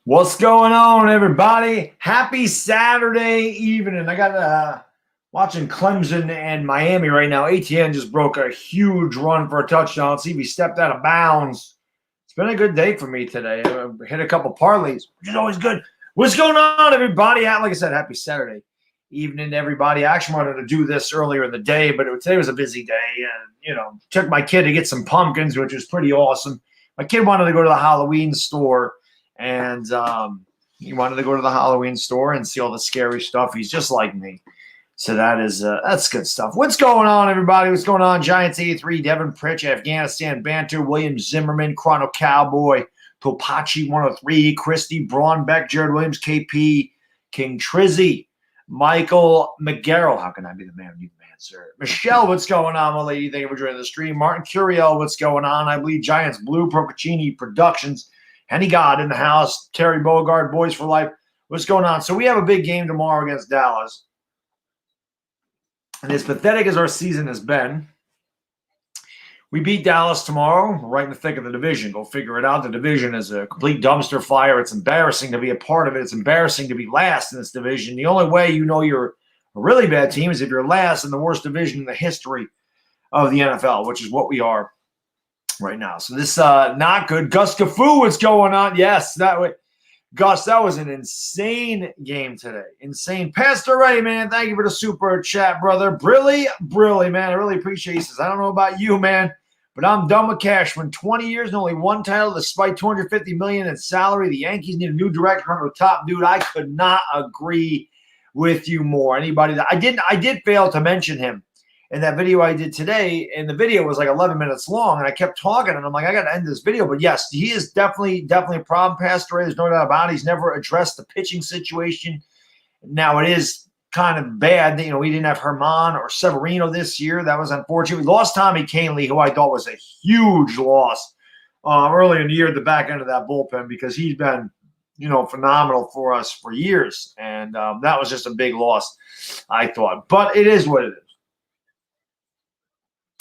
What's going on, everybody? Happy Saturday evening. I got watching Clemson and Miami right now. ATN just broke a huge run for a touchdown. Let's see if he stepped out of bounds. It's been a good day for me today. I hit a couple parlays, which is always good. What's going on, everybody? Like I said, happy Saturday evening, everybody. I actually wanted to do this earlier in the day, but today was a busy day. And, took my kid to get some pumpkins, which was pretty awesome. My kid wanted to go to the Halloween store. And he wanted to go to the Halloween store and see all the scary stuff. He's just like me. So that's good stuff. What's going on, everybody? What's going on? Giants 83, Devin Pritch, Afghanistan Banter, William Zimmerman, Chrono Cowboy, Topachi 103, Christy, Braun Beck, Jared Williams, KP, King Trizzy, Michael McGarrell. How can I be the man? You the man, sir. Michelle, what's going on, my lady? Thank you for joining the stream. Martin Curiel, what's going on? I believe Giants Blue, Procaccini Productions. Henny God in the house, Terry Bogard, Boys for Life. What's going on? So we have a big game tomorrow against Dallas. And as pathetic as our season has been, we beat Dallas tomorrow. We're right in the thick of the division. Go figure it out. The division is a complete dumpster fire. It's embarrassing to be a part of it. It's embarrassing to be last in this division. The only way you know you're a really bad team is if you're last in the worst division in the history of the NFL, which is what we are right now. So this not good. Gus Cafu, what's going on? Yes, Gus, that was an insane game today. Insane. Pastor Ray, man, thank you for the super chat, brother. Brilly, man. I really appreciate it. I don't know about you, man, but I'm done with Cashman. 20 years and only one title despite $250 million in salary. The Yankees need a new director on the top. Dude, I could not agree with you more. Anybody that I did fail to mention him in that video I did today, and the video was like 11 minutes long, and I kept talking, and I'm like, I got to end this video. But yes, he is definitely a problem, Pastor Ray. There's no doubt about it. He's never addressed the pitching situation. Now, it is kind of bad that, we didn't have Herman or Severino this year. That was unfortunate. We lost Tommy Kahnle, who I thought was a huge loss early in the year at the back end of that bullpen, because he's been, phenomenal for us for years. And that was just a big loss, I thought. But it is what it is.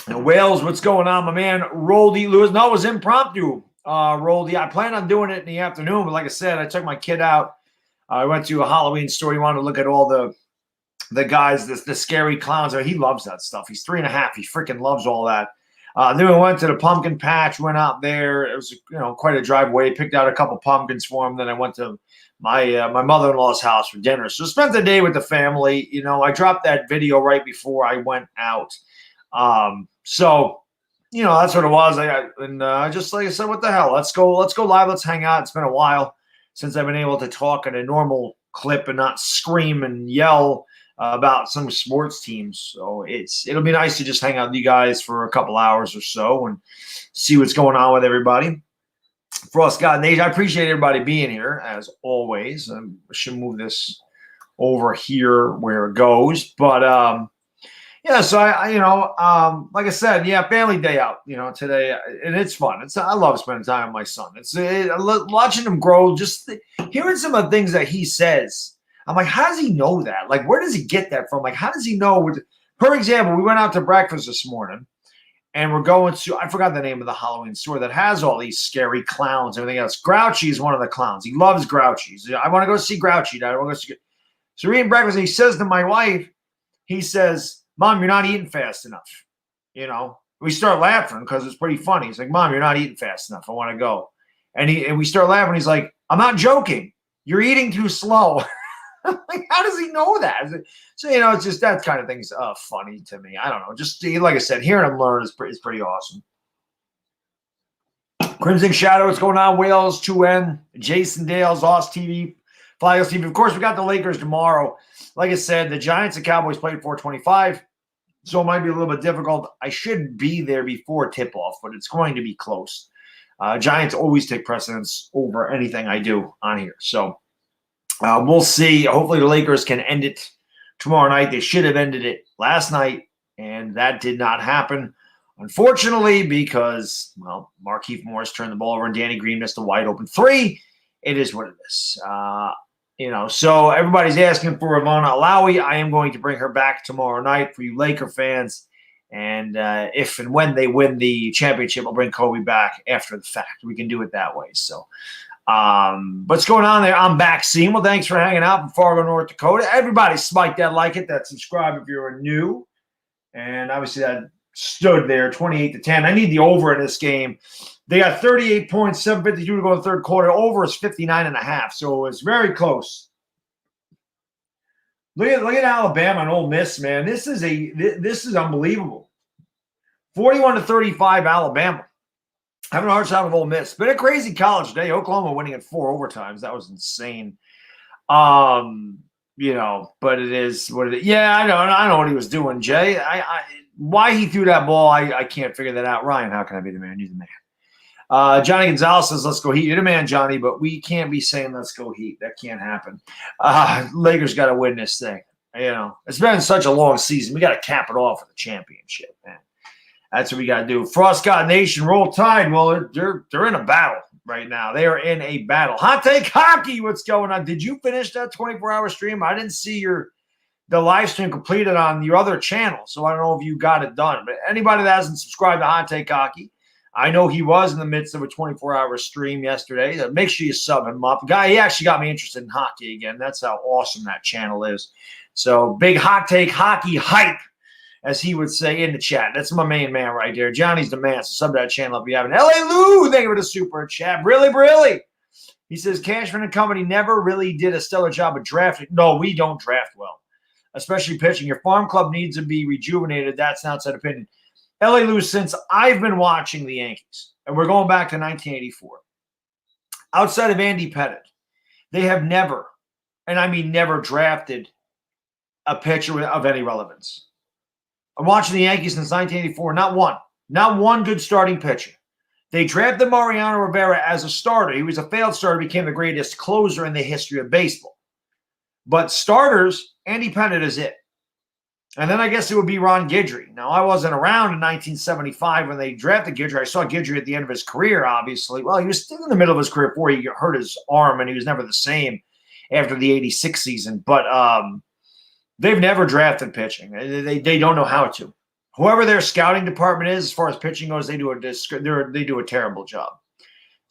And Wales, what's going on, my man? Roldy Lewis. No, it was impromptu, Roldy. I plan on doing it in the afternoon, but like I said, I took my kid out. I went to a Halloween store. He wanted to look at all the guys, the scary clowns. He loves that stuff. He's 3.5. He freaking loves all that. Then we went to the pumpkin patch, went out there. It was, quite a drive away. Picked out a couple pumpkins for him. Then I went to my mother-in-law's house for dinner. So spent the day with the family. I dropped that video right before I went out. So, that's what it was. Just like I said, what the hell? Let's go live. Let's hang out. It's been a while since I've been able to talk in a normal clip and not scream and yell about some sports teams. So it'll be nice to just hang out with you guys for a couple hours or so and see what's going on with everybody. Frost God and Age, I appreciate everybody being here as always. I should move this over here where it goes, but, yeah, so like I said, family day out, today, and it's fun. I love spending time with my son. Watching him grow, just hearing some of the things that he says. I'm like, how does he know that? Like, where does he get that from? Like, how does he know? For example, we went out to breakfast this morning, and we're going to, I forgot the name of the Halloween store that has all these scary clowns and everything else. Grouchy is one of the clowns. He loves Grouchy. I want to go see Grouchy. I want to go see. So we're eating breakfast, and he says to my wife, he says, Mom, you're not eating fast enough. We start laughing because it's pretty funny. He's like, Mom, you're not eating fast enough. I want to go. And we start laughing. He's like, I'm not joking. You're eating too slow. Like, how does he know that? So, it's just that kind of thing's funny to me. I don't know. Just like I said, hearing him learn is pretty awesome. Crimson Shadow, what's going on? Wales, 2N, Jason Dale's, Oz TV, Flyers TV. Of course, we got the Lakers tomorrow. Like I said, the Giants and Cowboys played 4:25, so it might be a little bit difficult. I should be there before tip-off, but it's going to be close. Giants always take precedence over anything I do on here. So we'll see. Hopefully the Lakers can end it tomorrow night. They should have ended it last night, and that did not happen, unfortunately, because, Markieff Morris turned the ball over and Danny Green missed a wide-open three. It is what it is. So everybody's asking for Ivana Alawi. I am going to bring her back tomorrow night for you Laker fans. And if and when they win the championship, I'll bring Kobe back after the fact. We can do it that way. So What's going on there? I'm back, Seam. Well, thanks for hanging out from Fargo, North Dakota. Everybody smite that like it, that subscribe if you're new. And obviously that stood there 28-10. I need the over in this game. They got 38 points, 7:52 to go in the third quarter. Over is 59.5, so it's very close. Look at Alabama and Ole Miss, man. This is unbelievable. 41-35 Alabama. Having a hard time with Ole Miss. Been a crazy college day. Oklahoma winning in 4 overtimes. That was insane. But it is what it is. Yeah, I know what he was doing, Jay. Why he threw that ball, I can't figure that out. Ryan, how can I be the man? You're the man. Johnny Gonzalez says, let's go Heat. You're the man, Johnny, but we can't be saying let's go Heat. That can't happen. Lakers got to win this thing. It's been such a long season. We got to cap it off with a championship, man. That's what we got to do. Frost God Nation, roll tide. Well, they're in a battle right now. They are in a battle. Hot Take Hockey, what's going on? Did you finish that 24-hour stream? I didn't see the live stream completed on your other channel, so I don't know if you got it done. But anybody that hasn't subscribed to Hot Take Hockey, I know he was in the midst of a 24-hour stream yesterday. Make sure you sub him up. Guy, he actually got me interested in hockey again. That's how awesome that channel is. So big Hot Take Hockey hype, as he would say in the chat. That's my main man right there. Johnny's the man. So sub that channel if you haven't. L.A. Lou, thank you for the super chat. Brilly. He says, Cashman and company never really did a stellar job of drafting. No, we don't draft well, especially pitching. Your farm club needs to be rejuvenated. That's an outside opinion. L.A. Lou, since I've been watching the Yankees, and we're going back to 1984, outside of Andy Pettitte, they have never, and I mean never, drafted a pitcher of any relevance. I'm watching the Yankees since 1984. Not one good starting pitcher. They drafted Mariano Rivera as a starter. He was a failed starter, became the greatest closer in the history of baseball. But starters, Andy Pettitte is it. And then I guess it would be Ron Guidry. Now, I wasn't around in 1975 when they drafted Guidry. I saw Guidry at the end of his career, obviously. Well, he was still in the middle of his career before he hurt his arm, and he was never the same after the 86 season. But they've never drafted pitching. They don't know how to. Whoever their scouting department is, as far as pitching goes, they do a terrible job.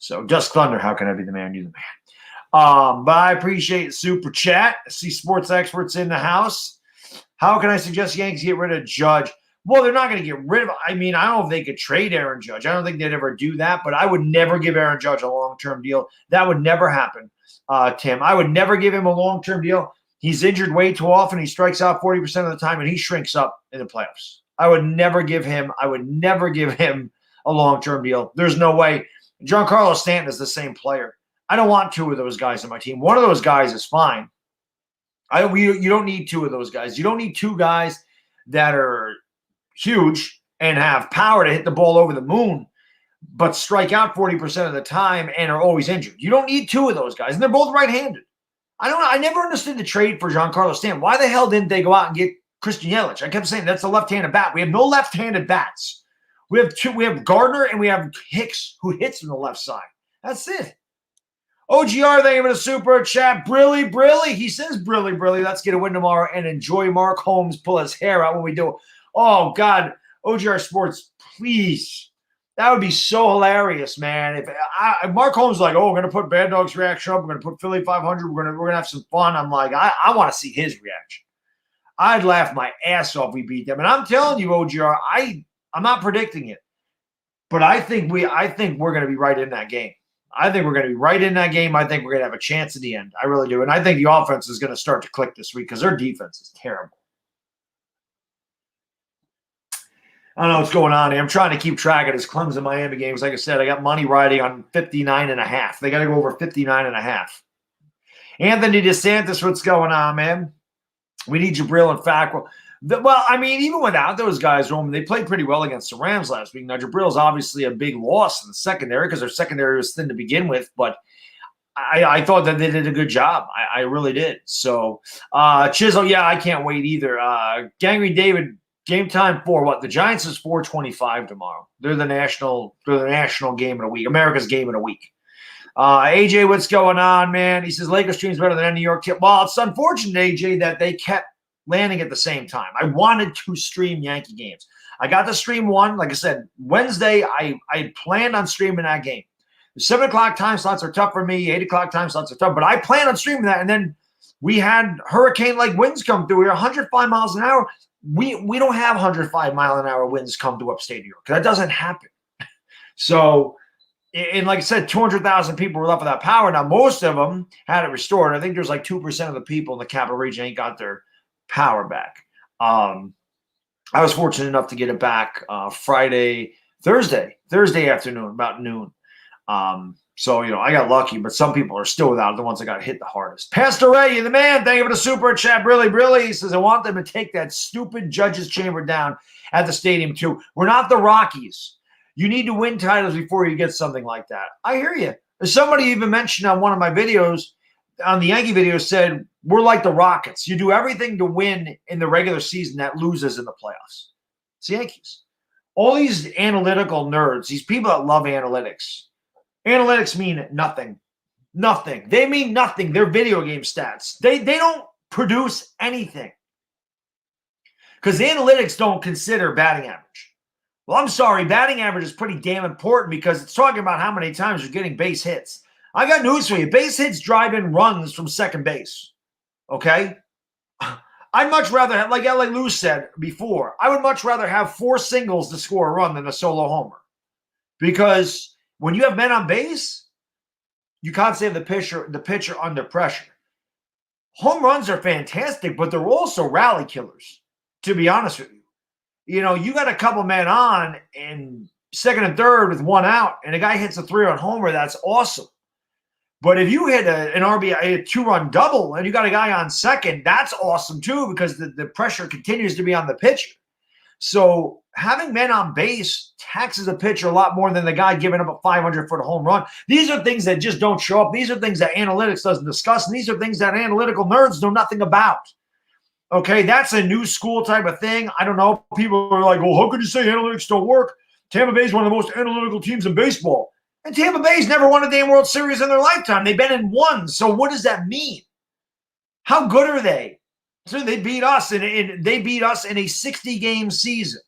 So, Dusk Thunder, how can I be the man? You're the man. But I appreciate the super chat. I see sports experts in the house. How can I suggest Yankees get rid of Judge? Well, they're not going to get rid of him. I mean, I don't know if they could trade Aaron Judge. I don't think they'd ever do that, but I would never give Aaron Judge a long-term deal. That would never happen, Tim. I would never give him a long-term deal. He's injured way too often. He strikes out 40% of the time, and he shrinks up in the playoffs. I would never give him a long-term deal. There's no way. Giancarlo Stanton is the same player. I don't want 2 of those guys on my team. One of those guys is fine. You don't need 2 of those guys. You don't need 2 guys that are huge and have power to hit the ball over the moon, but strike out 40% of the time and are always injured. You don't need 2 of those guys, and they're both right-handed. I never understood the trade for Giancarlo Stanton. Why the hell didn't they go out and get Christian Yelich? I kept saying that's a left-handed bat. We have no left-handed bats. We have Gardner and we have Hicks, who hits from the left side. That's it. OGR, thank you for the super chat. Brilly. He says, Brilly. Let's get a win tomorrow and enjoy Mark Holmes pull his hair out when we do. Oh, God. OGR Sports, please. That would be so hilarious, man. If Mark Holmes is like, we're going to put Baddog's reaction up. We're going to put Philly 500. We're going to have some fun. I'm like, I want to see his reaction. I'd laugh my ass off if we beat them. And I'm telling you, OGR, I'm not predicting it. But I think we're going to be right in that game. I think we're going to be right in that game. I think we're going to have a chance at the end. I really do. And I think the offense is going to start to click this week because their defense is terrible. I don't know what's going on here. I'm trying to keep track of this Clemson-Miami games. Like I said, I got money riding on 59.5. They got to go over 59.5. Anthony DeSantis, what's going on, man? We need Jabril and Fackrell. Well, I mean, even without those guys, Roman, they played pretty well against the Rams last week. Now, Jabril's obviously a big loss in the secondary because their secondary was thin to begin with, but I thought that they did a good job. I really did. So, Chisel, yeah, I can't wait either. Gangry David, game time for what? The Giants is 4:25 tomorrow. They're the national game of the week, America's game of the week. AJ, what's going on, man? He says Lakers stream's better than any New York tip. Well, it's unfortunate, AJ, that they kept landing at the same time. I wanted to stream Yankee games. I got to stream one. Like I said, Wednesday, I planned on streaming that game. The 7 o'clock time slots are tough for me. 8 o'clock time slots are tough. But I plan on streaming that. And then we had hurricane-like winds come through. We were 105 miles an hour. We don't have 105-mile-an-hour winds come to upstate New York. That doesn't happen. So, and like I said, 200,000 people were left without power. Now, most of them had it restored. I think there's like 2% of the people in the capital region ain't got their power back. I was fortunate enough to get it back Thursday afternoon, about noon. So, I got lucky, but some people are still without it, the ones that got hit the hardest. Pastor Ray, the man, thank you for the super chat. Really. He says, I want them to take that stupid judge's chamber down at the stadium, too. We're not the Rockies. You need to win titles before you get something like that. I hear you. Somebody even mentioned on one of my videos, on the Yankee video, said, we're like the Rockets. You do everything to win in the regular season that loses in the playoffs. It's the Yankees. All these analytical nerds, these people that love analytics, analytics mean nothing. Nothing. They mean nothing. They're video game stats. They don't produce anything. Because analytics don't consider batting average. Well, I'm sorry. Batting average is pretty damn important because it's talking about how many times you're getting base hits. I got news for you. Base hits drive in runs from second base. Okay? I'd much rather have, like L.A. Lou said before, I would much rather have 4 singles to score a run than a solo homer. Because when you have men on base, you can't save the pitcher under pressure. Home runs are fantastic, but they're also rally killers, to be honest with you. You got a couple men on in second and third with 1 out, and a guy hits a 3-run homer, that's awesome. But if you hit an RBI, a 2-run double, and you got a guy on second, that's awesome too because the pressure continues to be on the pitcher. So having men on base taxes a pitcher a lot more than the guy giving up a 500-foot home run. These are things that just don't show up. These are things that analytics doesn't discuss, and these are things that analytical nerds know nothing about. Okay, that's a new school type of thing. I don't know. People are like, well, how could you say analytics don't work? Tampa Bay is one of the most analytical teams in baseball. And Tampa Bay's never won a damn World Series in their lifetime. They've been in 1. So what does that mean? How good are they? So they beat us, and they beat us in a 60-game season.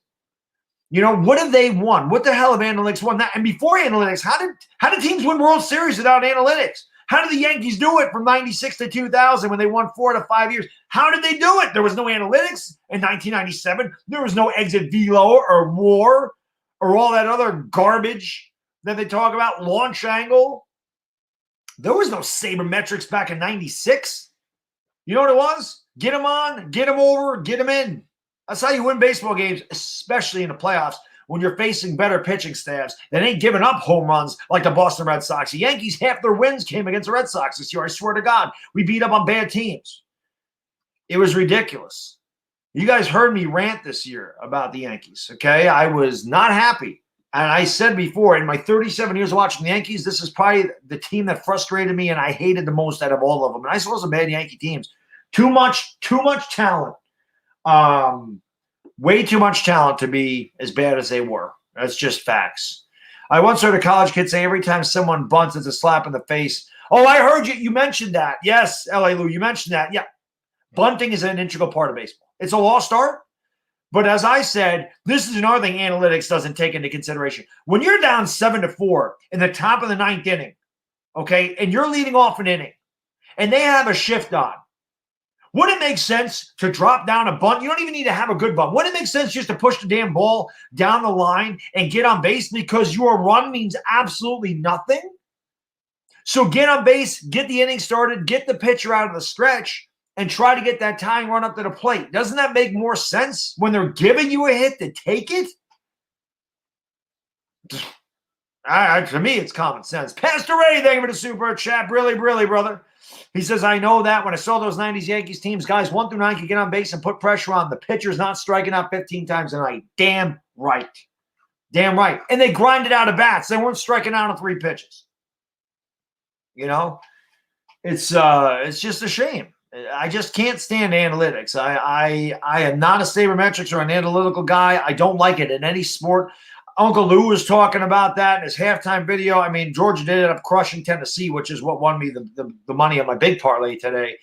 What have they won? What the hell have analytics won? That? And before analytics, how did teams win World Series without analytics? How did the Yankees do it from 96 to 2000 when they won 4 to 5 years? How did they do it? There was no analytics in 1997. There was no exit velo or WAR or all that other garbage that they talk about, launch angle. There was no sabermetrics back in 96. You know what it was? Get them on, get them over, get them in. That's how you win baseball games, especially in the playoffs, when you're facing better pitching staffs that ain't giving up home runs like the Boston Red Sox. The Yankees, half their wins came against the Red Sox this year. I swear to God, we beat up on bad teams. It was ridiculous. You guys heard me rant this year about the Yankees, okay? I was not happy. And I said before, in my 37 years of watching the Yankees, this is probably the team that frustrated me and I hated the most out of all of them. And I saw some bad Yankee teams. Too much talent. Way too much talent to be as bad as they were. That's just facts. I once heard a college kid say every time someone bunts, it's a slap in the face. Oh, I heard you. You mentioned that. Yes, L.A. Lou, you mentioned that. Yeah. Bunting is an integral part of baseball. It's a lost art. But as I said, this is another thing analytics doesn't take into consideration. When you're down 7-4 in the top of the 9th inning, okay, and you're leading off an inning, and they have a shift on, wouldn't it make sense to drop down a bunt? You don't even need to have a good bunt. Wouldn't it make sense just to push the damn ball down the line and get on base because your run means absolutely nothing? So get on base, get the inning started, get the pitcher out of the stretch, and try to get that tying run up to the plate. Doesn't that make more sense when they're giving you a hit to take it? To me, it's common sense. Pastor Ray, thank you for the super chat. Really, brother. He says, I know that when I saw those 90s Yankees teams, guys 1 through 9 could get on base and put pressure on. The pitcher's not striking out 15 times a night. Damn right. And they grinded out of bats. They weren't striking out on 3 pitches. It's just a shame. I just can't stand analytics. I am not a sabermetrics or an analytical guy. I don't like it in any sport. Uncle Lou was talking about that in his halftime video. I mean, Georgia did end up crushing Tennessee, which is what won me the money on my big parlay today.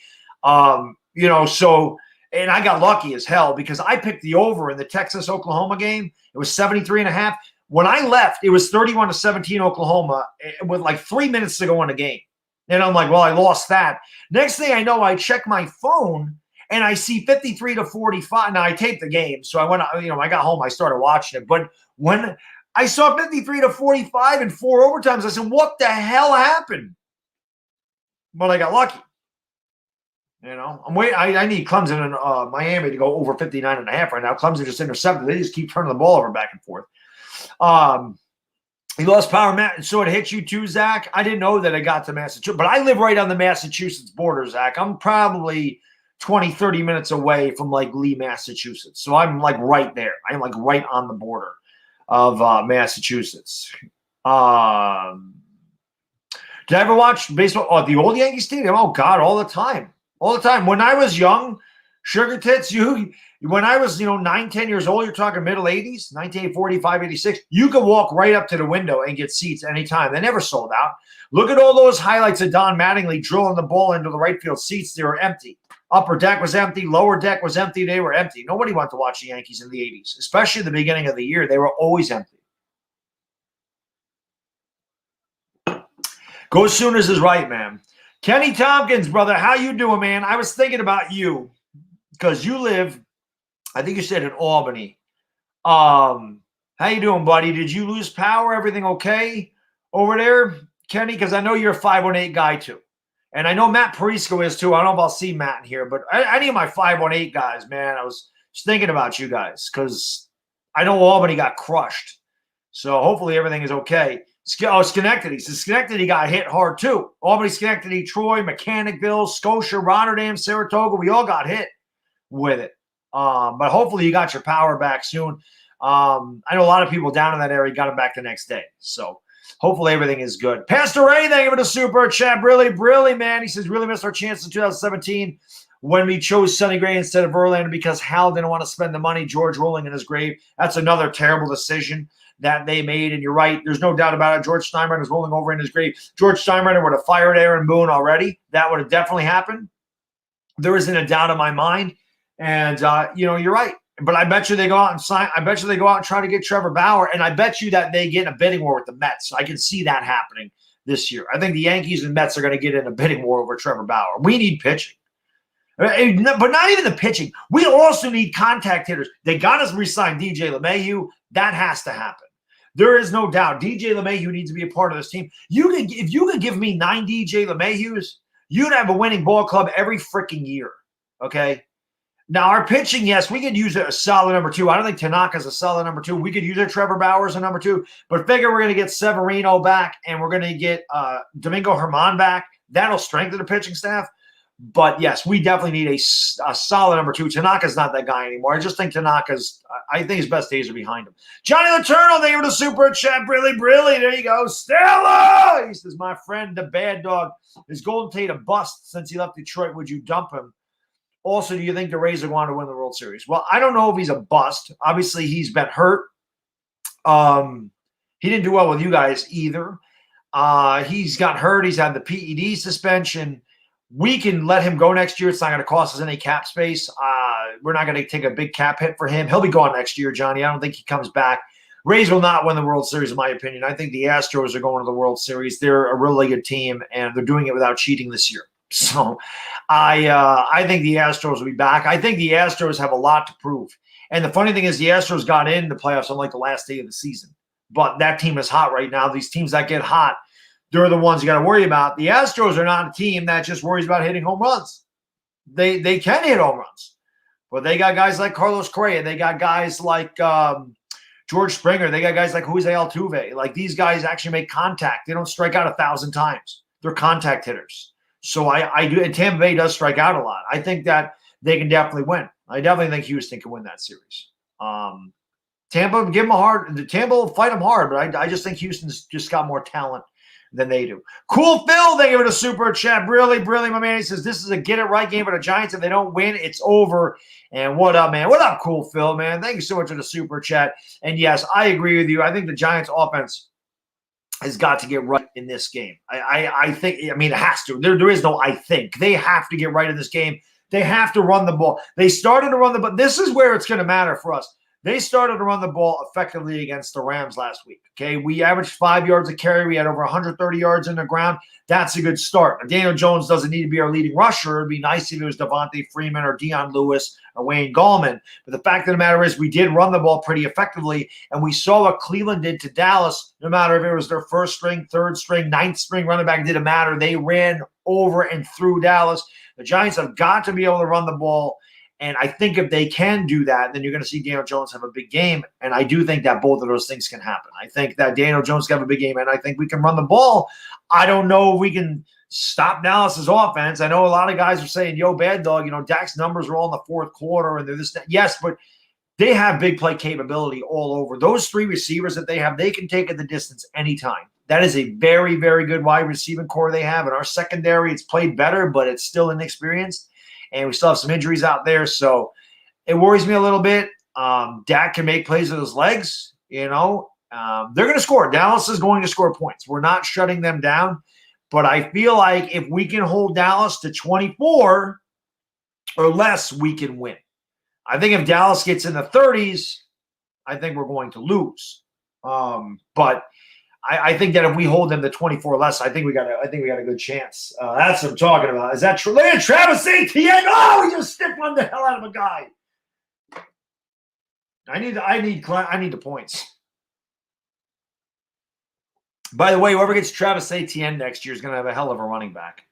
And I got lucky as hell because I picked the over in the Texas-Oklahoma game. It was 73.5. When I left, it was 31-17 Oklahoma with like 3 minutes to go in the game. And I'm like, well, I lost that. Next thing I know, I check my phone and I see 53-45. Now I taped the game, so I went, I got home, I started watching it. But when I saw 53-45 and 4 overtimes, I said, what the hell happened? But I got lucky. I'm waiting. I need Clemson and Miami to go over 59.5 right now. Clemson just intercepted. They just keep turning the ball over back and forth. He lost power, Matt. So it hit you too, Zach. I didn't know that it got to Massachusetts, but I live right on the Massachusetts border, Zach. I'm probably 20, 30 minutes away from like Lee, Massachusetts. So I'm like right there. I'm like right on the border of Massachusetts. Did I ever watch baseball? Oh, the old Yankee Stadium? Oh, God, all the time. All the time. When I was young, Sugar Tits, when I was, 9, 10 years old, you're talking middle 80s, 1945, 86, you could walk right up to the window and get seats anytime. They never sold out. Look at all those highlights of Don Mattingly drilling the ball into the right field seats. They were empty. Upper deck was empty. Lower deck was empty. They were empty. Nobody wanted to watch the Yankees in the 80s, especially at the beginning of the year. They were always empty. Go Sooners is right, man. Kenny Tompkins, brother, how you doing, man? I was thinking about you because you live, I think you said in Albany. How you doing, buddy? Did you lose power? Everything okay over there, Kenny? Because I know you're a 518 guy too. And I know Matt Parisco is too. I don't know if I'll see Matt in here, but I need my 518 guys, man. I was just thinking about you guys because I know Albany got crushed. So hopefully everything is okay. Schenectady. So Schenectady got hit hard too. Albany, Schenectady, Troy, Mechanicville, Scotia, Rotterdam, Saratoga. We all got hit with it. But hopefully you got your power back soon. I know a lot of people down in that area got it back the next day. So hopefully everything is good. Pastor Ray, thank you for the super chat. Really, man. He says, really missed our chance in 2017 when we chose Sonny Gray instead of Verlander because Hal didn't want to spend the money. George rolling in his grave. That's another terrible decision that they made. And you're right. There's no doubt about it. George Steinbrenner is rolling over in his grave. George Steinbrenner would have fired Aaron Boone already. That would have definitely happened. There isn't a doubt in my mind. And, you're right. But I bet you they go out and sign. I bet you they go out and try to get Trevor Bauer. And I bet you that they get in a bidding war with the Mets. So I can see that happening this year. I think the Yankees and Mets are going to get in a bidding war over Trevor Bauer. We need pitching. But not even the pitching. We also need contact hitters. They got us re-sign DJ LeMahieu. That has to happen. There is no doubt. DJ LeMahieu needs to be a part of this team. If you could give me 9 DJ LeMahieu's, you'd have a winning ball club every freaking year. Okay? Now, our pitching, yes, we could use a solid number 2. I don't think Tanaka's a solid number 2. We could use a Trevor Bauer as a number 2. But figure we're going to get Severino back and we're going to get Domingo Germán back. That'll strengthen the pitching staff. But, yes, we definitely need a solid number 2. Tanaka's not that guy anymore. I just think I think his best days are behind him. Johnny Letourneau, thank you for the super chat. Brilly. There you go. Stella! He says, my friend, the bad dog, is Golden Tate a bust since he left Detroit? Would you dump him? Also, do you think the Rays are going to win the World Series? Well, I don't know if he's a bust. Obviously, he's been hurt. He didn't do well with you guys either. He's got hurt. He's had the PED suspension. We can let him go next year. It's not going to cost us any cap space. We're not going to take a big cap hit for him. He'll be gone next year, Johnny. I don't think he comes back. Rays will not win the World Series, in my opinion. I think the Astros are going to the World Series. They're a really good team, and they're doing it without cheating this year. So I think the Astros will be back. I think the Astros have a lot to prove. And the funny thing is the Astros got in the playoffs on like the last day of the season. But that team is hot right now. These teams that get hot, they're the ones you got to worry about. The Astros are not a team that just worries about hitting home runs. They can hit home runs. But they got guys like Carlos Correa. They got guys like George Springer. They got guys like Jose Altuve. Like these guys actually make contact. They don't strike out 1,000 times. They're contact hitters. So I do, and Tampa Bay does strike out a lot. I think that they can definitely win. I definitely think Houston can win that series. Tampa, give them a hard. Tampa will fight them hard, but I just think Houston's just got more talent than they do. Cool Phil, thank you for the super chat. Really, my man. He says this is a get it right game for the Giants. If they don't win, it's over. And what up, man? What up, Cool Phil, man? Thank you so much for the super chat. And yes, I agree with you. I think the Giants offense has got to get right in this game. I think, it has to. There is no I think. They have to get right in this game. They have to run the ball. They started to run the ball. This is where it's going to matter for us. They started to run the ball effectively against the Rams last week. Okay, we averaged 5 yards a carry. We had over 130 yards in the ground. That's a good start. Now, Daniel Jones doesn't need to be our leading rusher. It'd be nice if it was Devontae Freeman or Dion Lewis or Wayne Gallman. But the fact of the matter is we did run the ball pretty effectively, and we saw what Cleveland did to Dallas. No matter if it was their first string, third string, ninth string running back, didn't matter. They ran over and through Dallas. The Giants have got to be able to run the ball. And I think if they can do that, then you're going to see Daniel Jones have a big game. And I do think that both of those things can happen. I think that Daniel Jones can have a big game, and I think we can run the ball. I don't know if we can stop Dallas's offense. I know a lot of guys are saying, yo, Baddog, Dak's numbers are all in the fourth quarter, and they're this, that. Yes, but they have big play capability all over. Those three receivers that they have, they can take it the distance anytime. That is a very, very good wide receiving core they have. In our secondary, it's played better, but it's still inexperienced. And we still have some injuries out there. So it worries me a little bit. Dak can make plays with his legs, They're going to score. Dallas is going to score points. We're not shutting them down. But I feel like if we can hold Dallas to 24 or less, we can win. I think if Dallas gets in the 30s, I think we're going to lose. But I think that if we hold them to 24 less, I think we got a good chance. That's what I'm talking about. Is that true? Look at Travis Etienne. Oh, he just stiff on the hell out of a guy. I need the points. By the way, whoever gets Travis Etienne next year is going to have a hell of a running back.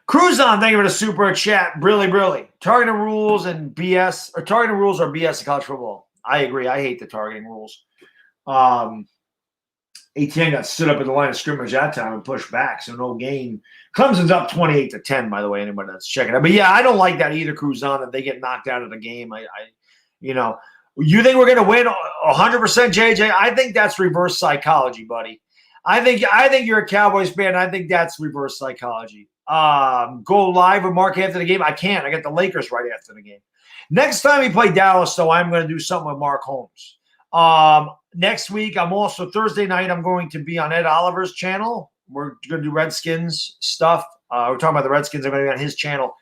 Cruise on, thank you for the super chat. Brilly. Targeting rules and BS, or targeting rules are BS in college football. I agree. I hate the targeting rules. Etienne got stood up at the line of scrimmage that time and pushed back, so no gain. Clemson's up 28-10, by the way, anybody that's checking it. But yeah, I don't like that either, Cruzon, that they get knocked out of the game. You think we're going to win 100%, JJ? I think that's reverse psychology, buddy. I think you're a Cowboys fan. I think that's reverse psychology. Go live with Mark after the game. I can't. I got the Lakers right after the game. Next time we play Dallas, though, I'm going to do something with Mark Holmes. Next week, Thursday night, I'm going to be on Ed Oliver's channel. We're going to do Redskins stuff. We're talking about the Redskins. I'm going to be on his channel.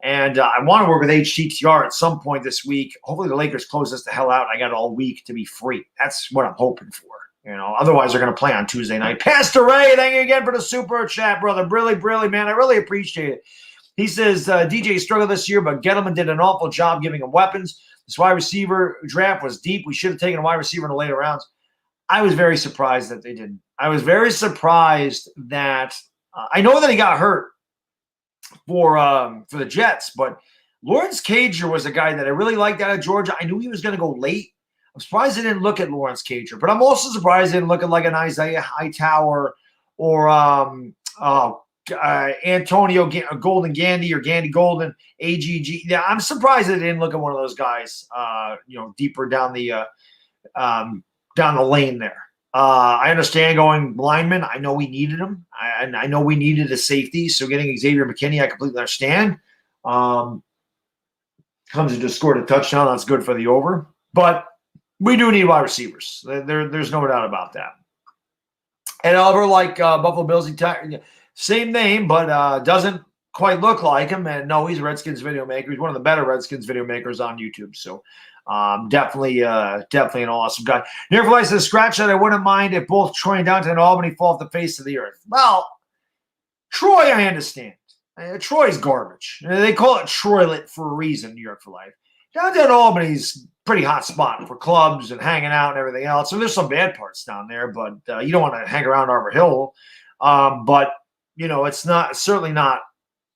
And I want to work with HTTR at some point this week. Hopefully the Lakers close this the hell out. I got all week to be free. That's what I'm hoping for. Otherwise they're going to play on Tuesday night. Pastor Ray, thank you again for the super chat, brother. Really, man. I really appreciate it. He says, DJ struggled this year, but Gettleman did an awful job giving him weapons. This wide receiver draft was deep. We should have taken a wide receiver in the later rounds. I was very surprised that they didn't. I was very surprised that I know that he got hurt for the Jets, but Lawrence Cager was a guy that I really liked out of Georgia. I knew he was going to go late. I'm surprised they didn't look at Lawrence Cager, but I'm also surprised they didn't look at like an Isaiah Hightower or Antonio Golden Gandy or Gandy Golden, AGG. Yeah, I'm surprised they didn't look at one of those guys, deeper down the lane there. I understand going lineman. I know we needed him. I know we needed a safety. So getting Xavier McKinney, I completely understand. Comes and just scored a touchdown. That's good for the over. But we do need wide receivers. There's no doubt about that. And Oliver, like Buffalo Bills, same name, but doesn't quite look like him. And no, he's a Redskins video maker. He's one of the better Redskins video makers on YouTube. So definitely an awesome guy. Nevertheless, the scratch that I wouldn't mind if both Troy and Downtown Albany fall off the face of the earth. Well, Troy, I understand. Troy's garbage. They call it Troylet for a reason, New York for Life. Downtown Albany's pretty hot spot for clubs and hanging out and everything else. So there's some bad parts down there, but you don't want to hang around Arbor Hill. But it's certainly not.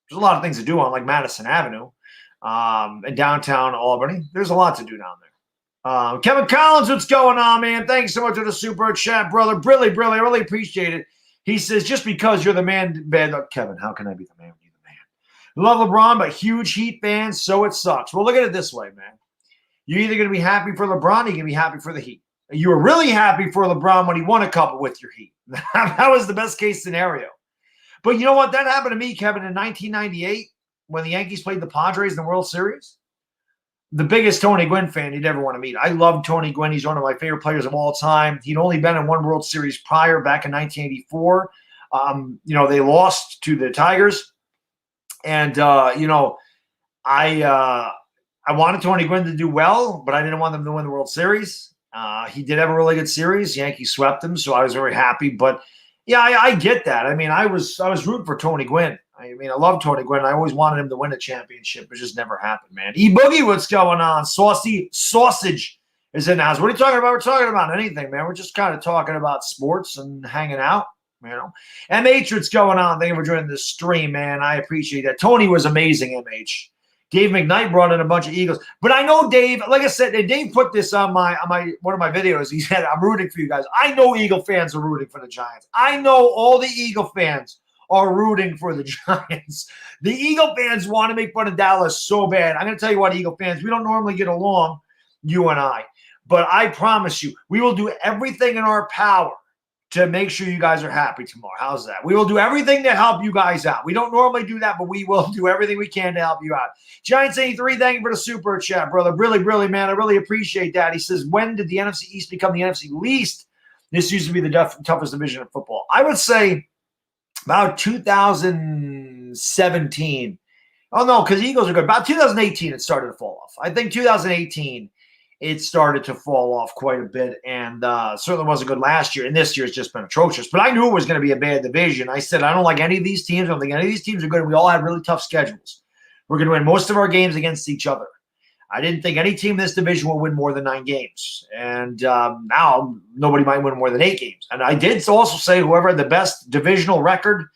There's a lot of things to do on like Madison Avenue and downtown Albany. There's a lot to do down there. Kevin Collins, what's going on, man? Thanks so much for the super chat, brother. Really, I really appreciate it. He says, just because you're the man, Kevin, how can I be the man when you're the man? Love LeBron, but huge Heat fans, so it sucks. Well, look at it this way, man. You're either going to be happy for LeBron or you're going to be happy for the Heat. You were really happy for LeBron when he won a couple with your Heat. That was the best case scenario. But you know what? That happened to me, Kevin, in 1998 when the Yankees played the Padres in the World Series. The biggest Tony Gwynn fan you'd ever want to meet. I love Tony Gwynn. He's one of my favorite players of all time. He'd only been in one World Series prior, back in 1984. They lost to the Tigers. And, I I wanted Tony Gwynn to do well, but I didn't want them to win the World Series. He did have a really good series. Yankees swept him, so I was very happy. But yeah, I get that. I mean, I was rooting for Tony Gwynn. I mean, I love Tony Gwynn. I always wanted him to win a championship. It just never happened, man. E-Boogie, what's going on? Saucy Sausage is in the house. What are you talking about? We're talking about anything, man. We're just kind of talking about sports and hanging out, you know. MH, what's going on? Thank you for joining the stream, man. I appreciate that. Tony was amazing, MH. Dave McKnight brought in a bunch of Eagles. But I know Dave, like I said, Dave put this on my one of my videos. He said, I'm rooting for you guys. I know Eagle fans are rooting for the Giants. I know all the Eagle fans are rooting for the Giants. The Eagle fans want to make fun of Dallas so bad. I'm going to tell you what, Eagle fans, we don't normally get along, you and I. But I promise you, we will do everything in our power to make sure you guys are happy tomorrow. How's that? We will do everything to help you guys out. We don't normally do that, but we will do everything we can to help you out. Giants83, thank you for the super chat, brother. Really, man, I really appreciate that. He says, when did the NFC East become the NFC least? This used to be the toughest division of football. I would say about 2017. Oh, no, because Eagles are good. About 2018, it started to fall off. I think 2018, it started to fall off quite a bit, and certainly wasn't good last year. And this year has just been atrocious. But I knew it was going to be a bad division. I said, I don't like any of these teams. I don't think any of these teams are good. We all had really tough schedules. We're going to win most of our games against each other. I didn't think any team in this division will win more than 9 games. And now nobody might win more than 8 games. And I did also say whoever had the best divisional record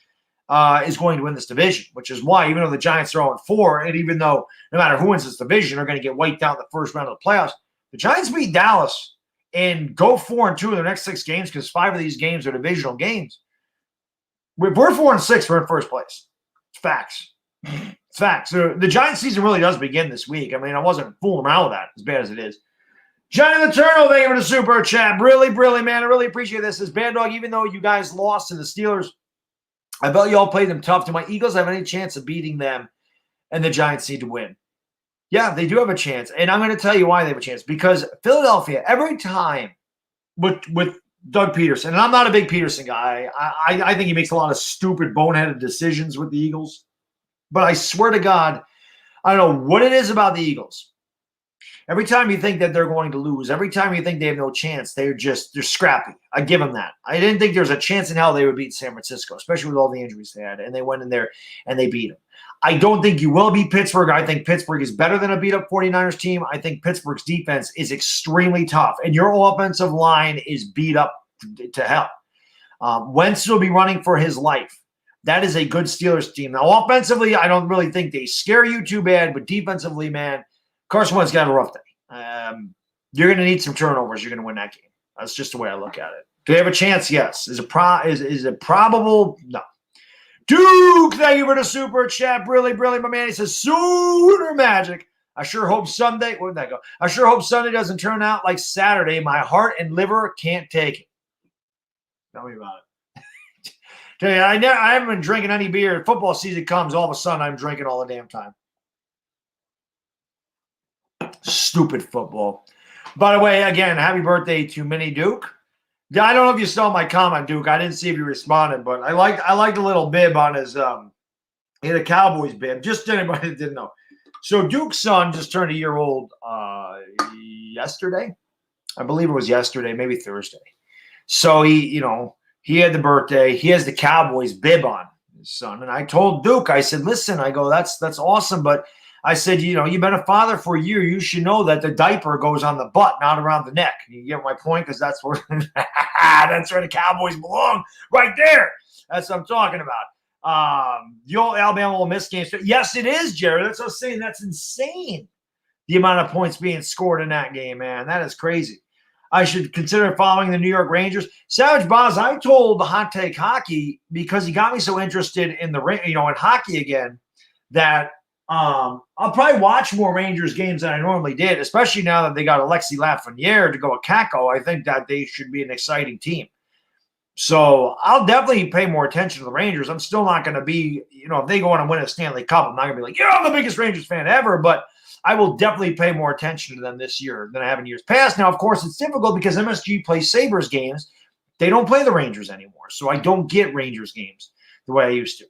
is going to win this division, which is why even though the Giants are 0-4, and even though no matter who wins this division, they're going to get wiped out in the first round of the playoffs, the Giants beat Dallas and go 4-2 in their next 6 games because 5 of these games are divisional games. If we're 4-6, we're in first place. It's facts. It's facts. So the Giants season really does begin this week. I mean, I wasn't fooling around with that as bad as it is. Johnny the Turtle, thank you for the super chat. Really, man, I really appreciate this. This Baddog, even though you guys lost to the Steelers, I felt you all played them tough. Do my Eagles have any chance of beating them? And the Giants need to win. Yeah, they do have a chance. And I'm going to tell you why they have a chance. Because Philadelphia, every time with Doug Peterson, and I'm not a big Peterson guy. I think he makes a lot of stupid, boneheaded decisions with the Eagles. But I swear to God, I don't know what it is about the Eagles. Every time you think that they're going to lose, every time you think they have no chance, they're scrappy. I give them that. I didn't think there was a chance in hell they would beat San Francisco, especially with all the injuries they had. And they went in there and they beat them. I don't think you will beat Pittsburgh. I think Pittsburgh is better than a beat-up 49ers team. I think Pittsburgh's defense is extremely tough, and your offensive line is beat up to hell. Wentz will be running for his life. That is a good Steelers team. Now, offensively, I don't really think they scare you too bad, but defensively, man, Carson Wentz got a rough day. You're going to need some turnovers. You're going to win that game. That's just the way I look at it. Do they have a chance? Yes. Is it probable? No. Duke, thank you for the super chat. Really, my man. He says, Sooner Magic. I sure hope Sunday, where'd that go? I sure hope Sunday doesn't turn out like Saturday. My heart and liver can't take it. Tell me about it. Tell you, I haven't been drinking any beer. Football season comes, all of a sudden I'm drinking all the damn time. Stupid football. By the way, again, happy birthday to Mini Duke. Yeah, I don't know if you saw my comment, Duke. I didn't see if you responded, but I liked the little bib on his he had a Cowboys bib. Just anybody that didn't know. So Duke's son just turned a year old yesterday. I believe it was yesterday, maybe Thursday. So he had the birthday. He has the Cowboys bib on, his son. And I told Duke, I said, listen, I go, that's awesome, but I said, you've been a father for a year. You should know that the diaper goes on the butt, not around the neck. You get my point? Because that's where that's where the Cowboys belong, right there. That's what I'm talking about. The old Alabama Ole Miss game. Yes, it is, Jared. That's what I was saying. That's insane. The amount of points being scored in that game, man. That is crazy. I should consider following the New York Rangers. Savage Boz, I told the Hot Take Hockey, because he got me so interested in in hockey again, that I'll probably watch more Rangers games than I normally did, especially now that they got Alexis Lafreniere to go with Kakko. I think that they should be an exciting team. So I'll definitely pay more attention to the Rangers. I'm still not going to be, if they go on and win a Stanley Cup, I'm not going to be like, I'm the biggest Rangers fan ever, but I will definitely pay more attention to them this year than I have in years past. Now, of course, it's difficult because MSG plays Sabres games. They don't play the Rangers anymore, so I don't get Rangers games the way I used to.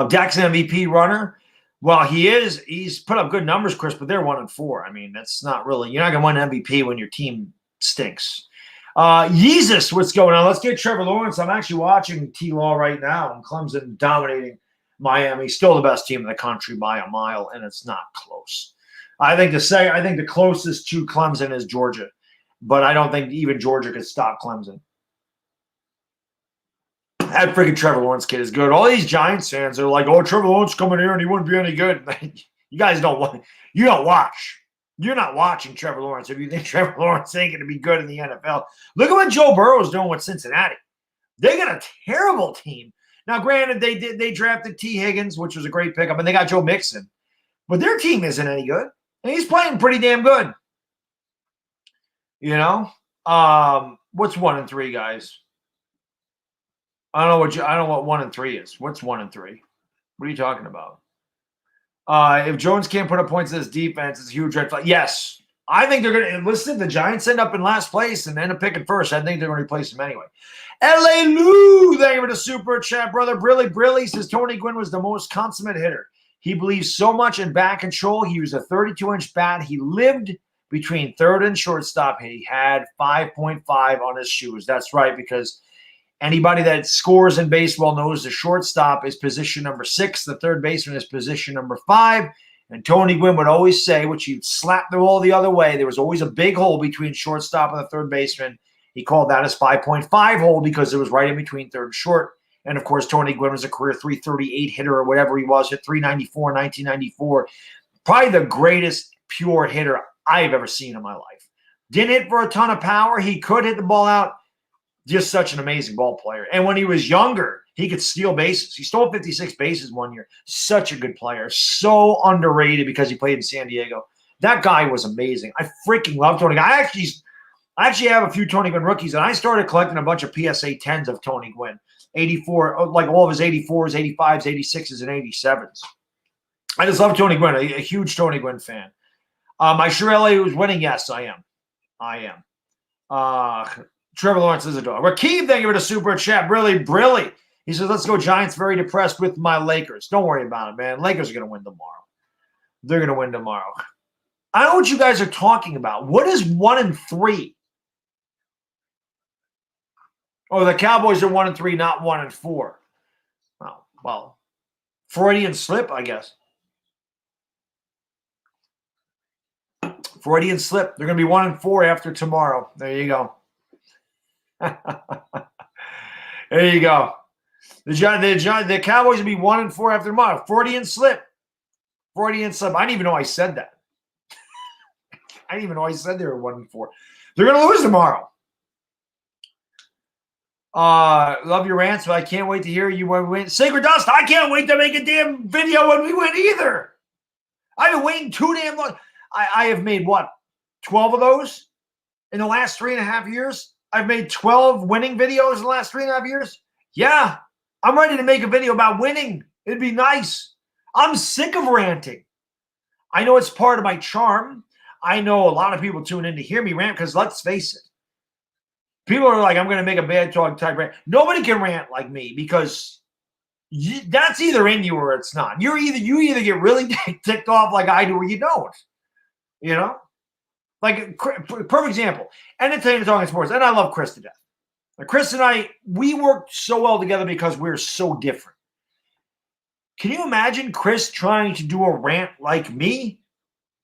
Dax MVP runner. Well, he's put up good numbers, Chris, but they're 1-4. I mean, that's not really, you're not going to win MVP when your team stinks. Yeezus, what's going on? Let's get Trevor Lawrence. I'm actually watching T-Law right now, and Clemson dominating Miami. Still the best team in the country by a mile, and it's not close. I think the closest to Clemson is Georgia, but I don't think even Georgia could stop Clemson. That freaking Trevor Lawrence kid is good. All these Giants fans are like, "Oh, Trevor Lawrence coming here and he wouldn't be any good." You guys don't watch. You're not watching Trevor Lawrence if you think Trevor Lawrence ain't going to be good in the NFL. Look at what Joe Burrow is doing with Cincinnati. They got a terrible team. Now, granted, they drafted T. Higgins, which was a great pickup, and they got Joe Mixon. But their team isn't any good. And he's playing pretty damn good. You know? What's 1-3, guys? I don't know what 1-3 is. What's 1-3? What are you talking about? If Jones can't put up points in his defense, it's a huge red flag. Yes. I think they're going to – listen, the Giants end up in last place and end up picking first. I think they're going to replace him anyway. L.A. Lou, thank you for the super chat, brother. Brilly says Tony Gwynn was the most consummate hitter. He believes so much in bat control. He was a 32-inch bat. He lived between third and shortstop. He had 5.5 on his shoes. That's right, because anybody that scores in baseball knows the shortstop is position number 6. The third baseman is position number 5. And Tony Gwynn would always say, which he'd slap the ball the other way, there was always a big hole between shortstop and the third baseman. He called that his 5.5 hole because it was right in between third and short. And, of course, Tony Gwynn was a career 338 hitter or whatever he was, hit 394 in 1994. Probably the greatest pure hitter I've ever seen in my life. Didn't hit for a ton of power. He could hit the ball out. Just such an amazing ball player. And when he was younger, he could steal bases. He stole 56 bases one year. Such a good player. So underrated because he played in San Diego. That guy was amazing. I freaking love Tony Gwynn. I actually have a few Tony Gwynn rookies, and I started collecting a bunch of PSA 10s of Tony Gwynn. 84, like all of his 84s, 85s, 86s, and 87s. I just love Tony Gwynn. A huge Tony Gwynn fan. My sure LA was winning. Yes, I am. Trevor Lawrence is a dog. Rakeem, thank you for the super chat. Brilly. He says, let's go Giants. Very depressed with my Lakers. Don't worry about it, man. Lakers are going to win tomorrow. They're going to win tomorrow. I don't know what you guys are talking about. What is 1-3? Oh, the Cowboys are 1-3, not 1-4. Oh, well, Freudian slip, I guess. Freudian slip. They're going to be 1-4 after tomorrow. There you go. There you go. The Cowboys will be 1-4 after tomorrow. Freudian slip. I didn't even know I said that. I didn't even know I said they were 1-4. They're going to lose tomorrow. Love your rants, but I can't wait to hear you when we win. Sacred Dust, I can't wait to make a damn video when we win either. I've been waiting too damn long. I have made, 12 of those in the last 3.5 years? I've made 12 winning videos in the last 3.5 years? Yeah, I'm ready to make a video about winning. It'd be nice. I'm sick of ranting. I know it's part of my charm. I know a lot of people tune in to hear me rant because let's face it. People are like, I'm going to make a bad talk type rant. Nobody can rant like me because that's either in you or it's not. You either get really ticked off like I do or you don't. You know? Like, perfect example. Entertainment talking sports. And I love Chris to death. Like Chris and I, we work so well together because we're so different. Can you imagine Chris trying to do a rant like me?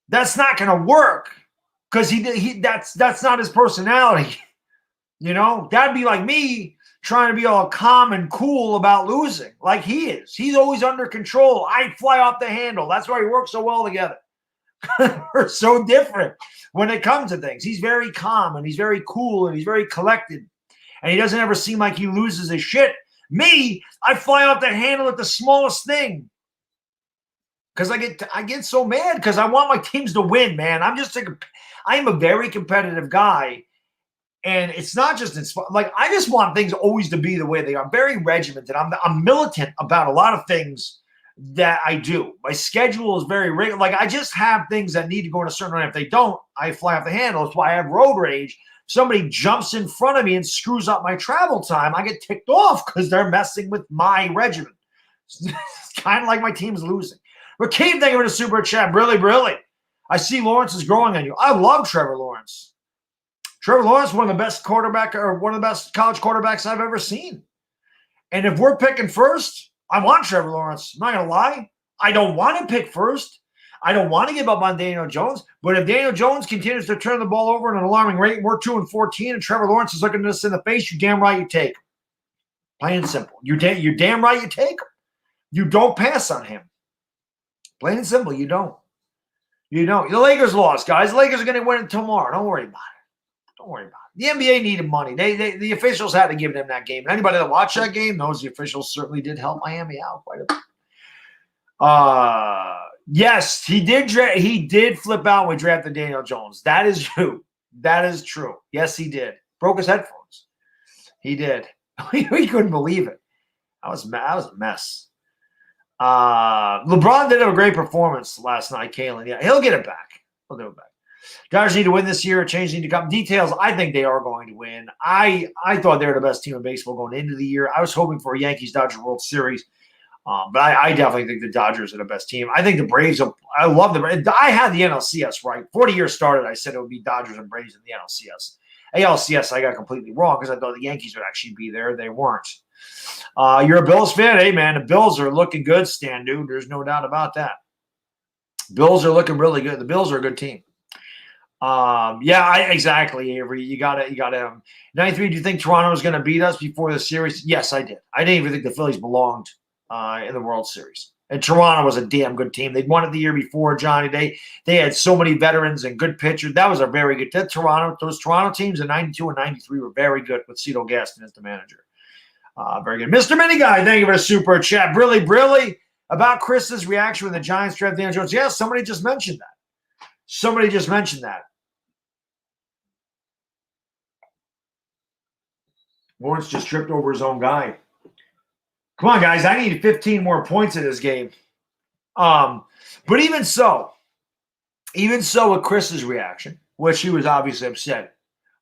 That's not going to work because that's not his personality. You know, that'd be like me trying to be all calm and cool about losing like he is. He's always under control. I fly off the handle. That's why we work so well together. We're so different when it comes to things. He's very calm and he's very cool and he's very collected. And he doesn't ever seem like he loses his shit. Me, I fly off the handle at the smallest thing. Because I get so mad because I want my teams to win, man. I'm a very competitive guy. And it's not just like I just want things always to be the way they are. I'm very regimented. I'm militant about a lot of things that I do. My schedule is very regular. Like I just have things that need to go in a certain way. If they don't, I fly off the handle. That's why I have road rage. Somebody jumps in front of me and screws up my travel time. I get ticked off because they're messing with my regimen. It's kind of like my team's losing. Rakeem, thank you for the super chat. Really. I see Lawrence is growing on you. I love Trevor Lawrence. Trevor Lawrence, one of the best college quarterbacks I've ever seen. And if we're picking first, I want Trevor Lawrence. I'm not going to lie. I don't want to pick first. I don't want to give up on Daniel Jones. But if Daniel Jones continues to turn the ball over at an alarming rate, and we're 2-14, and Trevor Lawrence is looking at us in the face, you're damn right you take him. Plain and simple. You're damn right you take him. You don't pass on him. Plain and simple, you don't. You don't. The Lakers lost, guys. The Lakers are going to win it tomorrow. Don't worry about it. Don't worry about it. The NBA needed money. The officials had to give them that game. And anybody that watched that game knows the officials certainly did help Miami out quite a bit. Yes, he did flip out when we drafted Daniel Jones. That is true. That is true. Yes, he did. Broke his headphones. He did. We couldn't believe it. That was a mess. LeBron did have a great performance last night, Kahnle. Yeah, he'll get it back. He'll do it back. Dodgers need to win this year. Change need to come. Details, I think they are going to win. I thought they were the best team in baseball going into the year. I was hoping for a Yankees-Dodgers World Series. But I definitely think the Dodgers are the best team. I think the Braves – I love the Braves. I had the NLCS right. 40 years started, I said it would be Dodgers and Braves in the NLCS. ALCS, I got completely wrong because I thought the Yankees would actually be there. They weren't. You're a Bills fan? Hey, man, the Bills are looking good, Stan, dude. There's no doubt about that. Bills are looking really good. The Bills are a good team. Exactly, Avery. You got it. 93, do you think Toronto was going to beat us before the series? Yes, I did. I didn't even think the Phillies belonged in the World Series. And Toronto was a damn good team. They'd won it the year before, Johnny. They had so many veterans and good pitchers. That was a very good – those Toronto teams in 92 and 93 were very good with Cito Gaston as the manager. Very good. Mr. Mini Guy, thank you for the super chat. Really, about Chris's reaction when the Giants drafted Daniel Jones. Yeah, somebody just mentioned that. Lawrence just tripped over his own guy. Come on, guys. I need 15 more points in this game. But even so with Chris's reaction, which he was obviously upset,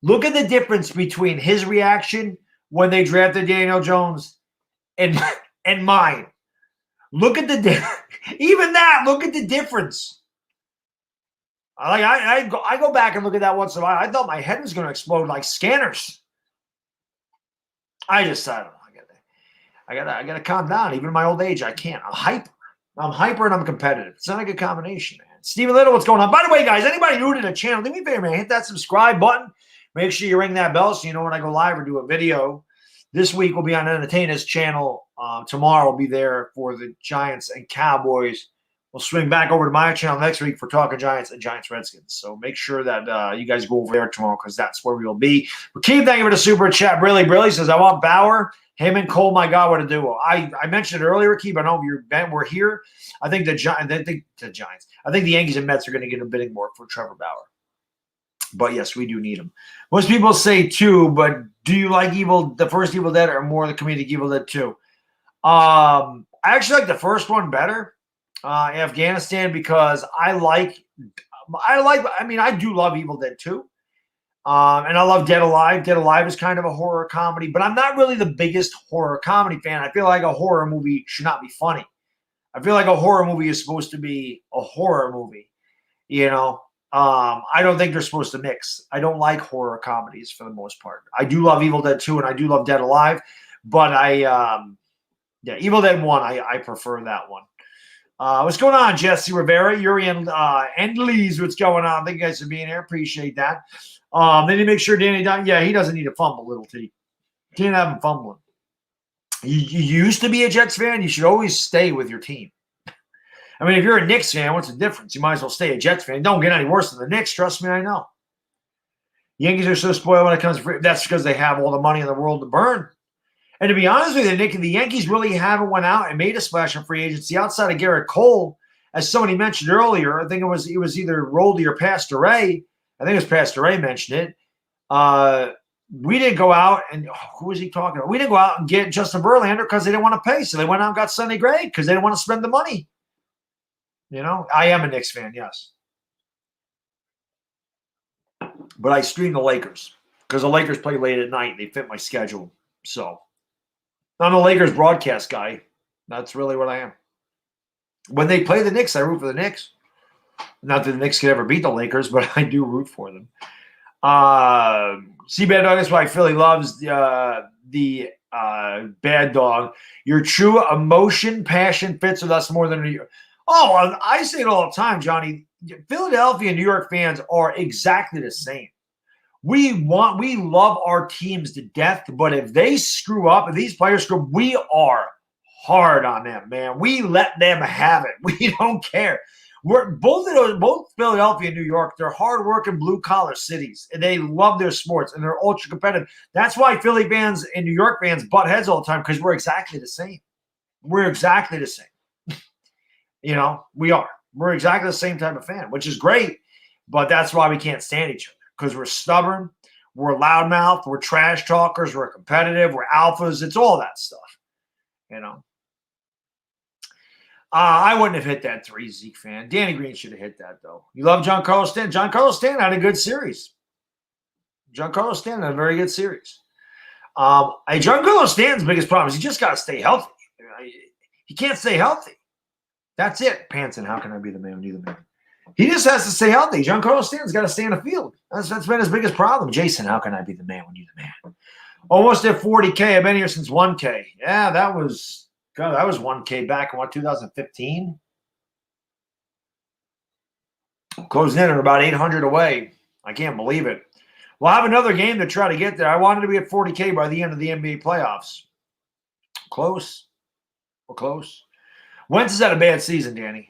look at the difference between his reaction when they drafted Daniel Jones and mine. Look at the look at the difference. I go back and look at that once in a while. I thought my head was going to explode like scanners. I don't know. I gotta calm down. Even in my old age, I can't. I'm hyper and I'm competitive. It's not a good combination, man. Stephen Little, what's going on? By the way, guys, anybody new to the channel, do me a favor, man. Hit that subscribe button. Make sure you ring that bell so you know when I go live or do a video. This week will be on Entertainer's channel. Tomorrow will be there for the Giants and Cowboys. We'll swing back over to my channel next week for talking Giants and Giants-Redskins. So make sure that you guys go over there tomorrow because that's where we'll be. Rakeem, thank you for the super chat. Really says, I want Bauer. Him and Cole, my God, what a duo. I mentioned it earlier, Keith. I know we're here. I think the Giants. I think the Yankees and Mets are going to get a bidding war for Trevor Bauer. But yes, we do need him. Most people say 2, but do you like the first Evil Dead or more the comedic Evil Dead 2? I actually like the first one better, Afghanistan, because I do love Evil Dead 2. And I love Dead Alive. Dead Alive is kind of a horror comedy, but I'm not really the biggest horror comedy fan. I feel like a horror movie should not be funny. I feel like a horror movie is supposed to be a horror movie. I don't think they're supposed to mix. I don't like horror comedies for the most part. I do love Evil Dead 2 and I do love Dead Alive, but Evil Dead 1, I prefer that one. What's going on, Jesse Rivera, Yuri, and Lees? What's going on? Thank you guys for being here. Appreciate that. Then you make sure Danny he doesn't need to fumble, little T. Can't have him fumbling. You used to be a Jets fan. You should always stay with your team. I mean, if you're a Knicks fan, what's the difference? You might as well stay a Jets fan. Don't get any worse than the Knicks. Trust me, I know. Yankees are so spoiled when it comes to free. That's because they have all the money in the world to burn. And to be honest with you, Nick, the Yankees really haven't went out and made a splash in free agency outside of Garrett Cole. As somebody mentioned earlier, I think it was either Roldy or Pastor Ray. I think it was Pastor Ray mentioned it. We didn't go out and who was he talking about? We didn't go out and get Justin Verlander because they didn't want to pay. So they went out and got Sonny Gray because they didn't want to spend the money. I am a Knicks fan, yes. But I stream the Lakers because the Lakers play late at night. They fit my schedule. So I'm a Lakers broadcast guy. That's really what I am. When they play the Knicks, I root for the Knicks. Not that the Knicks could ever beat the Lakers, but I do root for them. See, Baddog, that's why Philly loves the Baddog. Your true emotion, passion fits with us more than you. Oh, I say it all the time, Johnny. Philadelphia and New York fans are exactly the same. We love our teams to death, but if they screw up, if these players screw up, we are hard on them, man. We let them have it. We don't care. We're both Philadelphia and New York, they're hardworking blue-collar cities, and they love their sports, and they're ultra competitive. That's why Philly fans and New York fans butt heads all the time, because we're exactly the same. We're exactly the same. We are. We're exactly the same type of fan, which is great, but that's why we can't stand each other. Because we're stubborn, we're loudmouth, we're trash talkers, we're competitive, we're alphas. It's all that stuff, I wouldn't have hit that 3, Zeke fan. Danny Green should have hit that, though. You love Giancarlo Stanton. Giancarlo Stanton had a good series. Giancarlo Stanton had a very good series. Giancarlo Stanton's biggest problem is he just got to stay healthy. He can't stay healthy. That's it. Panson, how can I be the man when you're the man? He just has to stay healthy. Giancarlo Stanton's got to stay in the field. That's been his biggest problem. Jason, how can I be the man when you're the man? Almost at 40K. I've been here since 1K. Yeah, that was 1K back in 2015. Closing in at about 800 away. I can't believe it. We'll have another game to try to get there. I wanted to be at 40K by the end of the NBA playoffs. Close. We're close. Wentz has had a bad season, Danny.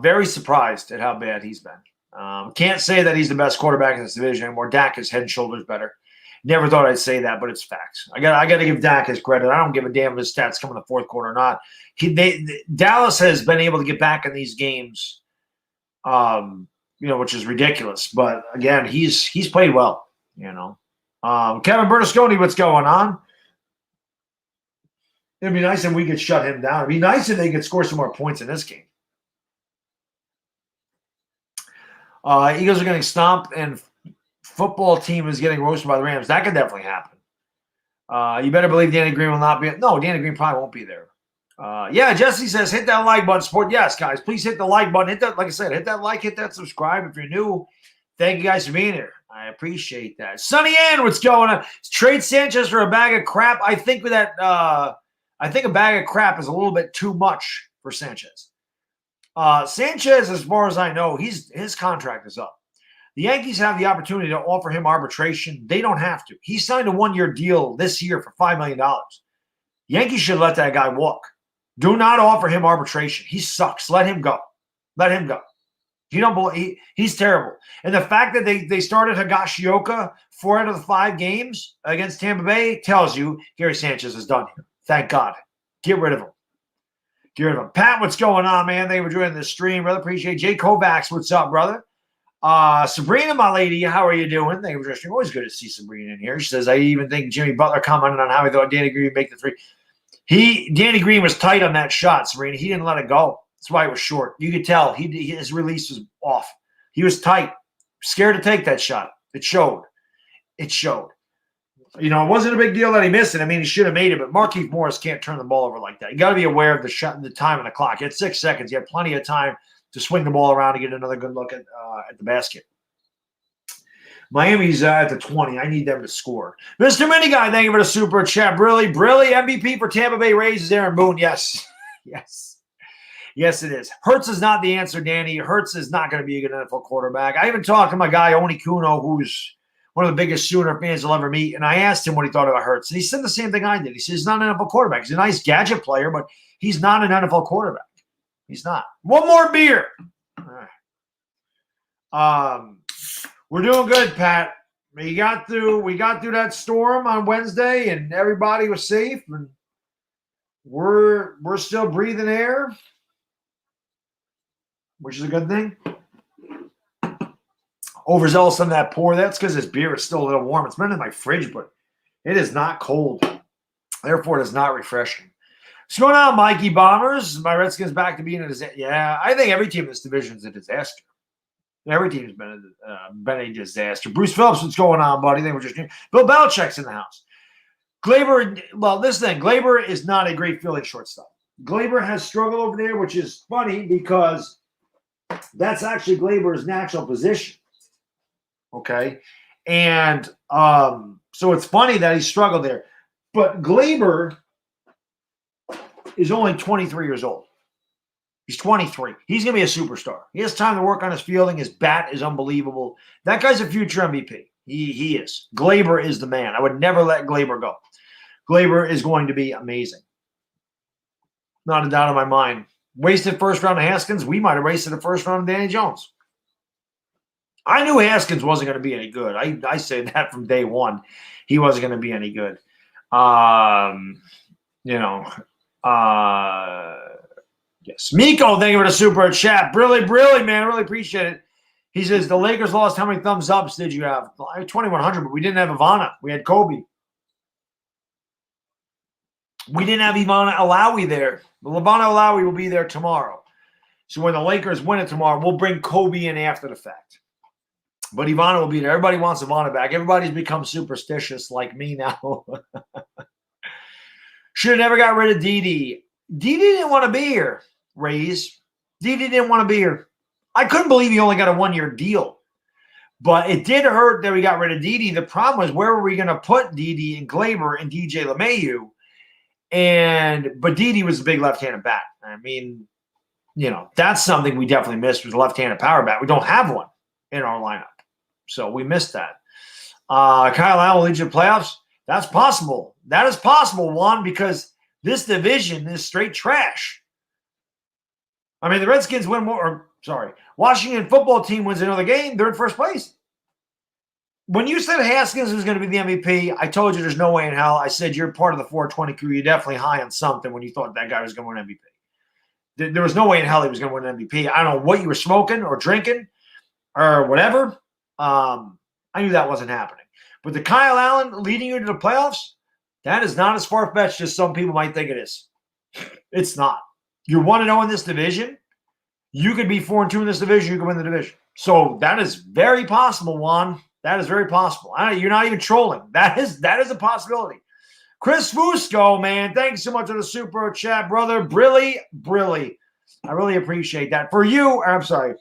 Very surprised at how bad he's been. Can't say that he's the best quarterback in this division anymore. Dak is head and shoulders better. Never thought I'd say that, but it's facts. I got to give Dak his credit. I don't give a damn if his stats come in the fourth quarter or not. Dallas has been able to get back in these games, which is ridiculous. But again, he's played well. Kevin Berlusconi, what's going on? It'd be nice if we could shut him down. It'd be nice if they could score some more points in this game. Eagles are getting stomped, and football team is getting roasted by the Rams. That could definitely happen. You better believe Danny Green will not be. No, Danny Green probably won't be there. Jesse says, hit that like button. Support. Yes, guys, please hit the like button. Hit that, like I said, hit that like, hit that subscribe if you're new. Thank you guys for being here. I appreciate that. Sonny Ann, what's going on? Trade Sanchez for a bag of crap. I think a bag of crap is a little bit too much for Sanchez. Sanchez, as far as I know, his contract is up. The Yankees have the opportunity to offer him arbitration. They don't have to. He signed a 1-year deal this year for $5 million. Yankees should let that guy walk. Do not offer him arbitration. He sucks. Let him go. Let him go. You don't believe he's terrible. And the fact that they started Higashioka 4 out of the 5 games against Tampa Bay tells you Gary Sanchez is done here. Thank God. Get rid of him. Get rid of him. Pat, what's going on, man? Thank you for joining the stream. Really appreciate it. Jay Kovacs, what's up, brother? Sabrina, my lady, how are you doing? Thank you for joining the stream. Always good to see Sabrina in here. She says, I even think Jimmy Butler commented on how he thought Danny Green would make the 3. Danny Green was tight on that shot, Sabrina. He didn't let it go. That's why it was short. You could tell his release was off. He was tight. Scared to take that shot. It showed. It showed. It wasn't a big deal that he missed it. I mean, he should have made it, but Markieff Morris can't turn the ball over like that. You got to be aware of the shot, the time on the clock. You had 6 seconds. You had plenty of time to swing the ball around to get another good look at the basket. Miami's at the 20. I need them to score. Mr. Mini Guy, thank you for the super chat. Brilly MVP for Tampa Bay Rays is Aaron Boone. Yes. Yes. Yes, it is. Hurts is not the answer, Danny. Hurts is not going to be a good NFL quarterback. I even talked to my guy, Oni Kuno, who's one of the biggest Sooner fans you'll ever meet, and I asked him what he thought about Hurts. And he said the same thing I did. He said he's not an NFL quarterback. He's a nice gadget player, but he's not an NFL quarterback. He's not. One more beer. All right. We're doing good, Pat. We got through that storm on Wednesday, and everybody was safe, and we're still breathing air, which is a good thing. Overzealous on that pour. That's because this beer is still a little warm. It's been in my fridge, but it is not cold. Therefore, it is not refreshing. What's going on, Mikey Bombers? My Redskins back to being a disaster. Yeah, I think every team in this division is a disaster. Every team's been a disaster. Bruce Phillips, what's going on, buddy? They were just Bill Belichick's in the house. Glaber is not a great fielding shortstop. Glaber has struggled over there, which is funny because that's actually Glaber's natural position. Okay. And so it's funny that he struggled there. But Glaber is only 23 years old. He's 23. He's going to be a superstar. He has time to work on his fielding. His bat is unbelievable. That guy's a future MVP. He is. Glaber is the man. I would never let Glaber go. Glaber is going to be amazing. Not a doubt in my mind. Wasted first round of Haskins. We might have wasted the first round of Danny Jones. I knew Haskins wasn't going to be any good. I say that from day one. He wasn't going to be any good. Yes. Miko, thank you for the super chat. Really, man. Really appreciate it. He says, the Lakers lost. How many thumbs ups did you have? 2,100, but we didn't have Ivana. We had Kobe. We didn't have Ivana Alawi there. Ivana Alawi will be there tomorrow. So when the Lakers win it tomorrow, we'll bring Kobe in after the fact. But Ivana will be there. Everybody wants Ivana back. Everybody's become superstitious like me now. Should have never got rid of Didi. Didi didn't want to be here, Rays. Didi didn't want to be here. I couldn't believe he only got a one-year deal. But it did hurt that we got rid of Didi. The problem was, where were we going to put Didi and Glaber and DJ LeMahieu? But Didi was a big left-handed bat. I mean, that's something we definitely missed, was a left-handed power bat. We don't have one in our lineup. So we missed that. Kyle Allen will lead you to playoffs. That's possible. That is possible, Juan, because this division is straight trash. I mean, the Redskins win more. Washington football team wins another game. They're in first place. When you said Haskins was going to be the MVP, I told you there's no way in hell. I said you're part of the 420 crew. You're definitely high on something when you thought that guy was going to win MVP. There was no way in hell he was going to win MVP. I don't know what you were smoking or drinking or whatever. I knew that wasn't happening. But the Kyle Allen leading you to the playoffs, that is not as far-fetched as some people might think it is. It's not. You're 1-0 in this division. You could be 4-2 in this division. You could win the division. So that is very possible, Juan. That is very possible. You're not even trolling. That is a possibility. Chris Fusco, man, thanks so much for the super chat, brother. Brilly. I really appreciate that. For you, I'm sorry.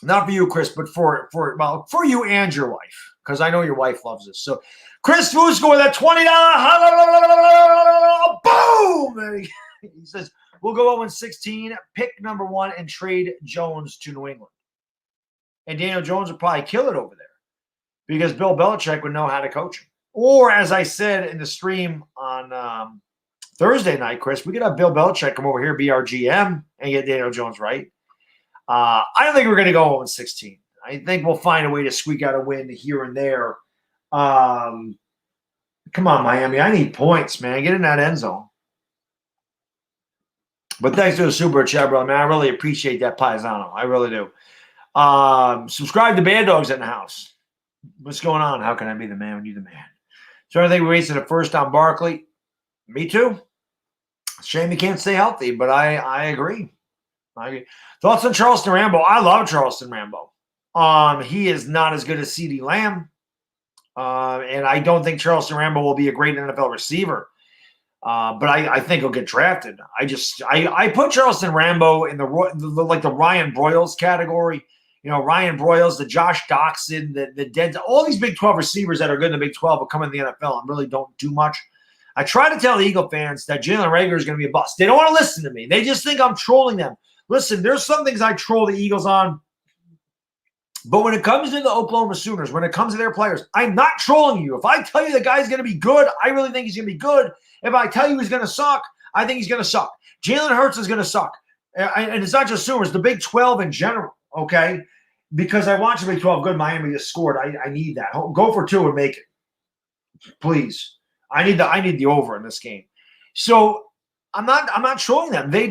Not for you, Chris, but for you and your wife, because I know your wife loves this. So, Chris Fusco with that $20. Boom! He says, we'll go 0-16, pick number 1, and trade Jones to New England. And Daniel Jones would probably kill it over there because Bill Belichick would know how to coach him. Or, as I said in the stream on Thursday night, Chris, we could have Bill Belichick come over here, be our GM, and get Daniel Jones right. I don't think we're going to go 0-16. I think we'll find a way to squeak out a win here and there. Come on, Miami. I need points, man. Get in that end zone. But thanks to the super chat, brother, man. I really appreciate that, Paisano. I really do. Subscribe to Baddog's in the house. What's going on? How can I be the man when you're the man? So I think we wasted a first on Barkley. Me too. Shame he can't stay healthy, but I agree. Thoughts on Charleston Rambo? I love Charleston Rambo. He is not as good as CeeDee Lamb. And I don't think Charleston Rambo will be a great NFL receiver. But I think he'll get drafted. I put Charleston Rambo in the Ryan Broyles category. Ryan Broyles, the Josh Doxson, the Dead, all these Big 12 receivers that are good in the Big 12 will come in the NFL and really don't do much. I try to tell the Eagle fans that Jalen Reagor is going to be a bust. They don't want to listen to me. They just think I'm trolling them. Listen, there's some things I troll the Eagles on. But when it comes to the Oklahoma Sooners, when it comes to their players, I'm not trolling you. If I tell you the guy's going to be good, I really think he's going to be good. If I tell you he's going to suck, I think he's going to suck. Jalen Hurts is going to suck. And it's not just Sooners, the Big 12 in general, okay? Because I watched the Big 12. Good, Miami just scored. I need that. Go for 2 and make it. Please. I need the over in this game. So I'm not trolling them. They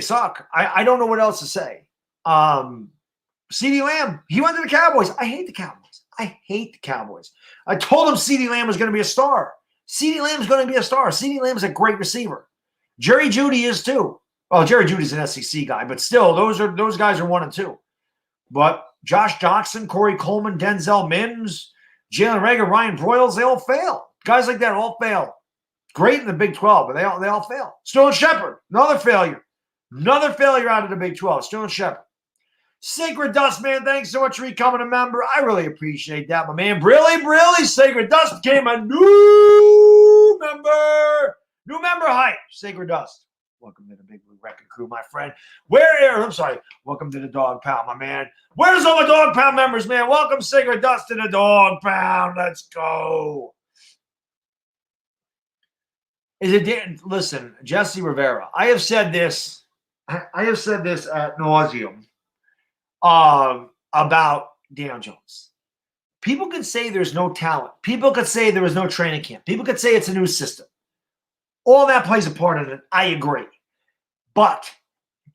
suck. I don't know what else to say. CeeDee Lamb, he went to the Cowboys. I hate the Cowboys. I told him CeeDee Lamb was going to be a star. CeeDee Lamb's going to be a star. CeeDee Lamb's a great receiver. Jerry Jeudy is too. Well, Jerry Jeudy's an SEC guy, but still, those guys are 1 and 2. But Josh Doxson, Corey Coleman, Denzel Mims, Jalen Reagor, Ryan Broyles, they all fail. Guys like that all fail. Great in the Big 12, but they all fail. Sterling Shepard, another failure. Another failure out of the Big 12. Sterling Shepard. Sacred Dust, man, thanks so much for becoming a member. I really appreciate that, my man. Brilly, Sacred Dust became a new member. New member hype. Sacred Dust. Welcome to the Big Blue Wrecking Crew, my friend. Welcome to the Dog Pound, my man. Where's all my Dog Pound members, man? Welcome, Sacred Dust, to the Dog Pound. Let's go. Listen, Jesse Rivera, I have said this ad nauseum about Daniel Jones. People could say there's no talent. People could say there was no training camp. People could say it's a new system. All that plays a part in it. I agree. But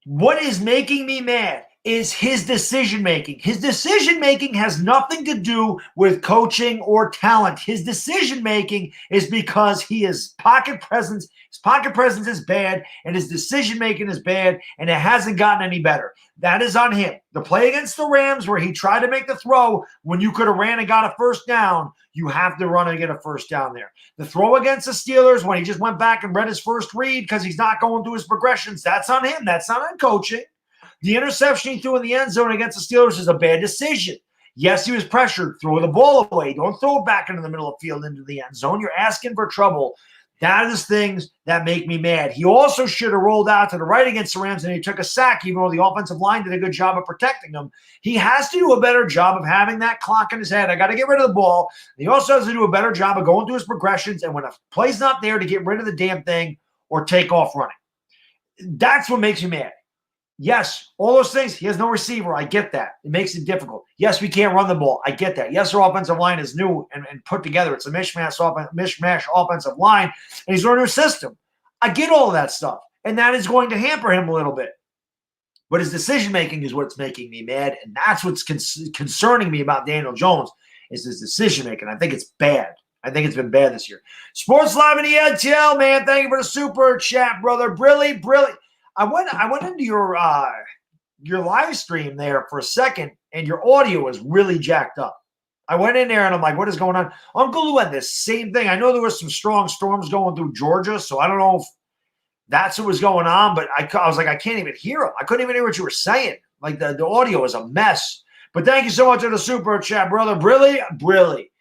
what is making me mad is his decision-making. His decision-making has nothing to do with coaching or talent. His decision-making is because his pocket presence is bad, and his decision-making is bad, and it hasn't gotten any better. That is on him. The play against the Rams where he tried to make the throw when you could have ran and got a first down, you have to run and get a first down there. The throw against the Steelers when he just went back and read his first read because he's not going through his progressions, that's on him. That's not on coaching. The interception he threw in the end zone against the Steelers is a bad decision. Yes, he was pressured. Throw the ball away. Don't throw it back into the middle of the field into the end zone. You're asking for trouble. That is things that make me mad. He also should have rolled out to the right against the Rams, and he took a sack, even though the offensive line did a good job of protecting him. He has to do a better job of having that clock in his head. I got to get rid of the ball. He also has to do a better job of going through his progressions, and when a play's not there, to get rid of the damn thing or take off running. That's what makes me mad. Yes, all those things. He has no receiver. I get that. It makes it difficult. Yes, we can't run the ball. I get that. Yes, our offensive line is new and put together. It's a mishmash offensive line, and he's learning a system. I get all of that stuff, and that is going to hamper him a little bit. But his decision-making is what's making me mad, and that's what's concerning me about Daniel Jones is his decision-making. I think it's bad. I think it's been bad this year. Sports Live in the NTL, man. Thank you for the super chat, brother. Brilly. I went into your live stream there for a second, and your audio was really jacked up. I went in there, and I'm like, what is going on? Uncle Lou had this same thing. I know there was some strong storms going through Georgia, so I don't know if that's what was going on, but I was like, I can't even hear him. I couldn't even hear what you were saying. Like, the audio was a mess. But thank you so much for the super chat, brother. Brilly. Really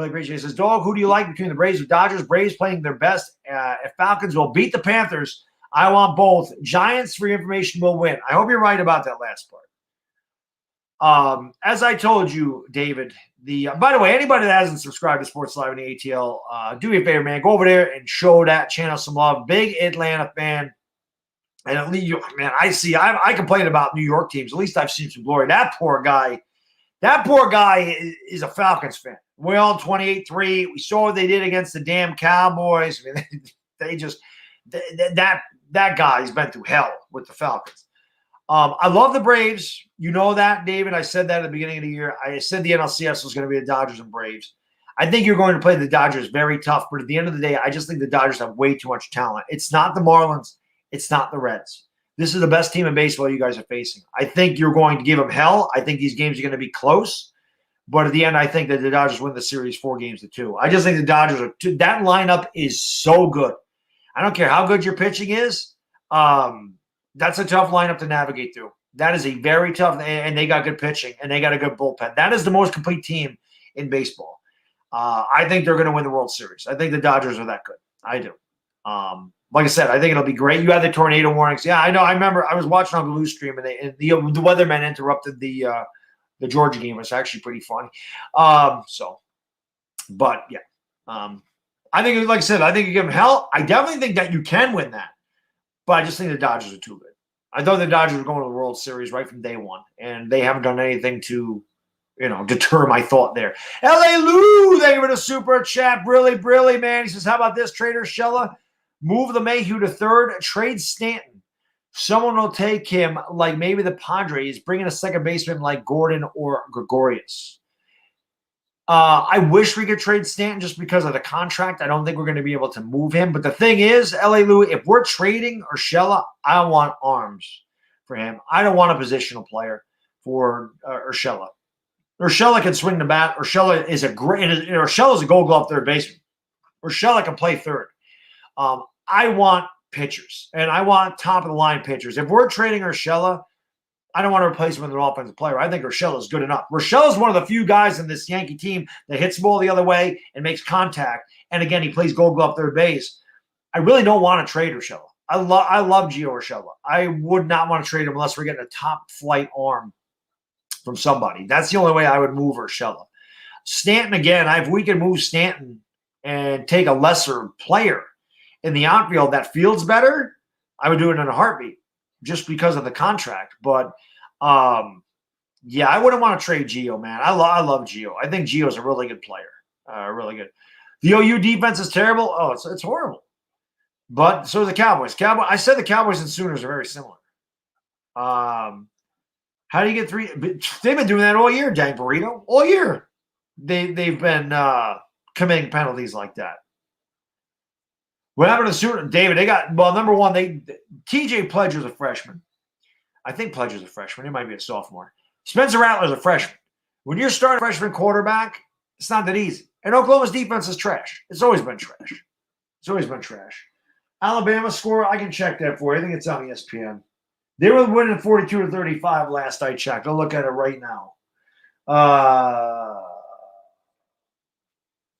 appreciate it. It says, Dog, who do you like between the Braves and Dodgers? Braves playing their best. If Falcons will beat the Panthers, I want both. Giants, for your information, will win. I hope you're right about that last part. As I told you, David, by the way, anybody that hasn't subscribed to Sports Live in the ATL, do me a favor, man. Go over there and show that channel some love. Big Atlanta fan. And at least, man, I complain about New York teams. At least I've seen some glory. That poor guy is a Falcons fan. We're on 28-3. We saw what they did against the damn Cowboys. I mean, they just that guy's been through hell with the Falcons. I love the Braves. You know that, David. I said that at the beginning of the year. I said the NLCS was going to be the Dodgers and Braves. I think you're going to play the Dodgers very tough, but at the end of the day, I just think the Dodgers have way too much talent. It's not the Marlins. It's not the Reds. This is the best team in baseball you guys are facing. I think you're going to give them hell. I think these games are going to be close. But at the end, I think that the Dodgers win the series 4-2. I just think the Dodgers that lineup is so good. I don't care how good your pitching is. That's a tough lineup to navigate through. That is a very tough, and they got good pitching, and they got a good bullpen. That is the most complete team in baseball. I think they're going to win the World Series. I think the Dodgers are that good. I do. Like I said, I think it'll be great. You had the tornado warnings. Yeah, I know. I remember I was watching on the Blue stream, and the weatherman interrupted the Georgia game. It was actually pretty funny. But yeah. I think, like I said, I think you give them hell. I definitely think that you can win that. But I just think the Dodgers are too good. I thought the Dodgers were going to the World Series right from day one, and they haven't done anything to, deter my thought there. L.A. Lou, thank you for the super chat. Brilly, man. He says, how about this, Trader Shella? Move the Mayhew to third, trade Stanton. Someone will take him like maybe the Padres, bring in a second baseman like Gordon or Gregorius. I wish we could trade Stanton just because of the contract. I don't think we're going to be able to move him. But the thing is, L.A. Lou, if we're trading Urshela, I want arms for him. I don't want a positional player for Urshela. Urshela can swing the bat. Urshela is a Gold Glove third baseman. Urshela can play third. I want pitchers, and I want top-of-the-line pitchers. If we're trading Urshela, I don't want to replace him with an offensive player. I think Urshela is good enough. Urshela is one of the few guys in this Yankee team that hits the ball the other way and makes contact. And again, he plays Gold Glove third base. I really don't want to trade Urshela. I love Gio Urshela. I would not want to trade him unless we're getting a top-flight arm from somebody. That's the only way I would move Urshela. Stanton, again, if we can move Stanton and take a lesser player in the outfield that feels better, I would do it in a heartbeat just because of the contract. But, yeah, I wouldn't want to trade Gio, man. I love Gio. I think Gio's a really good player. Really good. The OU defense is terrible. Oh, it's horrible. But so are the Cowboys. I said the Cowboys and Sooners are very similar. How do you get 3? They've been doing that all year, Dang Burrito. All year. They've been committing penalties like that. What happened to Sooners? David, number one, TJ Pledger's a freshman. I think Pledger's a freshman. He might be a sophomore. Spencer Rattler's a freshman. When you're starting a freshman quarterback, it's not that easy. And Oklahoma's defense is trash. It's always been trash. Alabama score, I can check that for you. I think it's on ESPN. They were winning 42-35 last I checked. I'll look at it right now.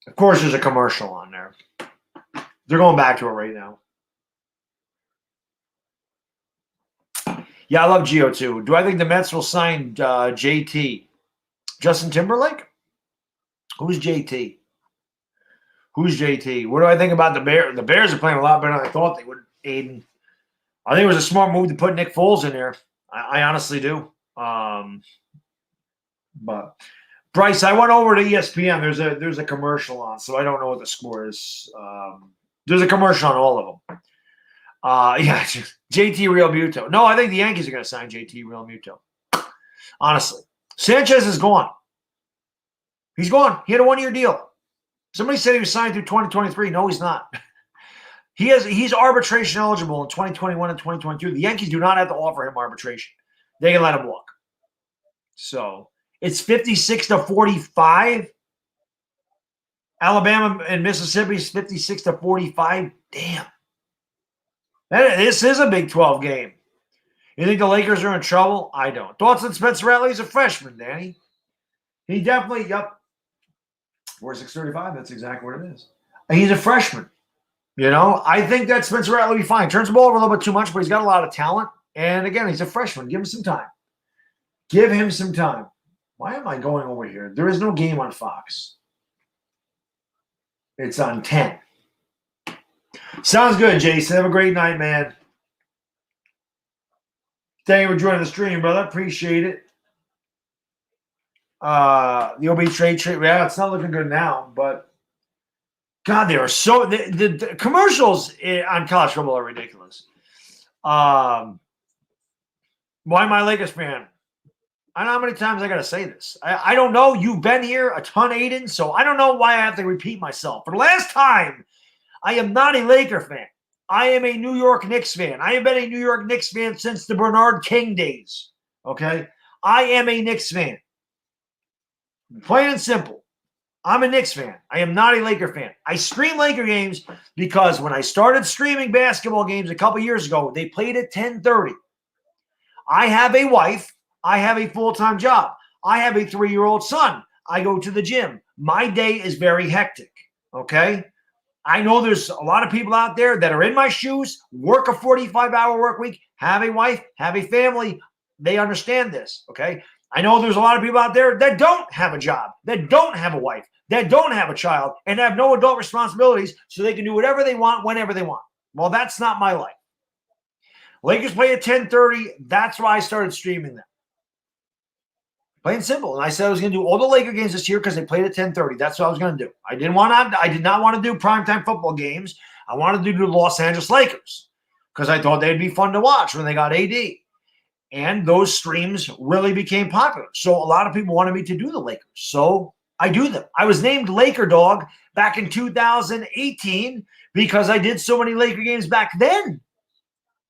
Of course, there's a commercial on there. They're going back to it right now. Yeah, I love Gio too. Do I think the Mets will sign JT? Justin Timberlake? Who's JT? Who's JT? What do I think about the Bears? The Bears are playing a lot better than I thought they would, Aiden. I think it was a smart move to put Nick Foles in there. I honestly do. But Bryce, I went over to ESPN. There's a commercial on, so I don't know what the score is. There's a commercial on all of them. Yeah, JT Realmuto. No, I think the Yankees are going to sign JT Realmuto. Honestly. Sanchez is gone. He's gone. He had a 1-year deal. Somebody said he was signed through 2023. No, he's not. He's arbitration eligible in 2021 and 2022. The Yankees do not have to offer him arbitration. They can let him walk. So it's 56-45. Alabama and Mississippi is 56-45. Damn. This is a Big 12 game. You think the Lakers are in trouble? I don't. Thoughts on Spencer Rattler? He's a freshman, Danny. He definitely, yep. 4635, that's exactly what it is. He's a freshman. You know, I think that Spencer Rattler will be fine. Turns the ball over a little bit too much, but he's got a lot of talent. And again, he's a freshman. Give him some time. Give him some time. Why am I going over here? There is no game on Fox. It's on 10. Sounds good, Jason. Have a great night, man. Thank you for joining the stream, brother. Appreciate it. The OB trade, yeah, it's not looking good now, but God, they are so the commercials on college football are ridiculous. Why am I a Lakers fan? I don't know how many times I got to say this. I don't know. You've been here a ton, Aiden, so I don't know why I have to repeat myself. For the last time, I am not a Laker fan. I am a New York Knicks fan. I have been a New York Knicks fan since the Bernard King days. Okay? I am a Knicks fan. Plain and simple. I'm a Knicks fan. I am not a Laker fan. I stream Laker games because when I started streaming basketball games a couple years ago, they played at 10:30. I have a wife. I have a full-time job. I have a 3-year-old son. I go to the gym. My day is very hectic, okay? I know there's a lot of people out there that are in my shoes, work a 45-hour work week, have a wife, have a family. They understand this, okay? I know there's a lot of people out there that don't have a job, that don't have a wife, that don't have a child, and have no adult responsibilities so they can do whatever they want whenever they want. Well, that's not my life. Lakers play at 10:30. That's why I started streaming them. Plain and simple. And I said I was going to do all the Laker games this year because they played at 10:30. That's what I was going to do. I did not want to do primetime football games. I wanted to do the Los Angeles Lakers because I thought they'd be fun to watch when they got AD. And those streams really became popular. So a lot of people wanted me to do the Lakers. So I do them. I was named Laker Dog back in 2018 because I did so many Laker games back then.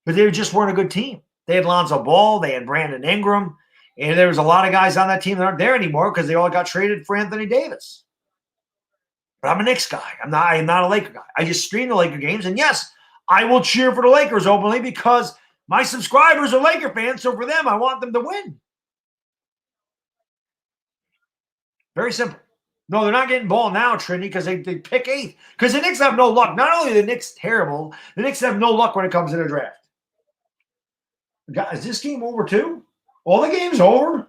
But they just weren't a good team. They had Lonzo Ball. They had Brandon Ingram. And there was a lot of guys on that team that aren't there anymore because they all got traded for Anthony Davis. But I'm a Knicks guy. I'm not a Laker guy. I just stream the Laker games. And yes, I will cheer for the Lakers openly because my subscribers are Laker fans. So for them, I want them to win. Very simple. No, they're not getting ball now, Trinity, because they pick 8th. Because the Knicks have no luck. Not only are the Knicks terrible, the Knicks have no luck when it comes to the draft. Is this game over too? All the game's over?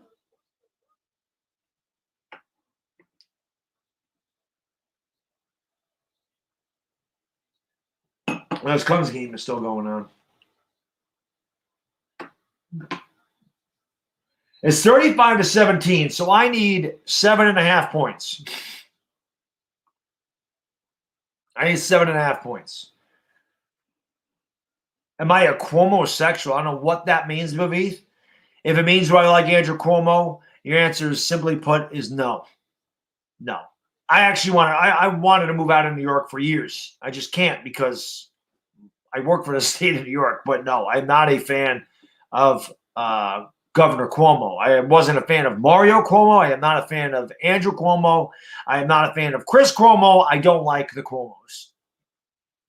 Well, this Cubs game is still going on. It's 35-17, so I need 7.5 points. I need 7.5 points. Am I a Cuomo sexual? I don't know what that means, Bavith. If it means do I like Andrew Cuomo, your answer is simply put is no. No. I actually I wanted to move out of New York for years. I just can't because I work for the state of New York. But no, I'm not a fan of Governor Cuomo. I wasn't a fan of Mario Cuomo. I am not a fan of Andrew Cuomo. I am not a fan of Chris Cuomo. I don't like the Cuomos.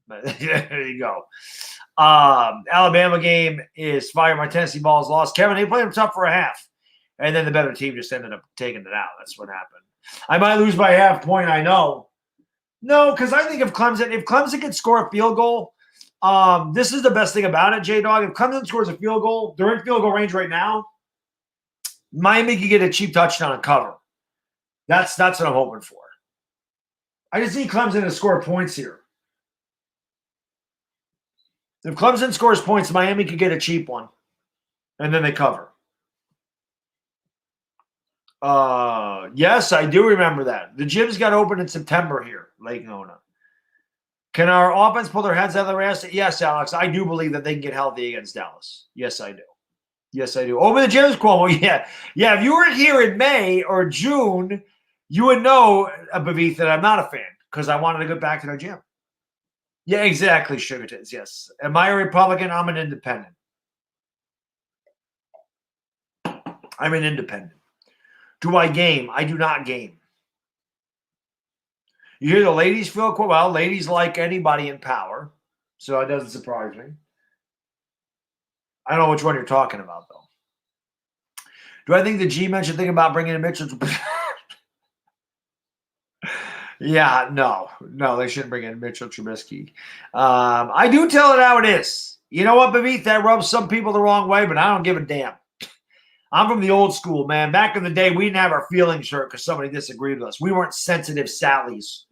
There you go. Alabama game is fire. My Tennessee Balls lost. Kevin, they played them tough for a half. And then the better team just ended up taking it out. That's what happened. I might lose by half point, I know. No, because I think if Clemson can score a field goal, this is the best thing about it, J-Dog. If Clemson scores a field goal, they're in field goal range right now. Miami could get a cheap touchdown and cover. That's what I'm hoping for. I just need Clemson to score points here. If Clemson scores points, Miami could get a cheap one. And then they cover. Yes, I do remember that. The gyms got open in September here, Lake Nona. Can our offense pull their heads out of their ass? Yes, Alex. I do believe that they can get healthy against Dallas. Yes, I do. Yes, I do. Open the gyms, Cuomo. Yeah. Yeah, if you were here in May or June, you would know, Bavith, that I'm not a fan because I wanted to go back to the gym. Yeah, exactly, Sugar Tits, yes. Am I a Republican? I'm an independent. I'm an independent. Do I game? I do not game. You hear the ladies feel cool? Well, ladies like anybody in power, so it doesn't surprise me. I don't know which one you're talking about, though. Do I think the G-men should think about bringing in Mitchell? Yeah, no, they shouldn't bring in Mitchell Trubisky. I do tell it how it is. You know what, Bavith? That rubs some people the wrong way, but I don't give a damn. I'm from the old school, man. Back in the day, we didn't have our feelings hurt because somebody disagreed with us. We weren't sensitive Sallys.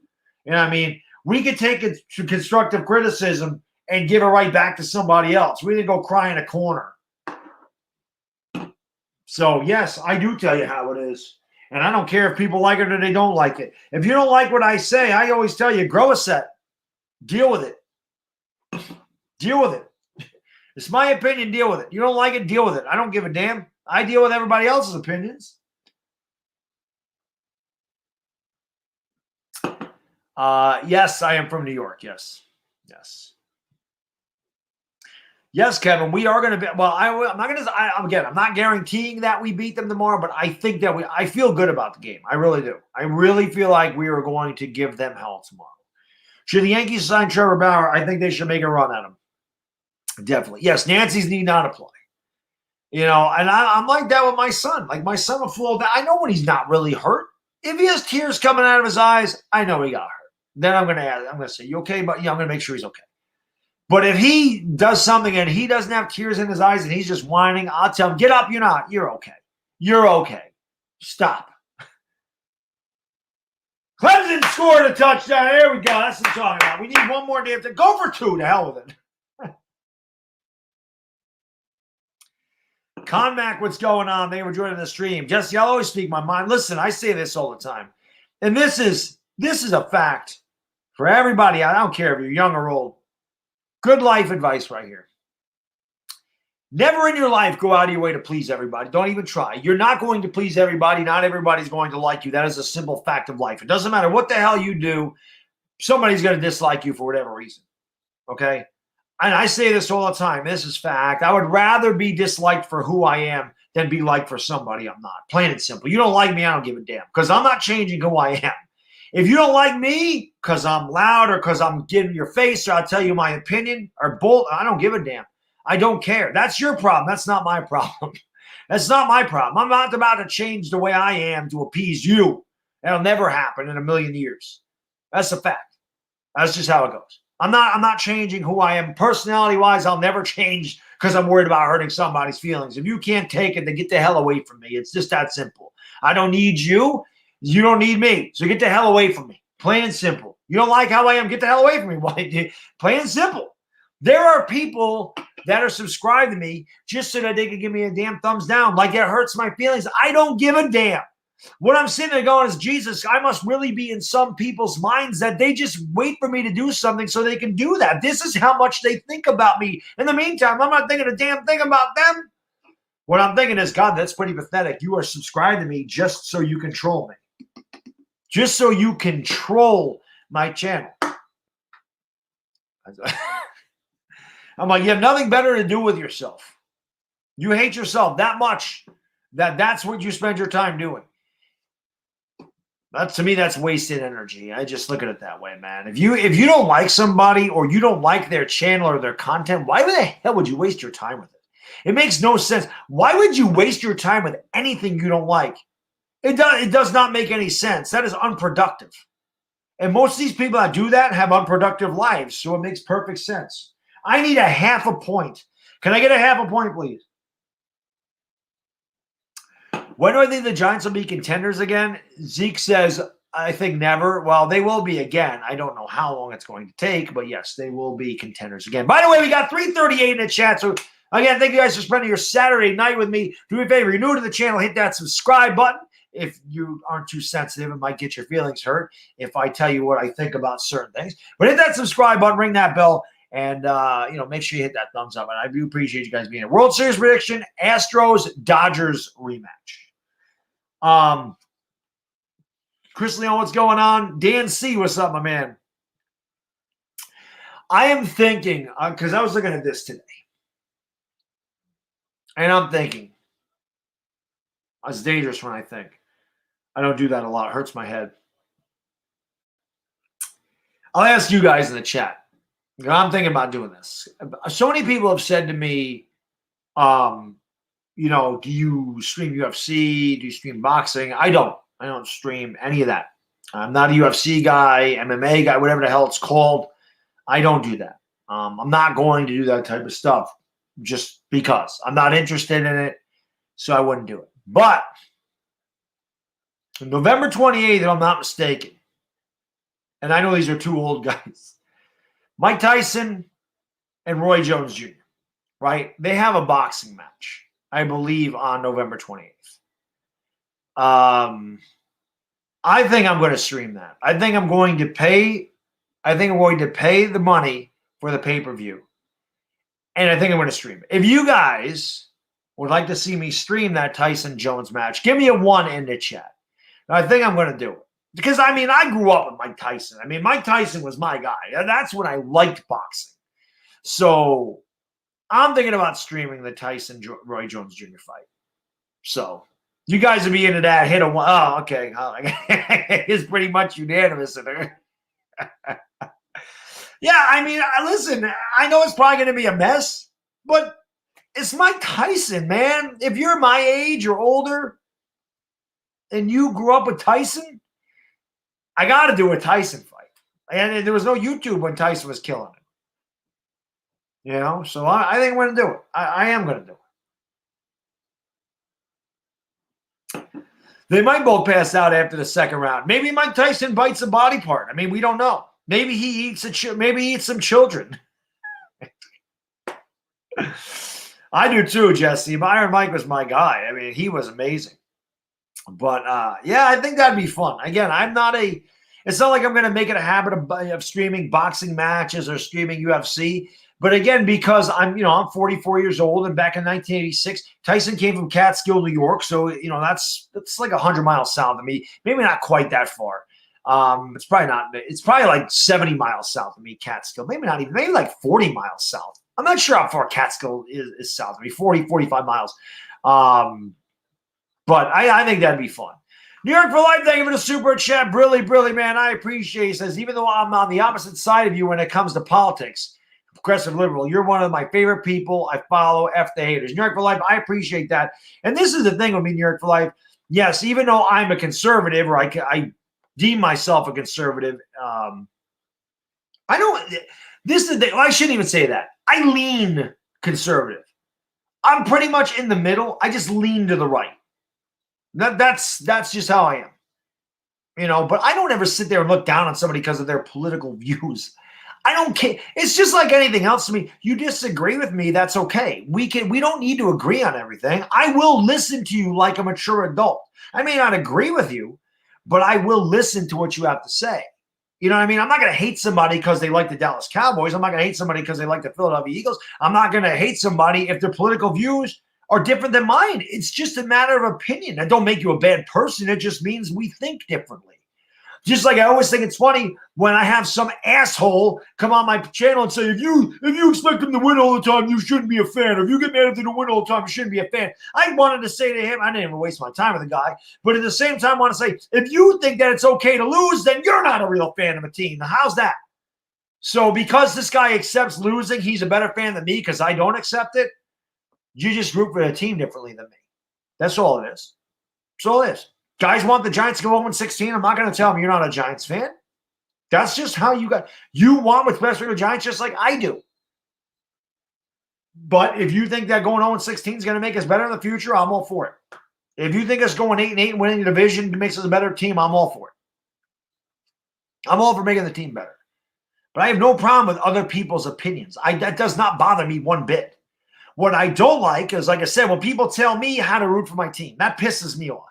You know what I mean? We could take it to constructive criticism and give it right back to somebody else. We didn't go cry in a corner. So, yes, I do tell you how it is. And I don't care if people like it or they don't like it. If you don't like what I say, I always tell you, grow a set. Deal with it. Deal with it. It's my opinion, deal with it. You don't like it, deal with it. I don't give a damn. I deal with everybody else's opinions. Yes, I am from New York. Yes. Yes, Kevin, we are going to be. Well, I'm not going to. Again, I'm not guaranteeing that we beat them tomorrow, but I think that I feel good about the game. I really do. I really feel like we are going to give them hell tomorrow. Should the Yankees sign Trevor Bauer? I think they should make a run at him. Definitely. Yes, Nancy's need not apply. You know, and I'm like that with my son. Like my son will flow down. I know when he's not really hurt. If he has tears coming out of his eyes, I know he got hurt. Then I'm going to say, you okay? But yeah, I'm going to make sure he's okay. But if he does something and he doesn't have tears in his eyes and he's just whining, I'll tell him, get up, you're not. You're okay. You're okay. Stop. Clemson scored a touchdown. There we go. That's what I'm talking about. We need one more damn to go for 2. To hell with it. Conmac, what's going on? They were joining the stream. Jesse, I'll always speak my mind. Listen, I say this all the time. And this is a fact for everybody. I don't care if you're young or old. Good life advice right here. Never in your life go out of your way to please everybody. Don't even try. You're not going to please everybody. Not everybody's going to like you. That is a simple fact of life. It doesn't matter what the hell you do. Somebody's going to dislike you for whatever reason. Okay? And I say this all the time. This is fact. I would rather be disliked for who I am than be liked for somebody I'm not. Plain and simple. You don't like me, I don't give a damn. Because I'm not changing who I am. If you don't like me because I'm loud or because I'm getting your face or I'll tell you my opinion or both, I don't give a damn. I don't care. That's your problem. That's not my problem. That's not my problem. I'm not about to change the way I am to appease you. That'll never happen in a million years. That's a fact. That's just how it goes. I'm not changing who I am. Personality-wise, I'll never change because I'm worried about hurting somebody's feelings. If you can't take it, then get the hell away from me. It's just that simple. I don't need you. You don't need me. So get the hell away from me. Plain and simple. You don't like how I am, get the hell away from me. Why? Plain and simple. There are people that are subscribed to me just so that they can give me a damn thumbs down. Like it hurts my feelings. I don't give a damn. What I'm sitting there going is, Jesus, I must really be in some people's minds that they just wait for me to do something so they can do that. This is how much they think about me. In the meantime, I'm not thinking a damn thing about them. What I'm thinking is, God, that's pretty pathetic. You are subscribed to me just so you control me. Just so you control my channel. I'm like, you have nothing better to do with yourself. You hate yourself that much that that's what you spend your time doing. To me, that's wasted energy. I just look at it that way, man. If you don't like somebody or you don't like their channel or their content, why the hell would you waste your time with it? It makes no sense. Why would you waste your time with anything you don't like? It does not make any sense. That is unproductive. And most of these people that do that have unproductive lives, so it makes perfect sense. I need a half a point. Can I get a half a point, please? When do I think the Giants will be contenders again? Zeke says, I think never. Well, they will be again. I don't know how long it's going to take, but yes, they will be contenders again. By the way, we got 338 in the chat. So again, thank you guys for spending your Saturday night with me. Do me a favor, you're new to the channel, hit that subscribe button. If you aren't too sensitive, it might get your feelings hurt if I tell you what I think about certain things. But hit that subscribe button, ring that bell, and make sure you hit that thumbs up. And I do appreciate you guys being here. World Series prediction: Astros-Dodgers rematch. Chris Leon, what's going on? Dan C, what's up, my man? I am thinking, because I was looking at this today, and I'm thinking, it's dangerous when I think. I don't do that a lot. It hurts my head. I'll ask you guys in the chat. I'm thinking about doing this. So many people have said to me, do you stream UFC? Do you stream boxing? I don't stream any of that. I'm not a UFC guy, MMA guy, whatever the hell it's called. I don't do that. I'm not going to do that type of stuff just because. I'm not interested in it, so I wouldn't do it. But November 28th, if I'm not mistaken, and I know these are two old guys, Mike Tyson and Roy Jones Jr., right? They have a boxing match, I believe, on November 28th. I think I'm going to stream that. I think I'm going to pay the money for the pay-per-view. And I think I'm going to stream it. If you guys would like to see me stream that Tyson-Jones match, give me a 1 in the chat. And I think I'm going to do it. Because, I grew up with Mike Tyson. Mike Tyson was my guy. And that's when I liked boxing. So I'm thinking about streaming the Tyson-Roy Jones Jr. fight. So you guys would be into that. Hit a 1. Oh, okay. It's pretty much unanimous in there. Yeah, listen, I know it's probably going to be a mess, but it's Mike Tyson, man. If you're my age or older and you grew up with Tyson, I got to do a Tyson fight. And there was no YouTube when Tyson was killing it. So I think I'm going to do it. I am going to do it. They might both pass out after the second round. Maybe Mike Tyson bites a body part. We don't know. Maybe he eats some children. I do too, Jesse. Iron Mike was my guy. He was amazing. But I think that'd be fun. Again, it's not like I'm going to make it a habit of streaming boxing matches or streaming UFC. But again, because I'm 44 years old, and back in 1986, Tyson came from Catskill, New York. So, that's like 100 miles south of me. Maybe not quite that far. It's probably like 70 miles south of me, Catskill. Maybe not even, maybe like 40 miles south. I'm not sure how far Catskill is south of me, 40, 45 miles. But I think that'd be fun. New York for life, thank you for the super chat. Brilly, man, I appreciate it. He says, even though I'm on the opposite side of you when it comes to politics, progressive liberal, you're one of my favorite people. I follow F the haters. New York for life, I appreciate that. And this is the thing with me, New York for life. Yes, even though I'm a conservative, or I deem myself a conservative, I don't, this is the thing. Well, I shouldn't even say that. I lean conservative. I'm pretty much in the middle. I just lean to the right. That's just how I am. You know, but I don't ever sit there and look down on somebody because of their political views. I don't care. It's just like anything else to me. You disagree with me, that's okay. We don't need to agree on everything. I will listen to you like a mature adult. I may not agree with you, but I will listen to what you have to say. You know what I mean? I'm not going to hate somebody because they like the Dallas Cowboys. I'm not going to hate somebody because they like the Philadelphia Eagles. I'm not going to hate somebody if their political views are different than mine. It's just a matter of opinion. That don't make you a bad person. It just means we think differently. Just like I always think it's funny when I have some asshole come on my channel and say, if you expect them to win all the time, you shouldn't be a fan. Or if you get mad at them to win all the time, you shouldn't be a fan. I wanted to say to him, I didn't even waste my time with the guy, but at the same time, I want to say, if you think that it's okay to lose, then you're not a real fan of a team. Now, how's that? So because this guy accepts losing, he's a better fan than me because I don't accept it. You just root for the team differently than me. That's all it is. That's all it is. Guys want the Giants to go 0-16. I'm not going to tell them you're not a Giants fan. That's just how you want what's best for the Giants, just like I do. But if you think that going 0-16 is going to make us better in the future, I'm all for it. If you think us going 8-8 and winning the division makes us a better team, I'm all for it. I'm all for making the team better. But I have no problem with other people's opinions. That does not bother me one bit. What I don't like is, like I said, when people tell me how to root for my team, that pisses me off.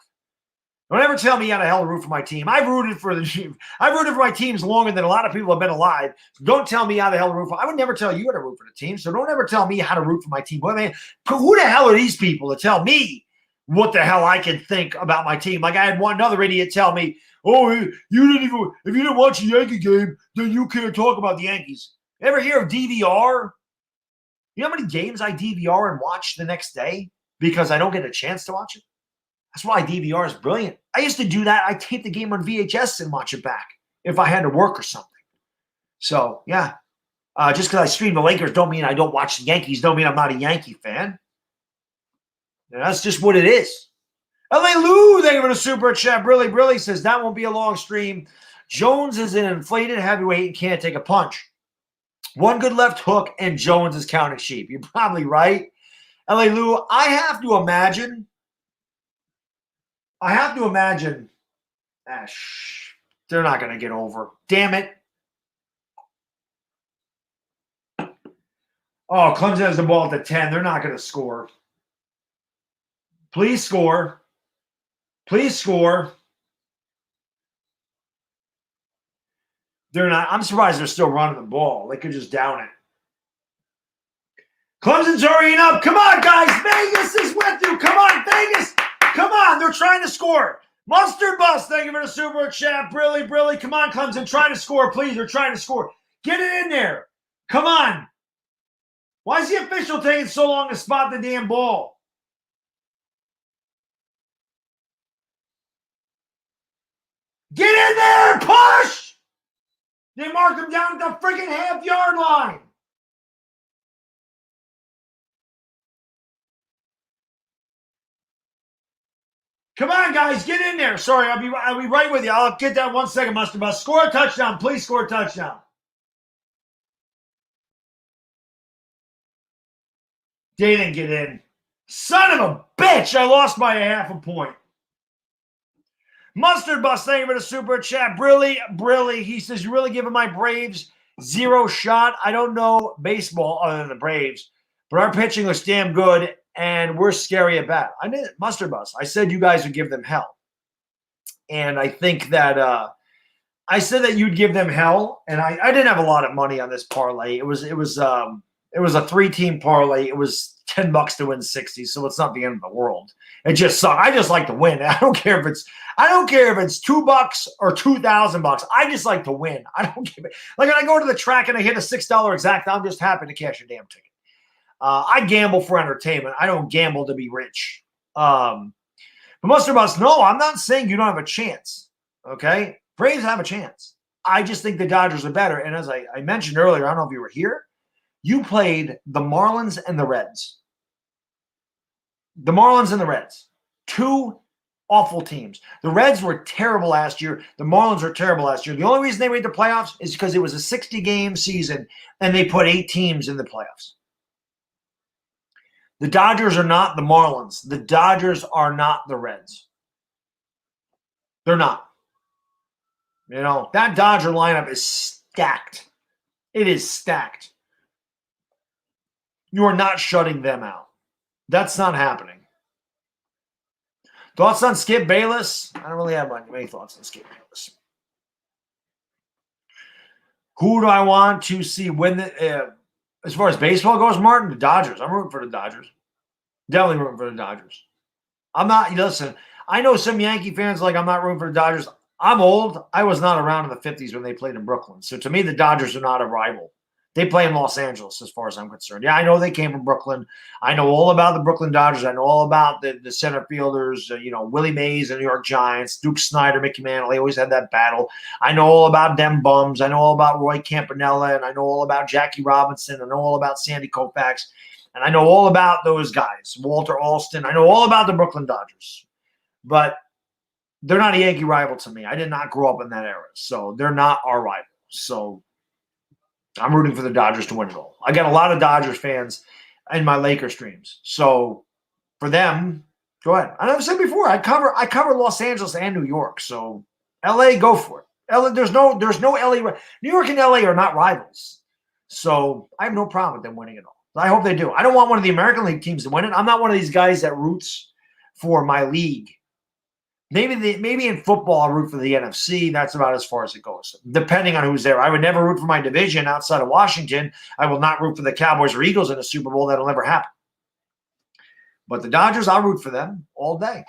Don't ever tell me how the hell to root for my team. I've rooted for my teams longer than a lot of people have been alive. So don't tell me how the hell to root for. I would never tell you how to root for the team. So don't ever tell me how to root for my team. Well, I mean, who the hell are these people to tell me what the hell I can think about my team? Like I had another idiot tell me, "Oh, if you didn't watch a Yankee game, then you can't talk about the Yankees." Ever hear of DVR? You know how many games I DVR and watch the next day because I don't get a chance to watch it? That's why DVR is brilliant. I used to do that. I tape the game on VHS and watch it back if I had to work or something. So, yeah. Just because I stream the Lakers don't mean I don't watch the Yankees. Don't mean I'm not a Yankee fan. And that's just what it is. LA Lou, thank you for the super chat. Brilly says, that won't be a long stream. Jones is an inflated heavyweight and can't take a punch. One good left hook and Jones is counting sheep. You're probably right. LA Lou, I have to imagine they're not going to get over. Damn it. Oh, Clemson has the ball at the 10. They're not going to score. Please score. Please score. They're not. I'm surprised they're still running the ball. They could just down it. Clemson's hurrying up. Come on, guys. Vegas is with you. Come on, Vegas. Come on. They're trying to score. Mustard Bus, thank you for the super chat. Brilly. Come on, Clemson. Trying to score, please. They're trying to score. Get it in there. Come on. Why is the official taking so long to spot the damn ball? Get in there. Push. They marked him down at the freaking half-yard line. Come on, guys, get in there. Sorry, I'll be right with you. I'll get that 1 second, Mustard Bus. Score a touchdown. Please score a touchdown. They didn't get in. Son of a bitch. I lost by a half a point. Mustard Bus, thank you for the super chat. Brilly. He says, you really giving my Braves zero shot? I don't know baseball other than the Braves, but our pitching looks damn good. And we're scary at bat. I did Mustard Bus. I said you guys would give them hell. And I think that I said that you'd give them hell. And I didn't have a lot of money on this parlay. It was a 3-team parlay. It was $10 to win 60. So it's not the end of the world. It just sucked. I just like to win. I don't care if it's $2 or $2,000. I just like to win. I don't give it. Like when I go to the track and I hit a $6 exact, I'm just happy to cash a damn ticket. I gamble for entertainment. I don't gamble to be rich. But But most of us, no, I'm not saying you don't have a chance. Okay? Braves have a chance. I just think the Dodgers are better. And as I mentioned earlier, I don't know if you were here, you played the Marlins and the Reds. The Marlins and the Reds. Two awful teams. The Reds were terrible last year. The Marlins were terrible last year. The only reason they made the playoffs is because it was a 60-game season and they put 8 teams in the playoffs. The Dodgers are not the Marlins. The Dodgers are not the Reds. They're not. You know, that Dodger lineup is stacked. It is stacked. You are not shutting them out. That's not happening. Thoughts on Skip Bayless? I don't really have many thoughts on Skip Bayless. Who do I want to see win the as far as baseball goes, Martin? The Dodgers. I'm rooting for the Dodgers. Definitely rooting for the Dodgers. I'm not, listen, I know some Yankee fans like I'm not rooting for the Dodgers. I'm old. I was not around in the 50s when they played in Brooklyn. So to me, the Dodgers are not a rival. They play in Los Angeles as far as I'm concerned. Yeah, I know they came from Brooklyn. I know all about the Brooklyn Dodgers. I know all about the center fielders, Willie Mays, the New York Giants, Duke Snyder, Mickey Mantle. They always had that battle. I know all about them bums. I know all about Roy Campanella, and I know all about Jackie Robinson. I know all about Sandy Koufax, and I know all about those guys, Walter Alston. I know all about the Brooklyn Dodgers. But they're not a Yankee rival to me. I did not grow up in that era, so they're not our rival. So I'm rooting for the Dodgers to win it all. I got a lot of Dodgers fans in my Lakers streams. So for them, go ahead. I've said before, I cover Los Angeles and New York. So LA, go for it. LA, there's no LA. New York and LA are not rivals. So I have no problem with them winning it all. I hope they do. I don't want one of the American League teams to win it. I'm not one of these guys that roots for my league. Maybe in football I'll root for the NFC. That's about as far as it goes, depending on who's there. I would never root for my division outside of Washington. I will not root for the Cowboys or Eagles in a Super Bowl. That'll never happen. But the Dodgers, I'll root for them all day.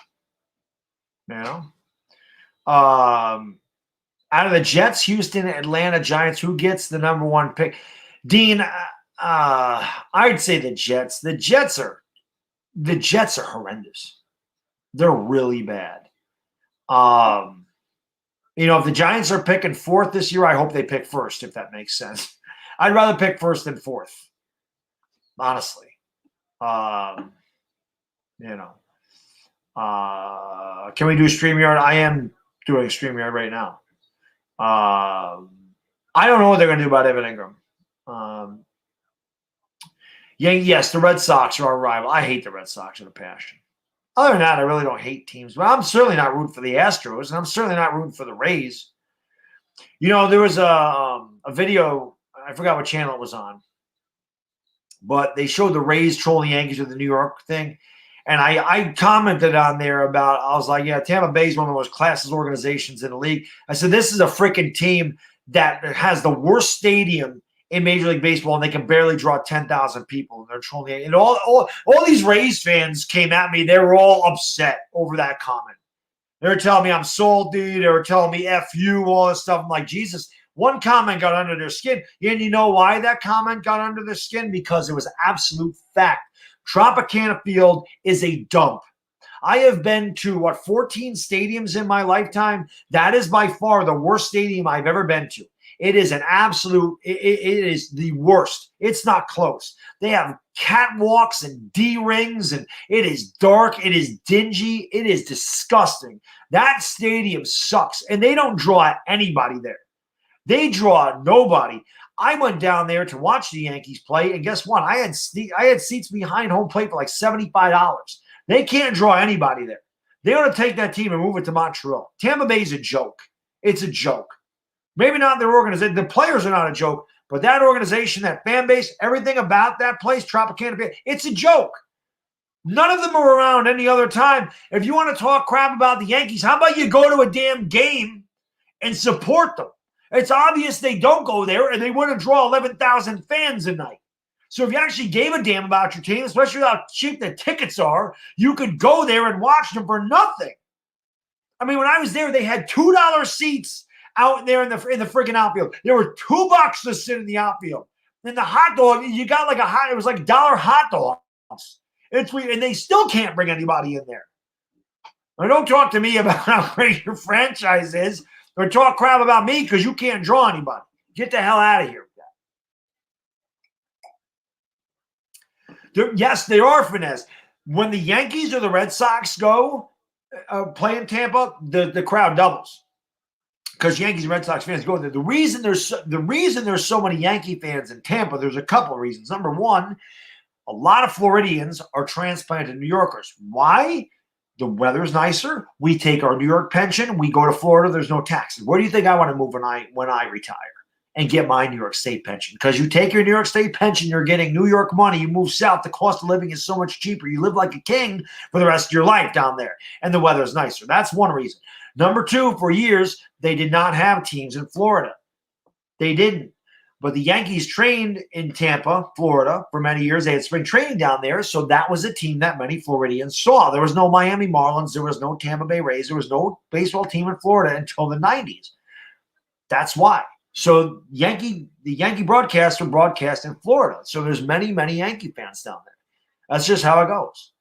Out of the Jets, Houston, Atlanta, Giants, who gets the number 1 pick? Dean, I'd say the Jets. The Jets are horrendous. They're really bad. If the Giants are picking 4th this year, I hope they pick 1st, if that makes sense. I'd rather pick 1st than 4th, honestly. Can we do StreamYard? I am doing StreamYard right now. I don't know what they're going to do about Evan Ingram. Yes, the Red Sox are our rival. I hate the Red Sox with a passion. Other than that, I really don't hate teams. But I'm certainly not rooting for the Astros, and I'm certainly not rooting for the Rays. There was a video, I forgot what channel it was on, but they showed the Rays trolling the Yankees with the New York thing. And I commented on there about, I was like, yeah, Tampa Bay is one of the most classless organizations in the league. I said, this is a freaking team that has the worst stadium in Major League Baseball, and they can barely draw 10,000 people. And they're trolling. And all these Rays fans came at me. They were all upset over that comment. They were telling me I'm salty. They were telling me F you, all this stuff. I'm like, Jesus, one comment got under their skin. And you know why that comment got under their skin? Because it was absolute fact. Tropicana Field is a dump. I have been to, 14 stadiums in my lifetime. That is by far the worst stadium I've ever been to. It is an absolute, it is the worst. It's not close. They have catwalks and D-rings, and it is dark. It is dingy. It is disgusting. That stadium sucks, and they don't draw anybody there. They draw nobody. I went down there to watch the Yankees play, and guess what? I had seats behind home plate for like $75. They can't draw anybody there. They ought to take that team and move it to Montreal. Tampa Bay is a joke. It's a joke. Maybe not their organization. The players are not a joke, but that organization, that fan base, everything about that place, Tropicana Bay, it's a joke. None of them are around any other time. If you want to talk crap about the Yankees, how about you go to a damn game and support them? It's obvious they don't go there, and they wouldn't draw 11,000 fans a night. So if you actually gave a damn about your team, especially how cheap the tickets are, you could go there and watch them for nothing. I mean, when I was there, they had $2 seats out there in the freaking outfield. There were $2 to sit in the outfield. And the hot dog, you got like it was like $1 hot dogs. It's weird, and they still can't bring anybody in there. Or don't talk to me about how great your franchise is, or talk crap about me because you can't draw anybody. Get the hell out of here. Yes, they are finesse. When the Yankees or the Red Sox go play in Tampa, the crowd doubles because Yankees and Red Sox fans go there. The reason there's so many Yankee fans in Tampa, there's a couple of reasons. Number one, a lot of Floridians are transplanted New Yorkers. Why? The weather's nicer. We take our New York pension. We go to Florida. There's no taxes. Where do you think I want to move when I retire and get my New York State pension? Because you take your New York State pension, you're getting New York money. You move south, the cost of living is so much cheaper. You live like a king for the rest of your life down there, and the weather's nicer. That's one reason. Number two, for years, they did not have teams in Florida. They didn't. But the Yankees trained in Tampa, Florida, for many years. They had spring training down there, so that was a team that many Floridians saw. There was no Miami Marlins. There was no Tampa Bay Rays. There was no baseball team in Florida until the 90s. That's why. So the Yankee broadcasts are broadcast in Florida. So there's many, many Yankee fans down there. That's just how it goes.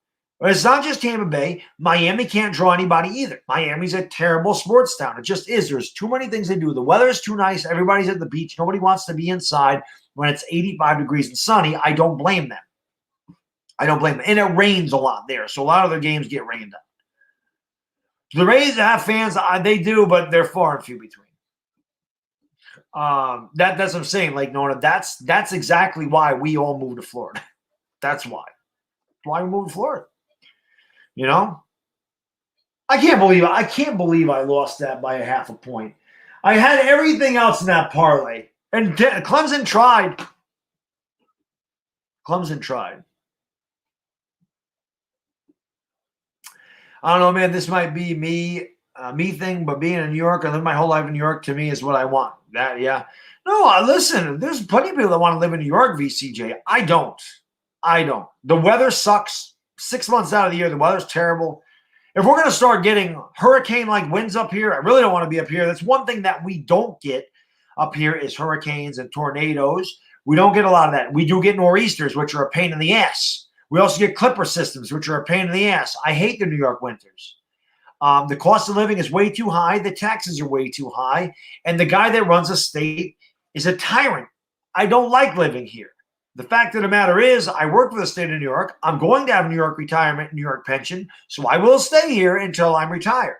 But it's not just Tampa Bay. Miami can't draw anybody either. Miami's a terrible sports town. It just is. There's too many things they do. The weather is too nice. Everybody's at the beach. Nobody wants to be inside when it's 85 degrees and sunny. I don't blame them. And it rains a lot there. So a lot of their games get rained on. The Rays have fans. They do, but they're far and few between. That's what I'm saying. Like, Nona, that's exactly why we all moved to Florida. That's why. Why we moved to Florida. You know, I can't believe I lost that by a half a point. I had everything else in that parlay, and Clemson tried. I don't know, man. This might be me thing, but being in New York, I live my whole life in New York. To me, is what I want. That, yeah. No, listen. There's plenty of people that want to live in New York. VCJ, I don't. The weather sucks. 6 months out of the year, the weather's terrible. If we're going to start getting hurricane-like winds up here, I really don't want to be up here. That's one thing that we don't get up here is hurricanes and tornadoes. We don't get a lot of that. We do get nor'easters, which are a pain in the ass. We also get clipper systems, which are a pain in the ass. I hate the New York winters. The cost of living is way too high. The taxes are way too high. And the guy that runs the state is a tyrant. I don't like living here. The fact of the matter is, I work for the state of New York. I'm going to have a New York retirement, New York pension, so I will stay here until I'm retired.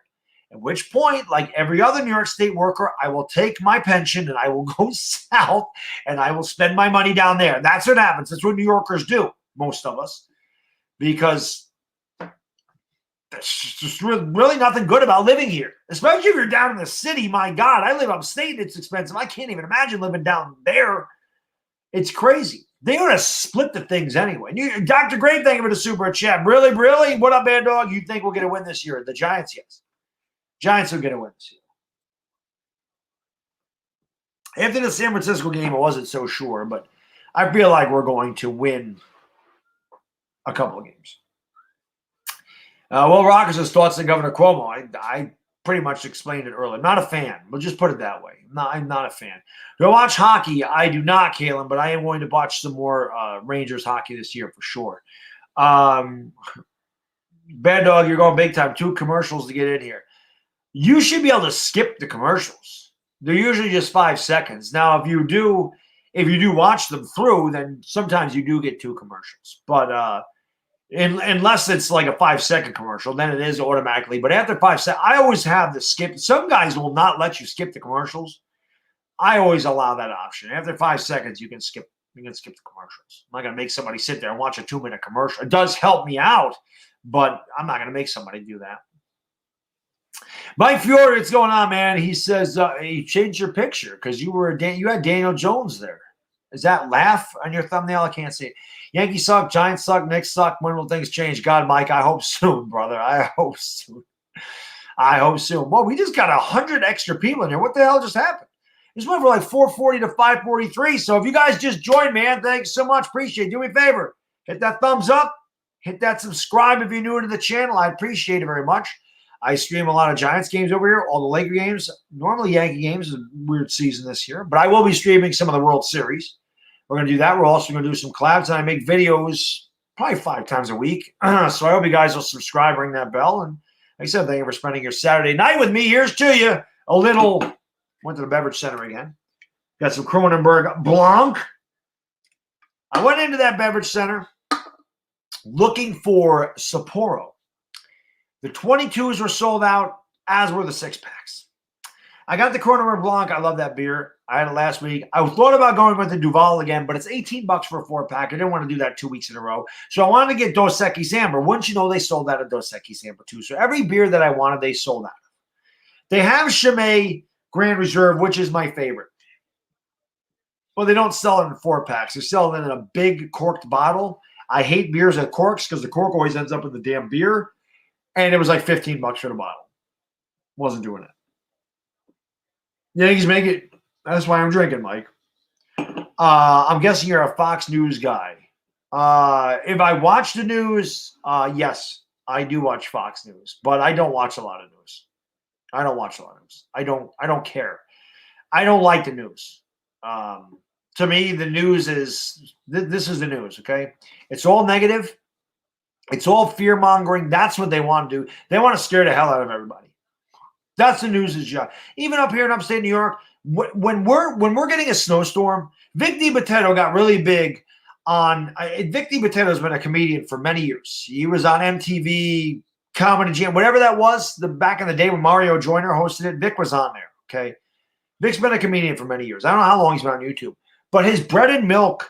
At which point, like every other New York State worker, I will take my pension and I will go south and I will spend my money down there. That's what happens. That's what New Yorkers do, most of us, because there's just really nothing good about living here, especially if you're down in the city. My God, I live upstate. It's expensive. I can't even imagine living down there. It's crazy. They would have split the things anyway. Dr. Grave, thank you for the super chat. Really? What up, Baddog? You think we'll get a win this year? The Giants, yes. Giants will get a win this year. After the San Francisco game, I wasn't so sure, but I feel like we're going to win a couple of games. Will Rockers has thoughts on Governor Cuomo. I pretty much explained it earlier. I'm not a fan. We'll just put it that way. I'm not a fan. Do I watch hockey? I do not, Kalen, but I am going to watch some more Rangers hockey this year for sure. Bad Dog, you're going big time. 2 commercials to get in here. You should be able to skip the commercials. They're usually just 5 seconds. Now, if you do watch them through, then sometimes you do get 2 commercials. But unless it's like a 5-second commercial, then it is automatically. But after 5 seconds, I always have the skip. Some guys will not let you skip the commercials. I always allow that option. After 5 seconds, you can skip the commercials. I'm not going to make somebody sit there and watch a 2-minute commercial. It does help me out, but I'm not going to make somebody do that. Mike Fiore, what's going on, man? He says you changed your picture because you had Daniel Jones there. Is that laugh on your thumbnail? I can't see it. Yankees suck, Giants suck, Knicks suck. When will things change? God, Mike, I hope soon, brother. I hope soon. Well, we just got 100 extra people in here. What the hell just happened? This went from like 440 to 543. So if you guys just joined, man, thanks so much. Appreciate it. Do me a favor. Hit that thumbs up. Hit that subscribe if you're new to the channel. I appreciate it very much. I stream a lot of Giants games over here, all the Laker games, normally Yankee games. It's a weird season this year, but I will be streaming some of the World Series. We're going to do that. We're also going to do some collabs, and I make videos probably 5 times a week. So I hope you guys will subscribe, ring that bell, and Like I said, thank you for spending your Saturday night with me. Here's to you. Went to the beverage center again. Got some Kronenberg Blanc. I went into that beverage center looking for Sapporo. The 22s were sold out, as were the 6-packs. I got the Kronenberg Blanc. I love that beer. I had it last week. I thought about going with the Duval again, but it's $18 for a 4-pack. I didn't want to do that 2 weeks in a row. So I wanted to get Dos Equis Amber. Wouldn't you know, they sold out of Dos Equis Amber too. So every beer that I wanted, they sold out. They have Chimay Grand Reserve, which is my favorite. Well, they don't sell it in 4-packs. They sell it in a big corked bottle. I hate beers at corks because the cork always ends up in the damn beer. And it was like $15 for the bottle. Wasn't doing it. Yankees make it. That's why I'm drinking, Mike. I'm guessing you're a Fox News guy. If I watch the news, yes, I do watch Fox News, but I don't watch a lot of news. I don't watch a lot of news. I don't care. I don't like the news. To me, the news is this is the news. Okay, it's all negative. It's all fear mongering. That's what they want to do. They want to scare the hell out of everybody. That's the news' job. Even up here in upstate New York, when we're getting a snowstorm, Vic DiBattista got really big on. Vic DiBattista has been a comedian for many years. He was on MTV Comedy Jam, whatever that was. Back in the day when Mario Joyner hosted it, Vic was on there. Okay, Vic's been a comedian for many years. I don't know how long he's been on YouTube, but his bread and milk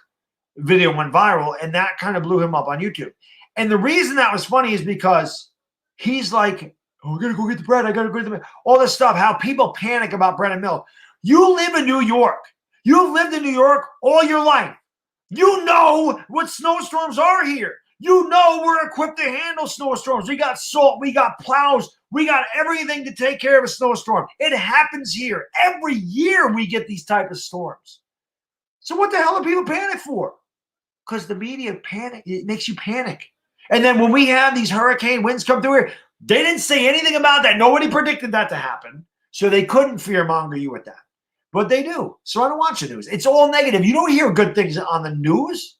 video went viral, and that kind of blew him up on YouTube. And the reason that was funny is because he's like, oh, I got to go get the bread. I got to go get the bread. All this stuff, how people panic about bread and milk. You live in New York. You've lived in New York all your life. You know what snowstorms are here. You know we're equipped to handle snowstorms. We got salt. We got plows. We got everything to take care of a snowstorm. It happens here. Every year we get these type of storms. So what the hell are people panic for? Because the media panic. It makes you panic. And then when we have these hurricane winds come through here, they didn't say anything about that. Nobody predicted that to happen. So they couldn't fearmonger you with that. But they do. So I don't watch the news. It's all negative. You don't hear good things on the news.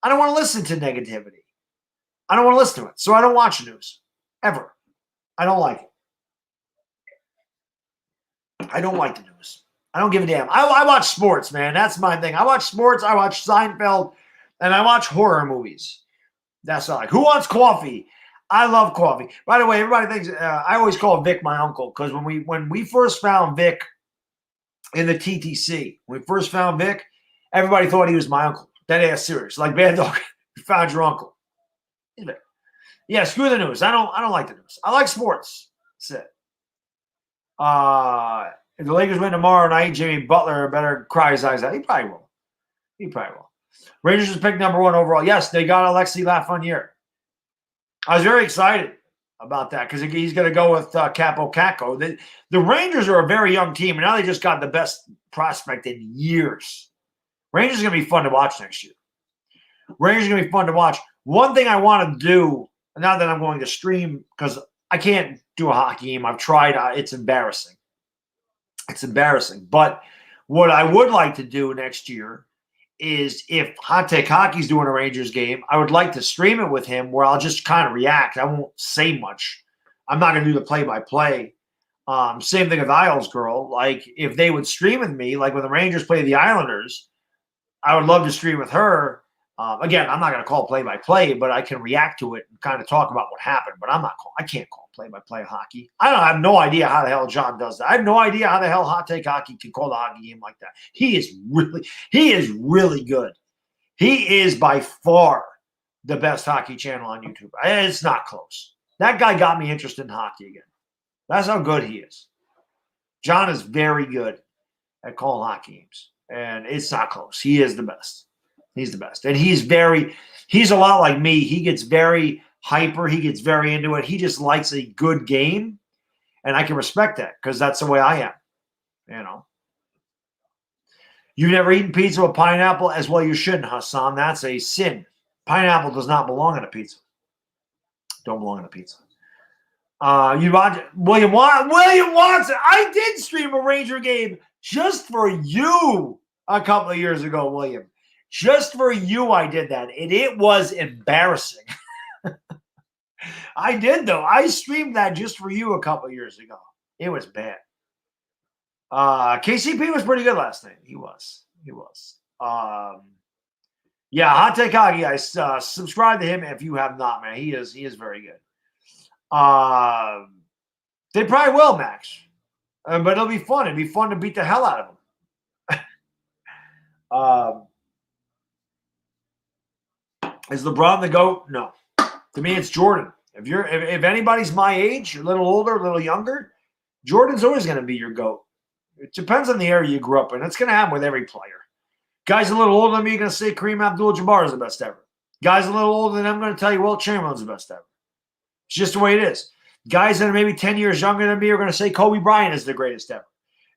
I don't want to listen to negativity. I don't want to listen to it. So I don't watch the news. Ever. I don't like it. I don't like the news. I don't give a damn. I watch sports, man. That's my thing. I watch sports. I watch Seinfeld. And I watch horror movies. That's all I like. Who wants coffee? I love coffee. By the way, everybody thinks I always call Vic my uncle because when we first found Vic in the TTC, when we first found Vic, everybody thought he was my uncle. That ass serious, like Baddog. You found your uncle. Yeah, screw the news. I don't like the news. I like sports. That's it. If the Lakers win tomorrow night, Jimmy Butler better cry his eyes out. He probably will. He probably will. Rangers was picked number 1 overall. Yes, they got Alexi Lafreniere. I was very excited about that because he's going to go with Capo Caco. The Rangers are a very young team, and now they just got the best prospect in years. Rangers are going to be fun to watch next year. Rangers are going to be fun to watch. One thing I want to do, now that I'm going to stream, because I can't do a hockey game. I've tried. It's embarrassing. It's embarrassing. But what I would like to do next year is if Hot Take Hockey's doing a Rangers game, I would like to stream it with him where I'll just kind of react. I won't say much. I'm not going to do the play-by-play. Same thing with Isles Girl. Like, if they would stream with me, like when the Rangers play the Islanders, I would love to stream with her. Again, I'm not going to call play-by-play, but I can react to it and kind of talk about what happened. But I can't call play-by-play hockey. I have no idea how the hell John does that. I have no idea how the hell Hot Take Hockey can call the hockey game like that. He is really good. He is by far the best hockey channel on YouTube. It's not close. That guy got me interested in hockey again. That's how good he is. John is very good at calling hockey games, and it's not close. He is the best. He's the best. And he's a lot like me. He gets very hyper. He gets very into it. He just likes a good game. And I can respect that because that's the way I am. You know. You've never eaten pizza with pineapple? As well you shouldn't, Hassan. That's a sin. Pineapple does not belong in a pizza. Don't belong in a pizza. You watch William Watson. I did stream a Ranger game just for you a couple of years ago, William. Just for you, I did that. And it was embarrassing. I did, though. I streamed that just for you a couple years ago. It was bad. KCP was pretty good last night. He was. Yeah, Hot Take Hockey. I subscribe to him if you have not, man. He is very good. They probably will, Max. But it'll be fun. It'd be fun to beat the hell out of them. Is LeBron the GOAT? No. To me, it's Jordan. If anybody's my age, a little older, a little younger, Jordan's always going to be your GOAT. It depends on the area you grew up in. It's going to happen with every player. Guys a little older than me are going to say Kareem Abdul-Jabbar is the best ever. Guys a little older than I'm going to tell you Wilt Chamberlain's the best ever. It's just the way it is. Guys that are maybe 10 years younger than me are going to say Kobe Bryant is the greatest ever.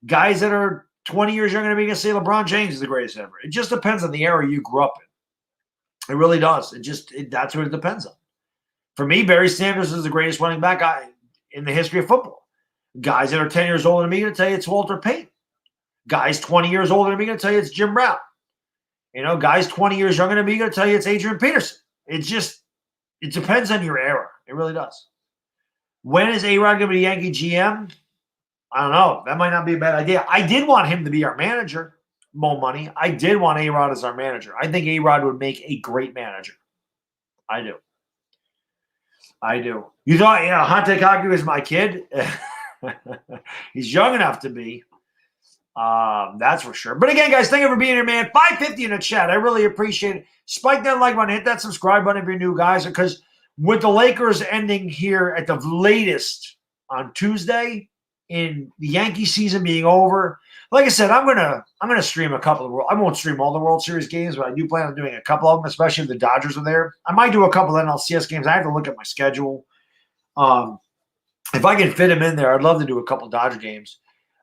Guys that are 20 years younger than me are going to say LeBron James is the greatest ever. It just depends on the era you grew up in. It really does. That's what it depends on. For me, Barry Sanders is the greatest running back in the history of football. Guys that are 10 years older than me are going to tell you it's Walter Payton. Guys 20 years older than me are going to tell you it's Jim Brown. Guys 20 years younger than me are going to tell you it's Adrian Peterson. It depends on your era. It really does. When is A-Rod going to be Yankee GM? I don't know. That might not be a bad idea. I did want him to be our manager, Mo Money. I did want A-Rod as our manager. I think A-Rod would make a great manager. I do. You thought, Hot Take Hockey was my kid? He's young enough to be. That's for sure. But again, guys, thank you for being here, man. 550 in the chat. I really appreciate it. Spike that like button. Hit that subscribe button if you're new, guys. Because with the Lakers ending here at the latest on Tuesday, in the Yankee season being over, like I said, I'm gonna stream a couple of I won't stream all the World Series games, but I do plan on doing a couple of them, especially if the Dodgers are there. I might do a couple of NLCS games. I have to look at my schedule. If I can fit them in there, I'd love to do a couple of Dodger games.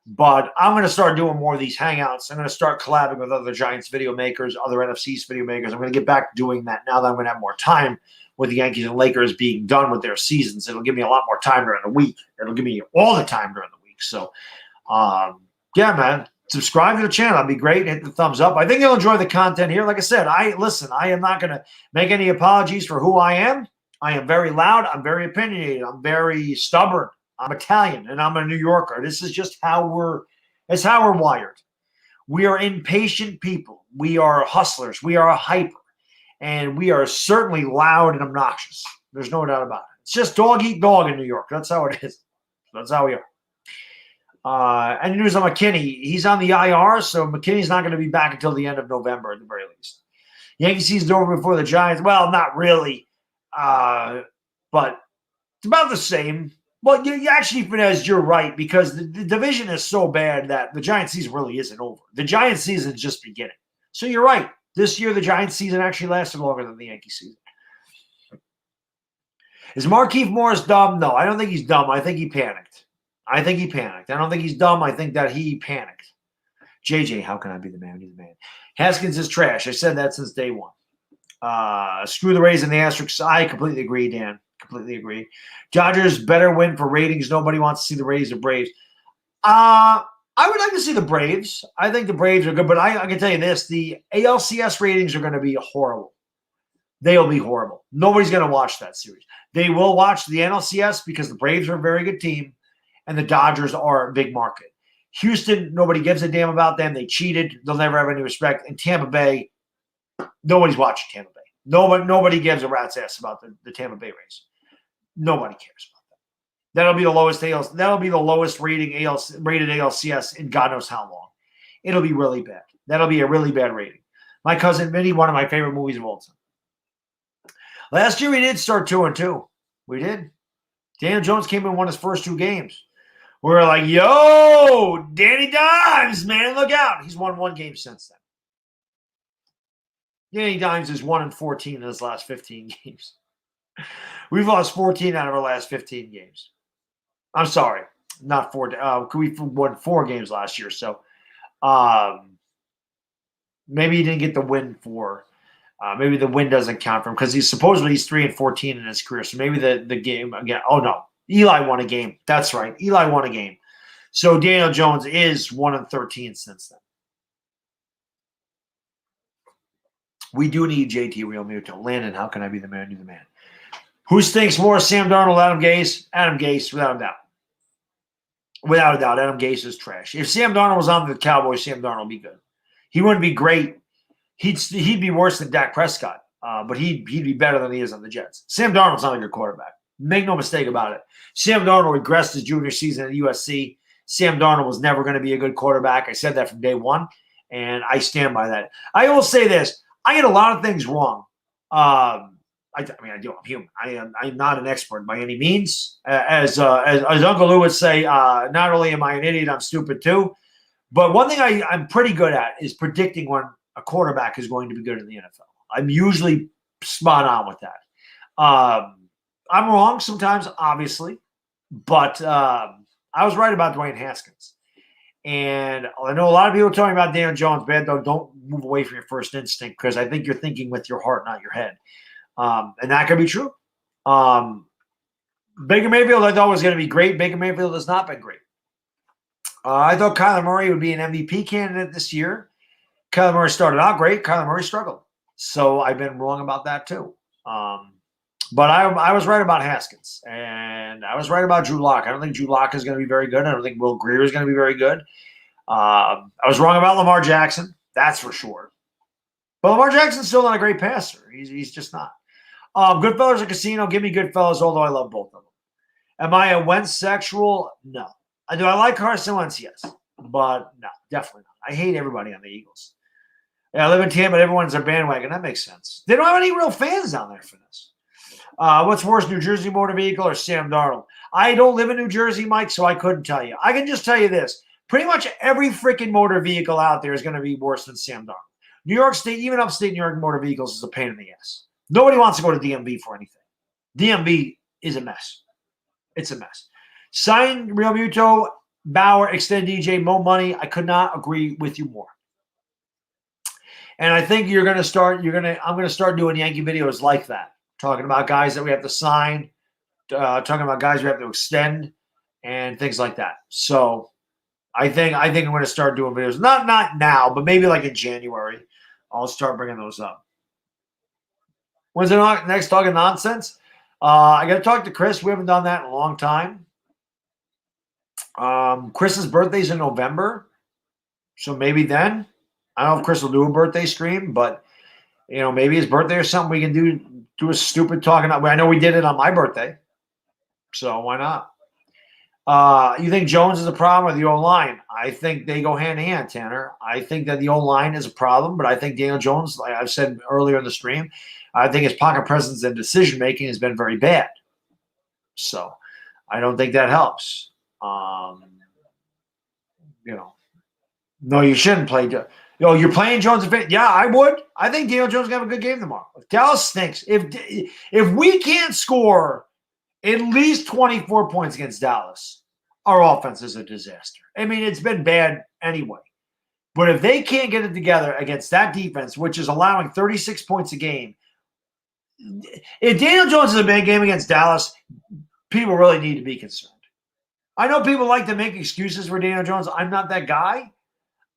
But I'm going to start doing more of these hangouts. I'm going to start collabing with other Giants video makers, other NFC East video makers. I'm going to get back to doing that now that I'm going to have more time with the Yankees and Lakers being done with their seasons. It'll give me a lot more time during the week. It'll give me all the time during the week. So, yeah, man, subscribe to the channel. That'd be great. Hit the thumbs up. I think you'll enjoy the content here. Like I said, I am not going to make any apologies for who I am. I am very loud. I'm very opinionated. I'm very stubborn. I'm Italian, and I'm a New Yorker. This is just how we're wired. We are impatient people. We are hustlers. We are hyper. And we are certainly loud and obnoxious. There's no doubt about it. It's just dog eat dog in New York. That's how it is. That's how we are. And news on McKinney. He's on the IR, so McKinney's not going to be back until the end of November at the very least. Yankee season's over before the Giants. Well, not really. But it's about the same. Well, you actually, Finez, you're right, because the division is so bad that the Giants season really isn't over. The Giants season is just beginning. So you're right. This year, the Giants season actually lasted longer than the Yankee season. Is Markieff Morris dumb? No, I don't think he's dumb. I think he panicked. I don't think he's dumb. I think that he panicked. JJ, how can I be the man? He's the man. Haskins is trash. I said that since day one. Screw the Rays and the Asterisks. I completely agree, Dan. Completely agree. Dodgers better win for ratings. Nobody wants to see the Rays or Braves. I would like to see the Braves. I think the Braves are good, but I can tell you this: the ALCS ratings are going to be horrible. They'll be horrible. Nobody's going to watch that series. They will watch the NLCS because the Braves are a very good team, and the Dodgers are a big market. Houston, nobody gives a damn about them. They cheated. They'll never have any respect. And Tampa Bay, nobody's watching Tampa Bay. Nobody gives a rat's ass about the Tampa Bay Rays. Nobody cares about that. That'll be the lowest rated ALCS in God knows how long. It'll be really bad. That'll be a really bad rating. My cousin Vinny, one of my favorite movies of all time. Last year we did start 2-2. We did. Daniel Jones came and won his first 2 games. We were like, yo, Danny Dimes, man, look out. He's won 1 game since then. Danny Dimes is 1-14 in his last 15 games. We've lost 14 out of our last 15 games. I'm sorry, not 4. We won 4 games last year, so maybe he didn't get the win for. Maybe the win doesn't count for him because he's 3-14 in his career. So maybe the game again. Oh no, Eli won a game. That's right, Eli won a game. So Daniel Jones is 1-13 since then. We do need JT Realmuto. Landon, how can I be the man? Do the man. Who stinks more, Sam Darnold, Adam Gase? Adam Gase, without a doubt. Without a doubt, Adam Gase is trash. If Sam Darnold was on the Cowboys, Sam Darnold would be good. He wouldn't be great. He'd be worse than Dak Prescott, but he'd be better than he is on the Jets. Sam Darnold's not a good quarterback. Make no mistake about it. Sam Darnold regressed his junior season at USC. Sam Darnold was never going to be a good quarterback. I said that from day one, and I stand by that. I will say this. I get a lot of things wrong. I mean, I do. I'm human. I'm not an expert by any means. As Uncle Lou would say, not only am I an idiot, I'm stupid too. But one thing I'm pretty good at is predicting when a quarterback is going to be good in the NFL. I'm usually spot on with that. I'm wrong sometimes, obviously, but I was right about Dwayne Haskins. And I know a lot of people talking about Daniel Jones. Baddog, don't move away from your first instinct because I think you're thinking with your heart, not your head. And that could be true. Baker Mayfield, I thought was going to be great. Baker Mayfield has not been great. I thought Kyler Murray would be an MVP candidate this year. Kyler Murray started out great. Kyler Murray struggled. So I've been wrong about that too. But I was right about Haskins. And I was right about Drew Lock. I don't think Drew Lock is going to be very good. I don't think Will Grier is going to be very good. I was wrong about Lamar Jackson. That's for sure. But Lamar Jackson's still not a great passer. He's just not. Goodfellas or Casino, give me Goodfellas, although I love both of them. Am I a Wentz sexual? No. Do I like Carson Wentz? Yes. But no, definitely not. I hate everybody on the Eagles. Yeah, I live in Tampa, but everyone's a bandwagon. That makes sense. They don't have any real fans down there for this. What's worse, New Jersey motor vehicle or Sam Darnold? I don't live in New Jersey, Mike, so I couldn't tell you. I can just tell you this. Pretty much every freaking motor vehicle out there is going to be worse than Sam Darnold. New York State, even upstate New York motor vehicles is a pain in the ass. Nobody wants to go to DMV for anything. DMV is a mess. It's a mess. Sign Real Muto, Bauer, Extend DJ, Mo Money. I could not agree with you more. And I think I'm going to start doing Yankee videos like that. Talking about guys that we have to sign, talking about guys we have to extend, and things like that. So I think I'm going to start doing videos. Not now, but maybe like in January. I'll start bringing those up. When's the next Talking Nonsense? I got to talk to Chris. We haven't done that in a long time. Chris's birthday's in November, so maybe then. I don't know if Chris will do a birthday stream, but maybe his birthday or something we can do a stupid talking. I know we did it on my birthday, so why not? You think Jones is a problem or the O-line? I think they go hand in hand, Tanner. I think that the O-line is a problem, but I think Daniel Jones, like I've said earlier in the stream, I think his pocket presence and decision-making has been very bad. So I don't think that helps. No, you shouldn't play. You're playing Jones. Yeah, I would. I think Daniel Jones is going to have a good game tomorrow. Dallas stinks. If we can't score at least 24 points against Dallas, our offense is a disaster. I mean, it's been bad anyway. But if they can't get it together against that defense, which is allowing 36 points a game, if Daniel Jones is a bad game against Dallas, people really need to be concerned. I know people like to make excuses for Daniel Jones. I'm not that guy.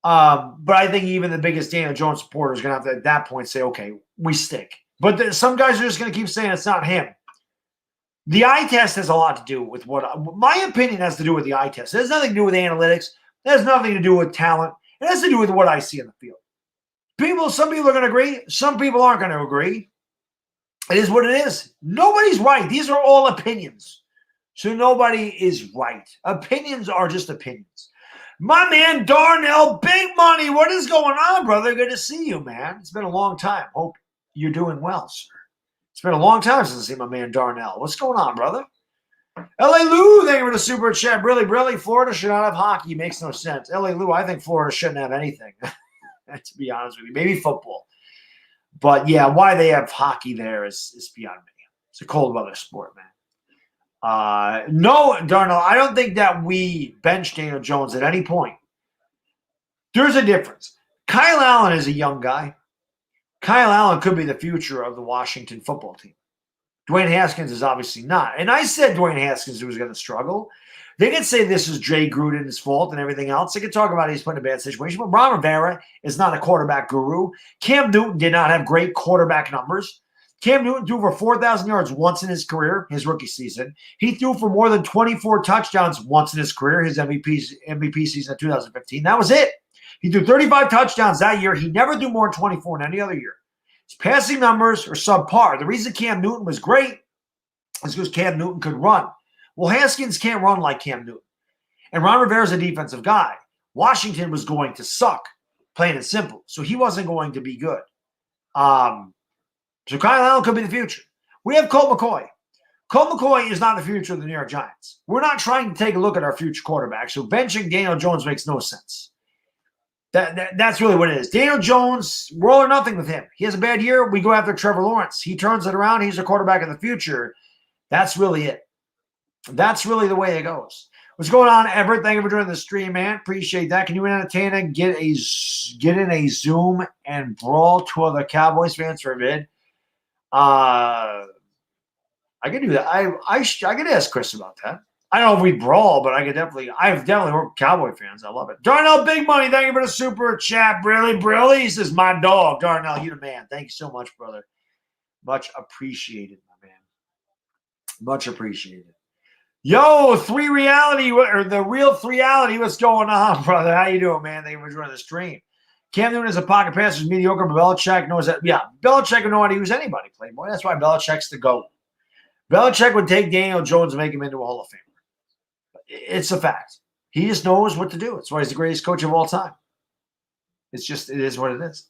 But I think even the biggest Daniel Jones supporter is going to have to, at that point, say, okay, we stink. But some guys are just going to keep saying it's not him. The eye test has a lot to do with my opinion has to do with the eye test. It has nothing to do with analytics. It has nothing to do with talent. It has to do with what I see in the field. Some people are going to agree. Some people aren't going to agree. It is what it is. Nobody's right. These are all opinions. So nobody is right. Opinions are just opinions. My man, Darnell, big money. What is going on, brother? Good to see you, man. It's been a long time. Hope you're doing well, sir. It's been a long time since I see my man, Darnell. What's going on, brother? L.A. Lou, thank you for the super chat. Really, Florida should not have hockey. Makes no sense. L.A. Lou, I think Florida shouldn't have anything, to be honest with you. Maybe football. But, yeah, why they have hockey there is beyond me. It's a cold weather sport, man. No, Darnell, I don't think that we bench Daniel Jones at any point. There's a difference. Kyle Allen is a young guy. Kyle Allen could be the future of the Washington football team. Dwayne Haskins is obviously not. And I said Dwayne Haskins was going to struggle. They could say this is Jay Gruden's fault and everything else. They could talk about he's put in a bad situation. But Ron Rivera is not a quarterback guru. Cam Newton did not have great quarterback numbers. Cam Newton threw for 4,000 yards once in his career, his rookie season. He threw for more than 24 touchdowns once in his career, his MVP season in 2015. That was it. He threw 35 touchdowns that year. He never threw more than 24 in any other year. His passing numbers are subpar. The reason Cam Newton was great is because Cam Newton could run. Well, Haskins can't run like Cam Newton. And Ron Rivera's a defensive guy. Washington was going to suck, plain and simple. So he wasn't going to be good. So Kyle Allen could be the future. We have Colt McCoy. Colt McCoy is not the future of the New York Giants. We're not trying to take a look at our future quarterback. So benching Daniel Jones makes no sense. That's really what it is. Daniel Jones, we're all or nothing with him. He has a bad year. We go after Trevor Lawrence. He turns it around. He's a quarterback of the future. That's really it. That's really the way it goes. What's going on, Everett? Thank you for joining the stream, man. Appreciate that. Can you entertain and get in a Zoom and brawl two other Cowboys fans for a vid? I can do that. I could ask Chris about that. I don't know if we brawl, but I've definitely worked with Cowboy fans. I love it. Darnell Big Money, thank you for the super chat. Brilly. He says, my dog. Darnell, you the man. Thank you so much, brother. Much appreciated, my man. Much appreciated. Yo, the real 3reality. What's going on, brother? How you doing, man? Thank you for joining the stream. Cam Newton is a pocket passer, is mediocre, but Belichick knows that. Yeah, Belichick would know how to use anybody, Playboy. That's why Belichick's the GOAT. Belichick would take Daniel Jones and make him into a Hall of Famer. It's a fact. He just knows what to do. That's why he's the greatest coach of all time. It is what it is.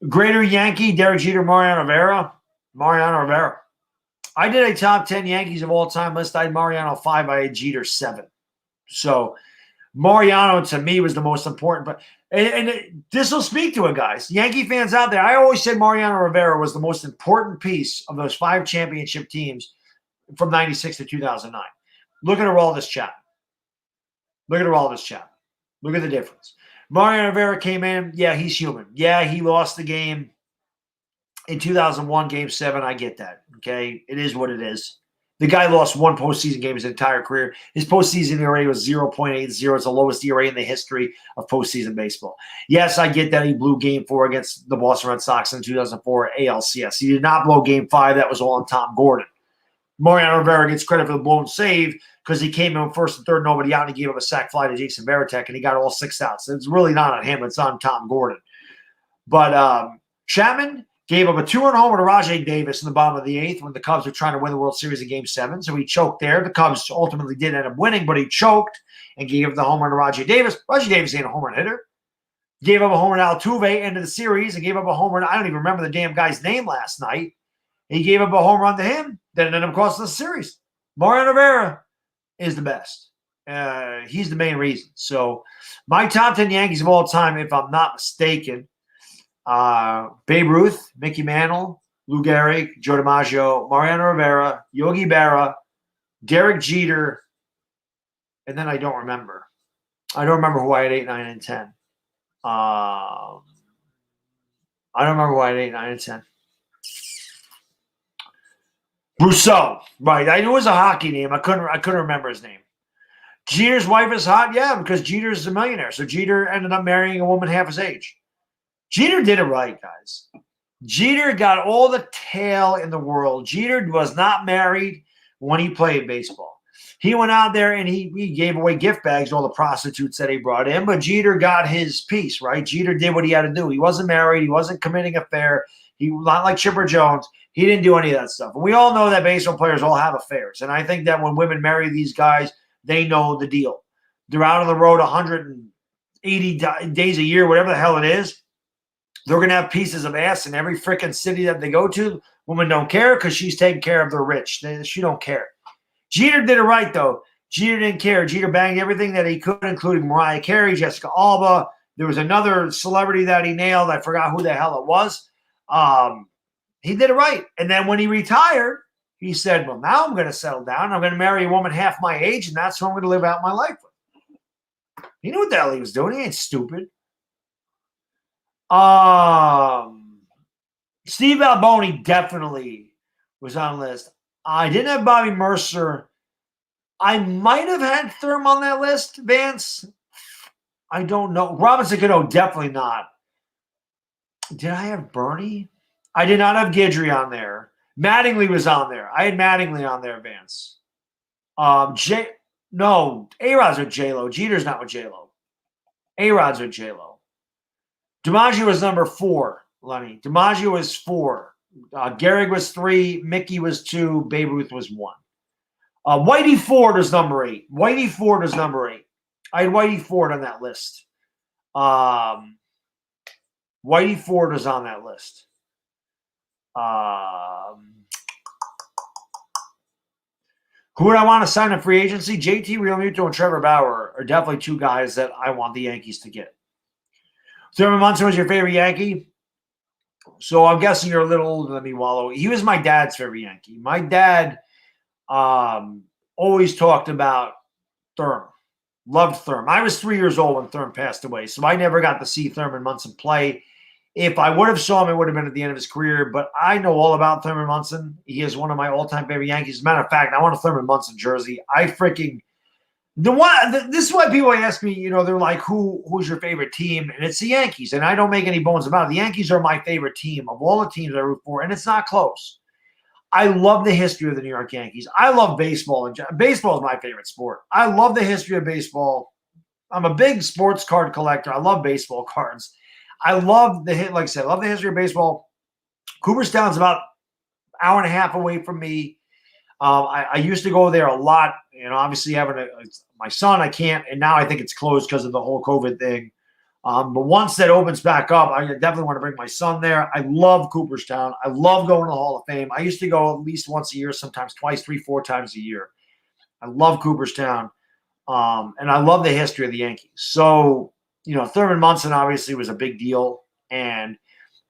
Greater Yankee, Derek Jeter, Mariano Rivera. Mariano Rivera. I did a top 10 Yankees of all time list. I had Mariano 5. I had Jeter 7. So Mariano to me was the most important. But and this will speak to it, guys. Yankee fans out there, I always said Mariano Rivera was the most important piece of those 5 championship teams from 96 to 2009. Look at Aroldis Chapman. Look at the difference. Mariano Rivera came in. Yeah, he's human. Yeah, he lost the game in 2001, Game 7. I get that. Okay, it is what it is. The guy lost one postseason game his entire career. His postseason ERA was 0.80. It's the lowest ERA in the history of postseason baseball. Yes, I get that he blew Game 4 against the Boston Red Sox in 2004 ALCS. He did not blow Game 5. That was all on Tom Gordon. Mariano Rivera gets credit for the blown save because he came in first and third, nobody out, and he gave up a sac fly to Jason Varitek, and he got all 6 outs. It's really not on him. It's on Tom Gordon. But Chapman gave up a 2-run homer to Rajai Davis in the bottom of the 8th when the Cubs were trying to win the World Series in Game 7. So he choked there. The Cubs ultimately did end up winning, but he choked and gave up the homer to Rajai Davis. Rajai Davis ain't a home run hitter. Gave up a homer to Altuve end of the series and gave up a homer to, I don't even remember the damn guy's name last night. He gave up a home run to him. That ended up costing the series. Mariano Rivera is the best. He's the main reason. So my top 10 Yankees of all time, if I'm not mistaken, Babe Ruth, Mickey Mantle, Lou Gehrig, Joe DiMaggio, Mariano Rivera, Yogi Berra, Derek Jeter, and then I don't remember. I don't remember who I had 8, 9, and 10. I don't remember who I had 8, 9, and 10. Rousseau, right? I knew it was a hockey name. I couldn't remember his name. Jeter's wife is hot, yeah, because Jeter's a millionaire. So Jeter ended up marrying a woman half his age. Jeter did it right, guys. Jeter got all the tail in the world. Jeter was not married when he played baseball. He went out there and he gave away gift bags to all the prostitutes that he brought in, but Jeter got his piece, right? Jeter did what he had to do. He wasn't married. He wasn't committing an affair. He not like Chipper Jones. He didn't do any of that stuff. And we all know that baseball players all have affairs. And I think that when women marry these guys, they know the deal. They're out on the road 180 days a year, whatever the hell it is. They're going to have pieces of ass in every freaking city that they go to. Women don't care because she's taking care of the rich. She don't care. Jeter did it right, though. Jeter didn't care. Jeter banged everything that he could, including Mariah Carey, Jessica Alba. There was another celebrity that he nailed. I forgot who the hell it was. He did it right. And then when he retired, he said, well, now I'm going to settle down. I'm going to marry a woman half my age, and that's who I'm going to live out my life with. He knew what the hell he was doing. He ain't stupid. Steve Albany definitely was on the list. I didn't have Bobby Mercer. I might have had Thurman on that list, Vance. I don't know. Robinson Cano, definitely not. Did I have Bernie? I did not have Guidry on there. Mattingly was on there. I had Mattingly on there, Vance. No, A-Rod's with J-Lo. Jeter's not with J-Lo. A-Rod's with J-Lo. DiMaggio was number 4, Lenny. DiMaggio was 4. Gehrig was 3. Mickey was 2. Babe Ruth was 1. Whitey Ford is number 8. Whitey Ford is number 8. I had Whitey Ford on that list. Whitey Ford is on that list. Who would I want to sign in free agency? JT Realmuto and Trevor Bauer are definitely 2 guys that I want the Yankees to get. Thurman Munson was your favorite Yankee? So I'm guessing you're a little older than me, Wallow. He was my dad's favorite Yankee. My dad always talked about Thurman. Loved Thurman. I was 3 years old when Thurman passed away, so I never got to see Thurman Munson play. If I would have saw him, it would have been at the end of his career. But I know all about Thurman Munson. He is one of my all-time favorite Yankees. As a matter of fact, I want a Thurman Munson jersey. This is why people ask me, they're like, who's your favorite team? And it's the Yankees. And I don't make any bones about it. The Yankees are my favorite team of all the teams I root for, and it's not close. I love the history of the New York Yankees. I love baseball. Baseball is my favorite sport. I love the history of baseball. I'm a big sports card collector. I love baseball cards. I love like I said, I love the history of baseball. Cooperstown's about an hour and a half away from me. I used to go there a lot. Obviously having my son, I can't, and now I think it's closed because of the whole COVID thing. But once that opens back up, I definitely want to bring my son there. I love Cooperstown. I love going to the Hall of Fame. I used to go at least once a year, sometimes twice, 3, 4 times a year. I love Cooperstown, and I love the history of the Yankees. So, Thurman Munson obviously was a big deal, and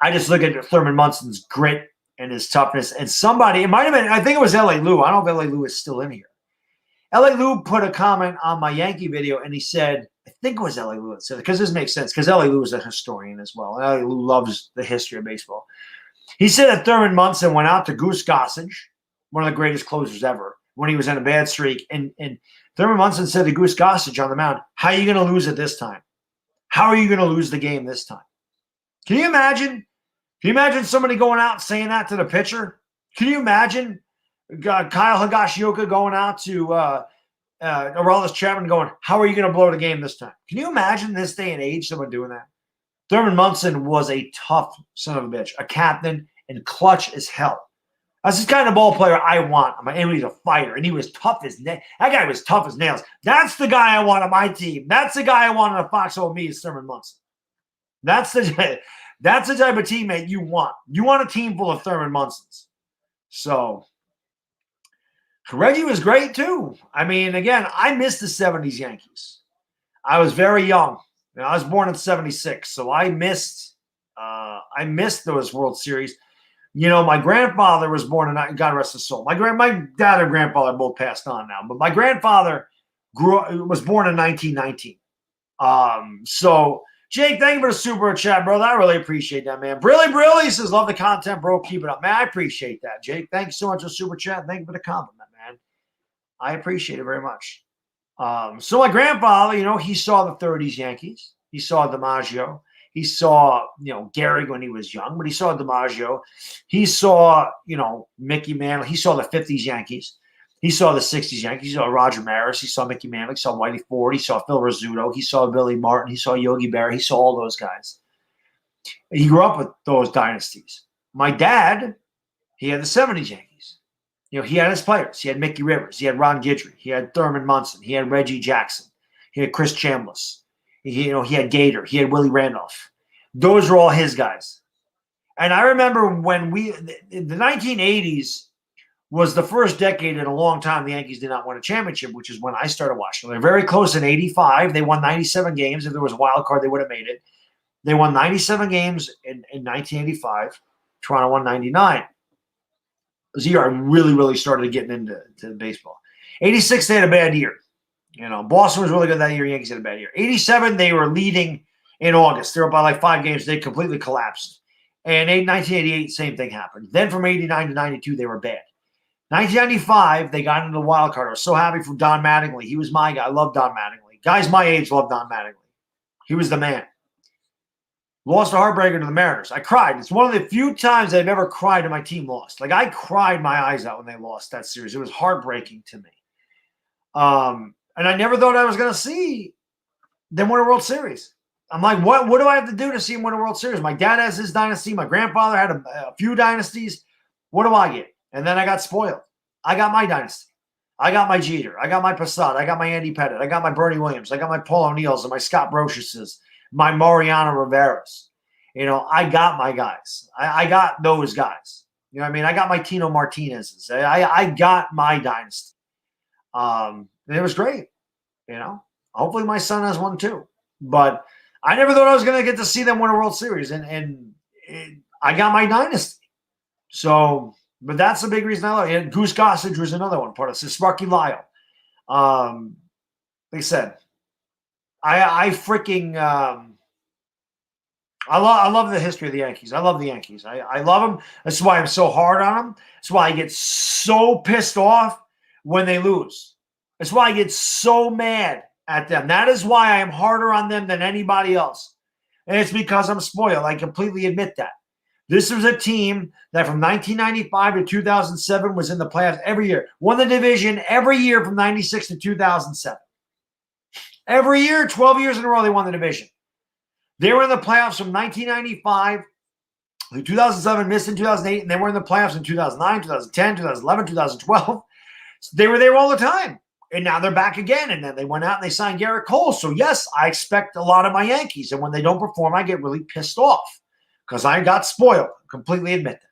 I just look at Thurman Munson's grit and his toughness. And it might have been, I think it was L.A. Lou. I don't know if L.A. Lou is still in here. L.A. Lou put a comment on my Yankee video, and he said, I think it was L.A. Lou that said it, because this makes sense, because L.A. Lou is a historian as well. L.A. Lou loves the history of baseball. He said that Thurman Munson went out to Goose Gossage, one of the greatest closers ever, when he was in a bad streak. And Thurman Munson said to Goose Gossage on the mound, how are you going to lose it this time? How are you going to lose the game this time? Can you imagine? Can you imagine somebody going out and saying that to the pitcher? Can you imagine Kyle Higashioka going out to Aroldis Chapman going, how are you going to blow the game this time? Can you imagine this day and age someone doing that? Thurman Munson was a tough son of a bitch, a captain, and clutch as hell. That's the kind of ball player I want. And he's a fighter, and he was tough as nails. That guy was tough as nails. That's the guy I want on my team. That's the guy I want on a foxhole with me is Thurman Munson. That's the type of teammate you want. You want a team full of Thurman Munsons. So Reggie was great too. Again, I missed the 70s Yankees. I was very young. I was born in 76, so I missed those World Series. My grandfather was born in, God rest his soul. My dad and grandfather both passed on now, but my grandfather was born in 1919. So Jake, thank you for the super chat, brother. I really appreciate that, man. Brilly says, love the content, bro. Keep it up, man. I appreciate that, Jake. Thank you so much for the super chat. Thank you for the compliment, man. I appreciate it very much. So my grandfather, he saw the 30s Yankees. He saw DiMaggio. He saw, Gehrig when he was young, but he saw DiMaggio. He saw, Mickey Mantle. He saw the 50s Yankees. He saw the 60s Yankees. He saw Roger Maris. He saw Mickey Mantle. He saw Whitey Ford. He saw Phil Rizzuto. He saw Billy Martin. He saw Yogi Berra. He saw all those guys. He grew up with those dynasties. My dad, he had the 70s Yankees. He had his players. He had Mickey Rivers. He had Ron Guidry. He had Thurman Munson. He had Reggie Jackson. He had Chris Chambliss. He had Gator. He had Willie Randolph. Those were all his guys. And I remember when the 1980s was the first decade in a long time the Yankees did not win a championship, which is when I started watching. They're very close in 85. They won 97 games. If there was a wild card, they would have made it. They won 97 games in 1985. Toronto won 99. It was the year I really, really started getting into baseball. 86, they had a bad year. Boston was really good that year. Yankees had a bad year. 87, they were leading in August. They were up by like 5 games. They completely collapsed. And in 1988, same thing happened. Then from 89 to 92, they were bad. 1995, they got into the wild card. I was so happy for Don Mattingly. He was my guy. I love Don Mattingly. Guys my age love Don Mattingly. He was the man. Lost a heartbreaker to the Mariners. I cried. It's one of the few times I've ever cried when my team lost. Like, I cried my eyes out when they lost that series. It was heartbreaking to me. And I never thought I was going to see them win a World Series. I'm like, what do I have to do to see him win a World Series? My dad has his dynasty. My grandfather had a few dynasties. What do I get? And then I got spoiled. I got my dynasty. I got my Jeter. I got my Posada. I got my Andy Pettitte. I got my Bernie Williams. I got my Paul O'Neills and my Scott Brociouses, my Mariano Riveras. I got my guys. I got those guys. You know what I mean? I got my Tino Martinez's. I got my dynasty. And it was great. Hopefully my son has one too. But I never thought I was going to get to see them win a World Series. And I got my dynasty. So, but that's the big reason I love it. Goose Gossage was another one, part of this. Sparky Lyle. Like I said, I freaking I love the history of the Yankees. I love the Yankees. I love them. That's why I'm so hard on them. That's why I get so pissed off when they lose. That's why I get so mad at them. That is why I am harder on them than anybody else. And it's because I'm spoiled. I completely admit that. This was a team that from 1995 to 2007 was in the playoffs every year. Won the division every year from 96 to 2007. Every year, 12 years in a row, they won the division. They were in the playoffs from 1995 to 2007, missed in 2008, and they were in the playoffs in 2009, 2010, 2011, 2012. So they were there all the time. And now they're back again. And then they went out and they signed Garrett Cole. So, yes, I expect a lot of my Yankees. And when they don't perform, I get really pissed off because I got spoiled. Completely admit that.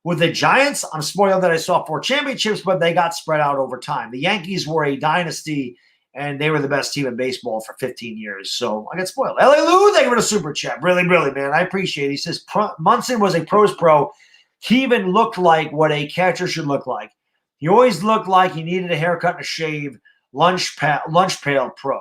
With the Giants, I'm spoiled that I saw 4 championships, but they got spread out over time. The Yankees were a dynasty, and they were the best team in baseball for 15 years. So I got spoiled. LA Lou, thank you for the super chat. Really, really, man. I appreciate it. He says Munson was a pros pro. He even looked like what a catcher should look like. He always looked like he needed a haircut and a shave, lunch pail pro.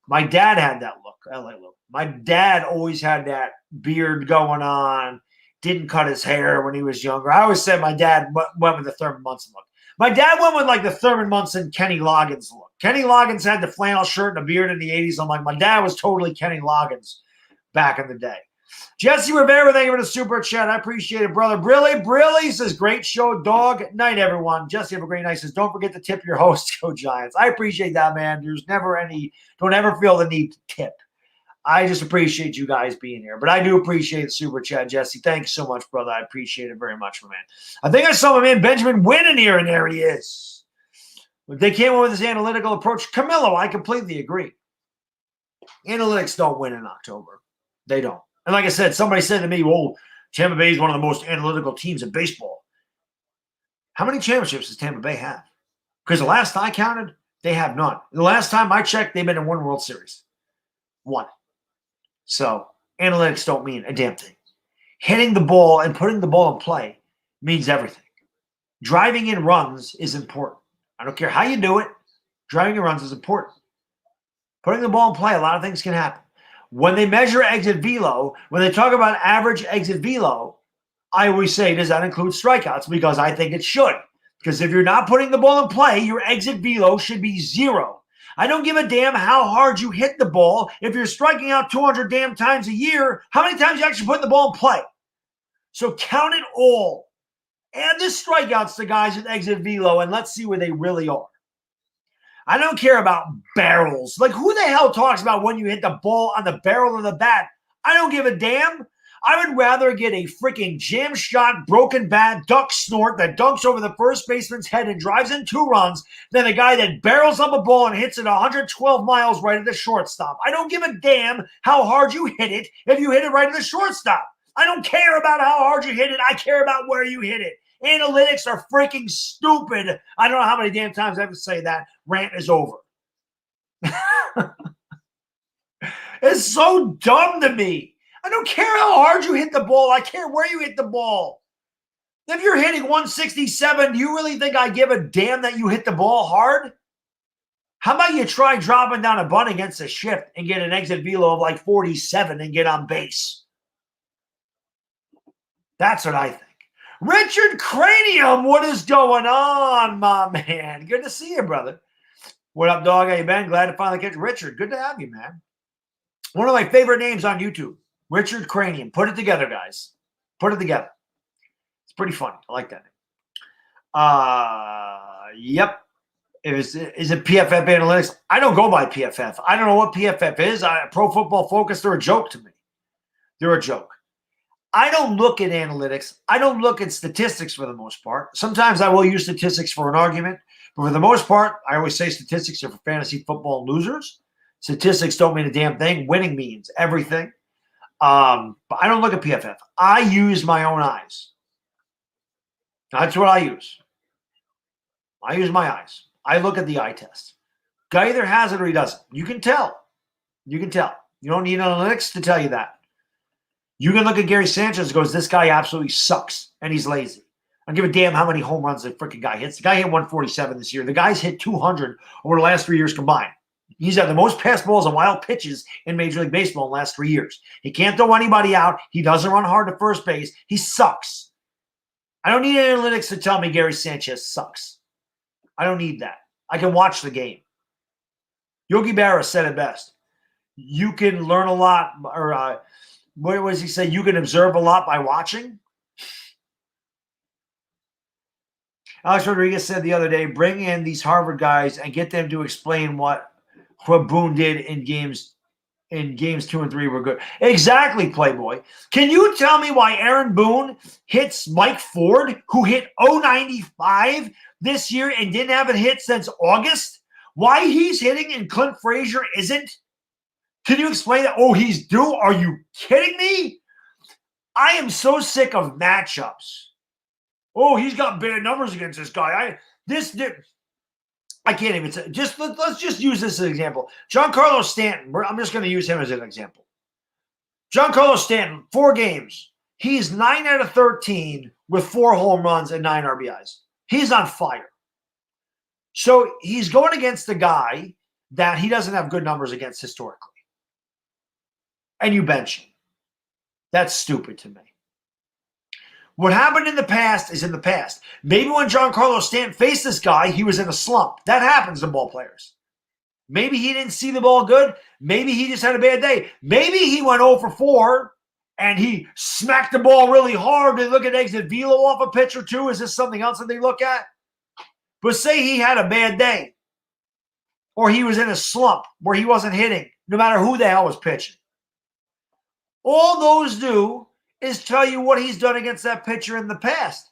My dad had that look, LA Lou. My dad always had that beard going on, didn't cut his hair when he was younger. I always said my dad went with the Thurman Munson look. My dad went with like the Thurman Munson, Kenny Loggins look. Kenny Loggins had the flannel shirt and a beard in the 80s. I'm like, my dad was totally Kenny Loggins back in the day. Jesse Rivera, thank you for the super chat. I appreciate it, brother. Brilly says, great show, dog. Night, everyone. Jesse, have a great night. Says, don't forget to tip your host. Go Giants. I appreciate that, man. There's never don't ever feel the need to tip. I just appreciate you guys being here. But I do appreciate the super chat, Jesse. Thanks so much, brother. I appreciate it very much, my man. I think I saw my man Benjamin Gwynn in here, and there he is. They came up with this analytical approach. Camillo, I completely agree. Analytics don't win in October. They don't. And like I said, somebody said to me, well, Tampa Bay is one of the most analytical teams in baseball. How many championships does Tampa Bay have? Because the last I counted, they have none. The last time I checked, they've been in one World Series. One. So analytics don't mean a damn thing. Hitting the ball and putting the ball in play means everything. Driving in runs is important. I don't care how you do it. Driving in runs is important. Putting the ball in play, a lot of things can happen. When they measure exit velo, when they talk about average exit velo, I always say, does that include strikeouts? Because I think it should. Because if you're not putting the ball in play, your exit velo should be 0. I don't give a damn how hard you hit the ball. If you're striking out 200 damn times a year, how many times you actually put the ball in play? So count it all. Add the strikeouts to guys with exit velo, and let's see where they really are. I don't care about barrels. Like, who the hell talks about when you hit the ball on the barrel of the bat? I don't give a damn. I would rather get a freaking jam shot, broken bat, duck snort that dunks over the first baseman's head and drives in 2 runs than a guy that barrels up a ball and hits it 112 miles right at the shortstop. I don't give a damn how hard you hit it if you hit it right at the shortstop. I don't care about how hard you hit it. I care about where you hit it. Analytics are freaking stupid. I don't know how many damn times I have to say that. Rant is over. It's so dumb to me. I don't care how hard you hit the ball. I care where you hit the ball. If you're hitting 167, do you really think I give a damn that you hit the ball hard? How about you try dropping down a bunt against a shift and get an exit velo of like 47 and get on base? That's what I think. Richard Cranium, what is going on, my man? Good to see you, brother. What up, dog? How you been? Glad to finally catch Richard. Good to have you, man. One of my favorite names on YouTube. Richard Cranium. Put it together, guys. Put it together. It's pretty funny. I like that name. Yep. Is it PFF Analytics? I don't go by PFF. I don't know what PFF is. Pro Football Focus, they're a joke to me. They're a joke. I don't look at analytics. I don't look at statistics for the most part. Sometimes I will use statistics for an argument, but for the most part, I always say statistics are for fantasy football losers. Statistics don't mean a damn thing. Winning means everything. But I don't look at PFF. I use my own eyes. That's what I use. I use my eyes. I look at the eye test. Guy either has it or he doesn't. You can tell. You can tell. You don't need analytics to tell you that. You can look at Gary Sanchez and goes, this guy absolutely sucks, and he's lazy. I don't give a damn how many home runs the freaking guy hits. The guy hit 147 this year. The guy's hit 200 over the last 3 years combined. He's had the most pass balls and wild pitches in Major League Baseball in the last 3 years. He can't throw anybody out. He doesn't run hard to first base. He sucks. I don't need analytics to tell me Gary Sanchez sucks. I don't need that. I can watch the game. Yogi Berra said it best. You can learn a lot, or what does he say? You can observe a lot by watching. Alex Rodriguez said the other day, bring in these Harvard guys and get them to explain what Boone did in games 2 and 3 were good. Exactly, Playboy. Can you tell me why Aaron Boone hits Mike Ford, who hit 095 this year and didn't have a hit since August? Why he's hitting and Clint Frazier isn't? Can you explain that? Oh, he's due? Are you kidding me? I am so sick of matchups. Oh, he's got bad numbers against this guy. I can't even say. Let's just use this as an example. Giancarlo Stanton. I'm just going to use him as an example. Giancarlo Stanton, 4 games. He's 9 out of 13 with 4 home runs and 9 RBIs. He's on fire. So he's going against the guy that he doesn't have good numbers against historically. And you bench him. That's stupid to me. What happened in the past is in the past. Maybe when Giancarlo Stanton faced this guy, he was in a slump. That happens to ball players. Maybe he didn't see the ball good. Maybe he just had a bad day. Maybe he went 0 for 4 and he smacked the ball really hard. They look at exit velo off a pitch or two. Is this something else that they look at? But say he had a bad day or he was in a slump where he wasn't hitting, no matter who the hell was pitching. All those do is tell you what he's done against that pitcher in the past.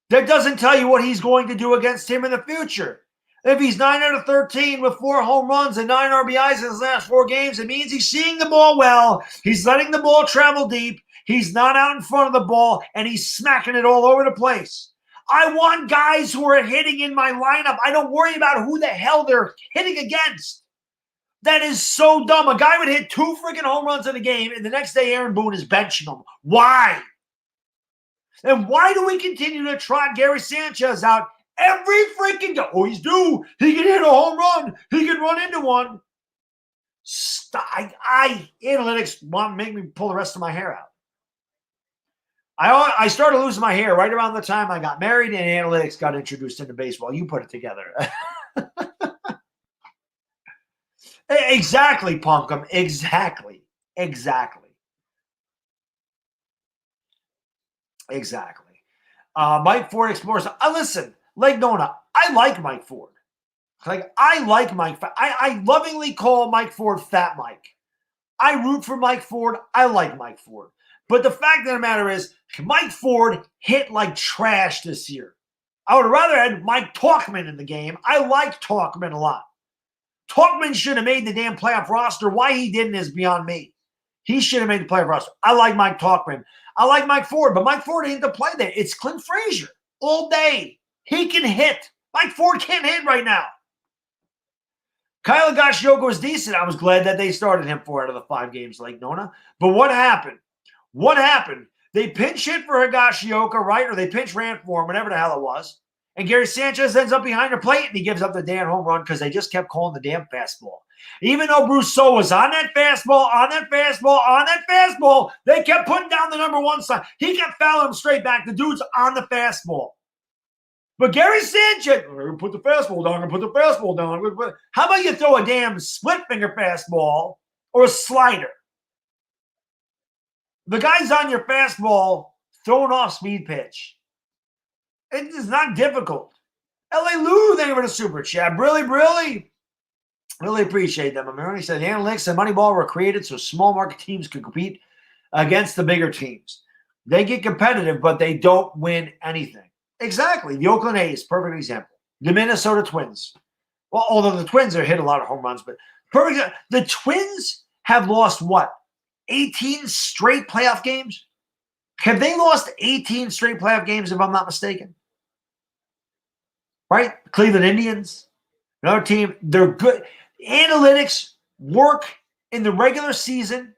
That doesn't tell you what he's going to do against him in the future. If he's 9 out of 13 with 4 home runs and 9 RBIs in his last 4 games, it means he's seeing the ball well. He's letting the ball travel deep. He's not out in front of the ball, and he's smacking it all over the place. I want guys who are hitting in my lineup. I don't worry about who the hell they're hitting against. That is so dumb. A guy would hit 2 freaking home runs in a game, and the next day Aaron Boone is benching him. Why? And why do we continue to trot Gary Sanchez out every freaking game? Oh, he's due. He can hit a home run. He can run into one. Stop. Analytics want to make me pull the rest of my hair out. I started losing my hair right around the time I got married and analytics got introduced into baseball. You put it together. Exactly, Pumpkin. Exactly. Mike Ford explores. Listen, Lake Nona, I like Mike Ford. I like Mike. I lovingly call Mike Ford Fat Mike. I root for Mike Ford. I like Mike Ford. But the fact of the matter is, Mike Ford hit like trash this year. I would have rather had Mike Talkman in the game. I like Talkman a lot. Talkman should have made the damn playoff roster. Why he didn't is beyond me. He should have made the playoff roster. I like Mike Talkman. I like Mike Ford, but Mike Ford ain't the play there. It's Clint Frazier all day. He can hit. Mike Ford can't hit right now. Kyle Higashioka was decent. I was glad that they started him 4 out of the 5 games, Lake Nona. But what happened? They pinch hit for Higashioka, right? Or they pinch ran for him, whatever the hell it was. And Gary Sanchez ends up behind the plate, and he gives up the damn home run because they just kept calling the damn fastball. Even though Brousseau was on that fastball, they kept putting down the number 1 sign. He kept fouling him straight back. The dude's on the fastball. But Gary Sanchez, put the fastball down. How about you throw a damn split finger fastball or a slider? The guy's on your fastball, throwing off speed pitch. It is not difficult. LA Lou, thank you for the super chat. Really appreciate them. He said the analytics and Moneyball were created so small market teams could compete against the bigger teams. They get competitive, but they don't win anything. Exactly. The Oakland A's, perfect example. The Minnesota Twins. Well, although the Twins have hit a lot of home runs, but perfect. The Twins have lost what? 18 straight playoff games? Have they lost 18 straight playoff games, if I'm not mistaken? Right? Cleveland Indians, another team. They're good. Analytics work in the regular season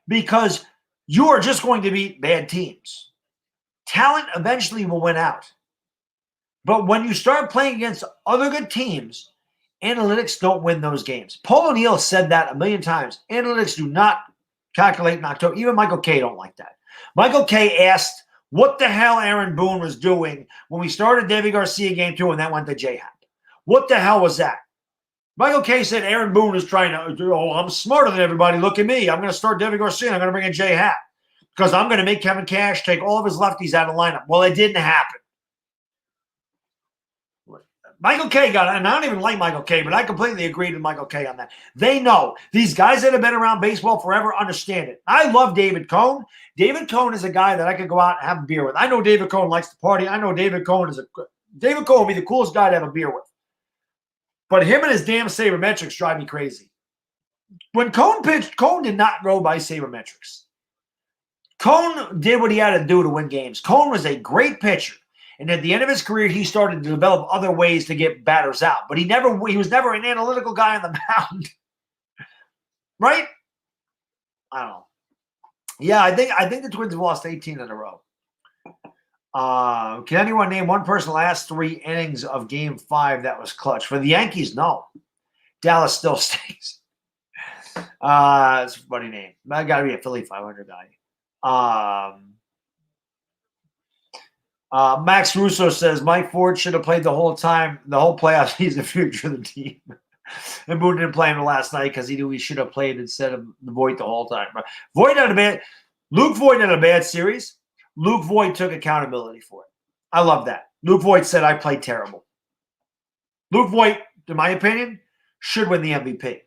because you are just going to beat bad teams. Talent eventually will win out. But when you start playing against other good teams, analytics don't win those games. Paul O'Neill said that a million times. Analytics do not calculate in October. Even Michael Kay don't like that. Michael Kay asked what the hell Aaron Boone was doing when we started Deivi Garcia game 2 and that went to J-Hap. What the hell was that? Michael Kay said Aaron Boone is trying to, I'm smarter than everybody. Look at me. I'm going to start Deivi Garcia and I'm going to bring in J-Hap because I'm going to make Kevin Cash take all of his lefties out of the lineup. Well, it didn't happen. Michael Kay got it, and I don't even like Michael Kay, but I completely agree with Michael Kay on that. They know. These guys that have been around baseball forever understand it. I love David Cone. David Cone is a guy that I could go out and have a beer with. I know David Cone likes to party. I know David Cone would be the coolest guy to have a beer with. But him and his damn sabermetrics drive me crazy. When Cone pitched, Cone did not go by sabermetrics. Cone did what he had to do to win games. Cone was a great pitcher. And at the end of his career, he started to develop other ways to get batters out. But he was never an analytical guy on the mound. Right? I don't know. Yeah, I think the Twins have lost 18 in a row. Can anyone name one person the last 3 innings of Game 5 that was clutch? For the Yankees, no. Dallas still stinks. It's a funny name. I got to be a Philly 500 guy. Max Russo says Mike Ford should have played the whole playoff season, future of the team. And Boone didn't play him last night because he knew he should have played instead of Voit the whole time. But Luke Voit had a bad series. Luke Voit took accountability for it. I love that. Luke Voit said, I played terrible. Luke Voit, in my opinion, should win the MVP.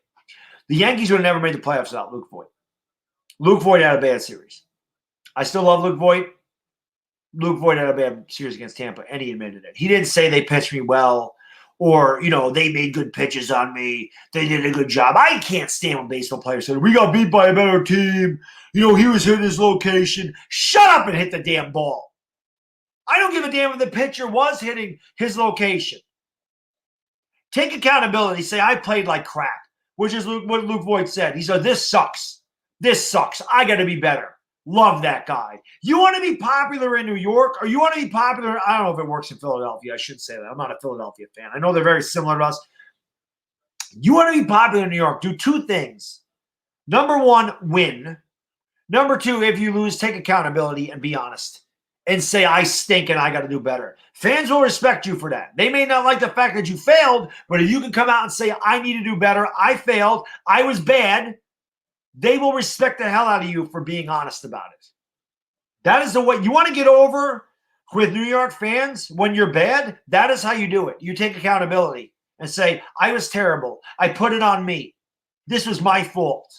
The Yankees would have never made the playoffs without Luke Voit. Luke Voit had a bad series. I still love Luke Voit. Luke Voit had a bad series against Tampa, and he admitted it. He didn't say they pitched me well or, they made good pitches on me. They did a good job. I can't stand when baseball players say, we got beat by a better team. He was hitting his location. Shut up and hit the damn ball. I don't give a damn if the pitcher was hitting his location. Take accountability. Say, I played like crap, which is what Luke Voit said. He said, this sucks. This sucks. I got to be better. Love that guy. You want to be popular in New York or you want to be popular? I don't know if it works in Philadelphia. I should say that. I'm not a Philadelphia fan. I know they're very similar to us. You want to be popular in New York, do 2 things. Number 1, win. Number 2, if you lose, take accountability and be honest and say, I stink and I got to do better. Fans will respect you for that. They may not like the fact that you failed, but if you can come out and say, I need to do better, I failed, I was bad, they will respect the hell out of you for being honest about it. That is the way you want to get over with New York fans when you're bad. That is how you do it. You take accountability and say, I was terrible. I put it on me. This was my fault.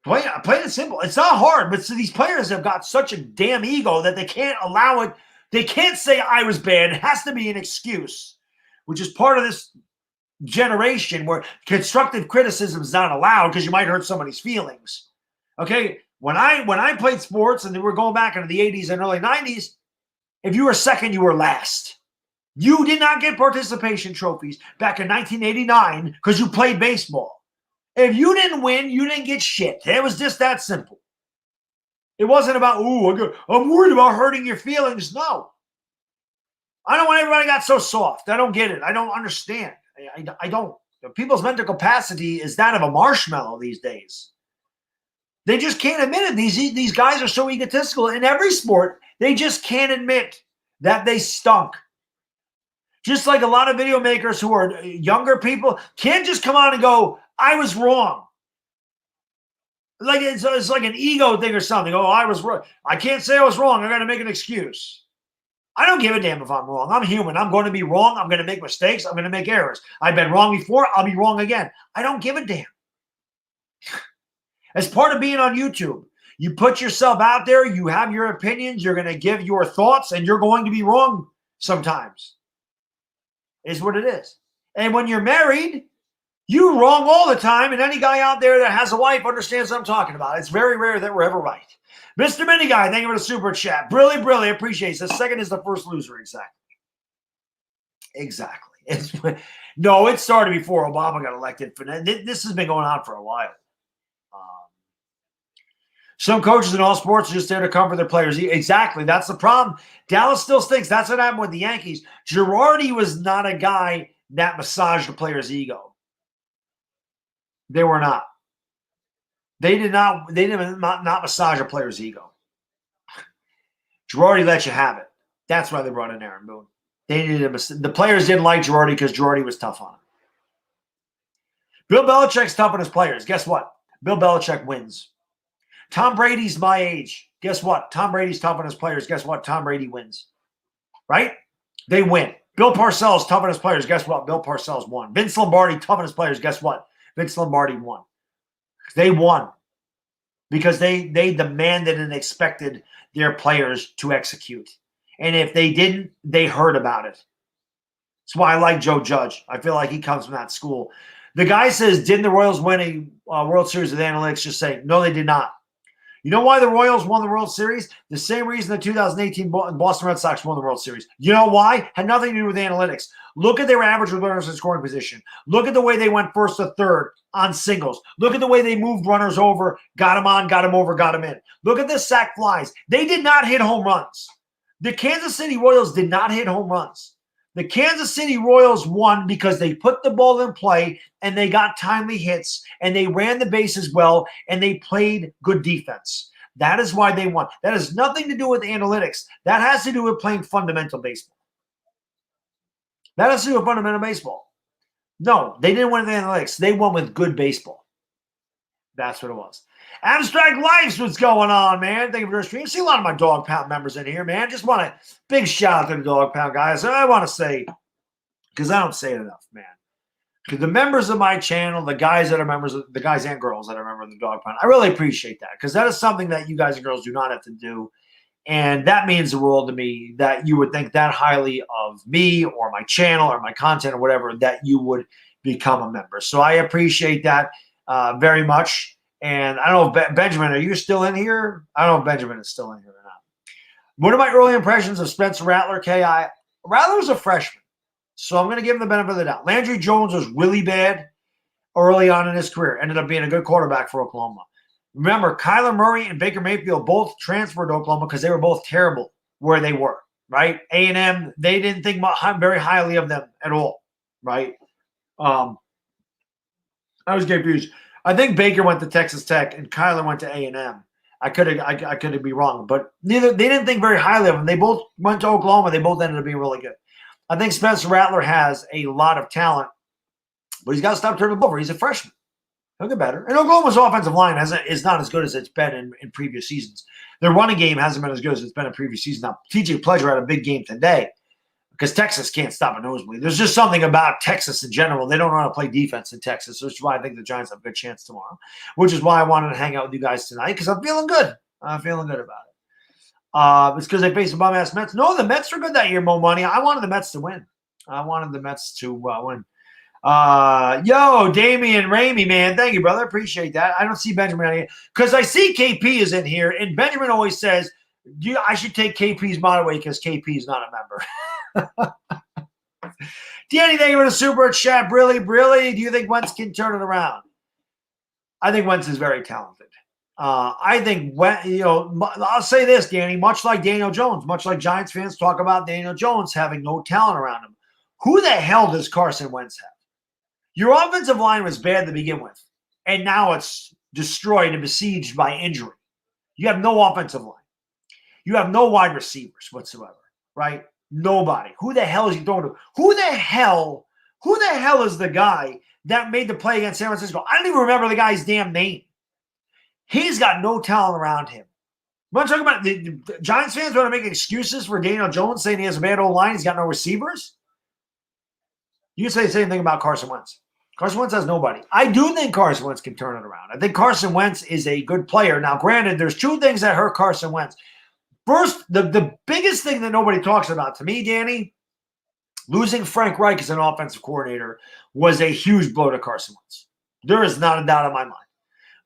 Plain and simple. It's not hard, but so these players have got such a damn ego that they can't allow it. They can't say I was bad. It has to be an excuse, which is part of this generation where constructive criticism is not allowed because you might hurt somebody's feelings. Okay, when I played sports and we're going back into the 80s and early 90s, if you were second, you were last. You did not get participation trophies back in 1989 because you played baseball. If you didn't win, you didn't get shit. It was just that simple. It wasn't about, I'm worried about hurting your feelings. No. I don't want everybody got so soft. I don't get it. I don't understand. I don't. People's mental capacity is that of a marshmallow these days. They just can't admit it. These guys are so egotistical in every sport. They just can't admit that they stunk. Just like a lot of video makers who are younger people can't just come on and go, I was wrong. Like it's like an ego thing or something. Oh, I was wrong. I can't say I was wrong. I got to make an excuse. I don't give a damn if I'm wrong. I'm human. I'm going to be wrong. I'm going to make mistakes. I'm going to make errors. I've been wrong before. I'll be wrong again. I don't give a damn. As part of being on YouTube, you put yourself out there. You have your opinions. You're going to give your thoughts, and you're going to be wrong sometimes. Is what it is. And when you're married, you're wrong all the time, and any guy out there that has a wife understands what I'm talking about. It's very rare that we're ever right. Mr. Mini Guy, thank you for the super chat. Brilly, appreciates. The second is the first loser, exactly. No, it started before Obama got elected. This has been going on for a while. Some coaches in all sports are just there to comfort their players. Exactly, that's the problem. Dallas still stinks. That's what happened with the Yankees. Girardi was not a guy that massaged the player's ego. They were not. They did not massage a player's ego. Girardi let you have it. That's why they brought in Aaron Boone. The players didn't like Girardi because Girardi was tough on them. Bill Belichick's tough on his players. Guess what? Bill Belichick wins. Tom Brady's my age. Guess what? Tom Brady's tough on his players. Guess what? Tom Brady wins. Right? They win. Bill Parcells tough on his players. Guess what? Bill Parcells won. Vince Lombardi tough on his players. Guess what? Vince Lombardi won. They won because they demanded and expected their players to execute. And if they didn't, they heard about it. That's why I like Joe Judge. I feel like he comes from that school. The guy says, didn't the Royals win a World Series with analytics? Just say, no, they did not. You know why the Royals won the World Series? The same reason the 2018 Boston Red Sox won the World Series. You know why? Had nothing to do with analytics. Look at their average runners in scoring position. Look at the way they went first to third on singles. Look at the way they moved runners over, got them on, got them over, got them in. Look at the sac flies. They did not hit home runs. The Kansas City Royals did not hit home runs. The Kansas City Royals won because they put the ball in play and they got timely hits and they ran the bases well and they played good defense. That is why they won. That has nothing to do with analytics. That has to do with playing fundamental baseball. That has to do with fundamental baseball. No, they didn't win with analytics. They won with good baseball. That's what it was. Abstract Life's what's going on, man. Thank you for your stream. See a lot of my Dog Pound members in here, man. Just want a big shout out to the Dog Pound guys. I want to say, because I don't say it enough, man. To the members of my channel, the guys that are members, the guys and girls that are members of the Dog Pound, I really appreciate that because that is something that you guys and girls do not have to do. And that means the world to me that you would think that highly of me or my channel or my content or whatever, that you would become a member. So I appreciate that very much. And I don't know, Benjamin, are you still in here? I don't know if Benjamin is still in here or not. One of my early impressions of Spencer Rattler, K.I. Rattler's a freshman, so I'm going to give him the benefit of the doubt. Landry Jones was really bad early on in his career, ended up being a good quarterback for Oklahoma. Remember, Kyler Murray and Baker Mayfield both transferred to Oklahoma because they were both terrible where they were, right? A&M, they didn't think very highly of them at all, right? I was confused. I think Baker went to Texas Tech and Kyler went to A&M. I could be wrong, but they didn't think very highly of him. They both went to Oklahoma. They both ended up being really good. I think Spencer Rattler has a lot of talent, but he's got to stop turning the ball over. He's a freshman. He'll get better. And Oklahoma's offensive line is not as good as it's been in previous seasons. Their running game hasn't been as good as it's been in previous seasons. Now, TJ Pleasure had a big game today because Texas can't stop a nosebleed. There's just something about Texas in general. They don't know how to play defense in Texas, which is why I think the Giants have a good chance tomorrow, which is why I wanted to hang out with you guys tonight because I'm feeling good. I'm feeling good about it. It's because they face the bum-ass Mets. No, the Mets are good that year, Mo Money. I wanted the Mets to win. I wanted the Mets to win. Yo, Damian Ramey, man. Thank you, brother. Appreciate that. I don't see Benjamin out here because I see KP is in here, and Benjamin always says, I should take KP's mod away because KP is not a member. Danny, thank you for the super chat. Really, do you think Wentz can turn it around? I think Wentz is very talented. I think, I'll say this, Danny, much like Daniel Jones, much like Giants fans talk about Daniel Jones having no talent around him. Who the hell does Carson Wentz have? Your offensive line was bad to begin with, and now it's destroyed and besieged by injury. You have no offensive line. You have no wide receivers whatsoever, right? Nobody. Who the hell is he throwing to? Who the hell is the guy that made the play against San Francisco? I don't even remember the guy's damn name. He's got no talent around him. I'm not talking about the Giants fans want to make excuses for Daniel Jones saying he has a bad old line. He's got no receivers. You can say the same thing about Carson Wentz. Carson Wentz has nobody. I do think Carson Wentz can turn it around. I think Carson Wentz is a good player. Now, granted, there's two things that hurt Carson Wentz. First, the biggest thing that nobody talks about to me, Danny, losing Frank Reich as an offensive coordinator was a huge blow to Carson Wentz. There is not a doubt in my mind.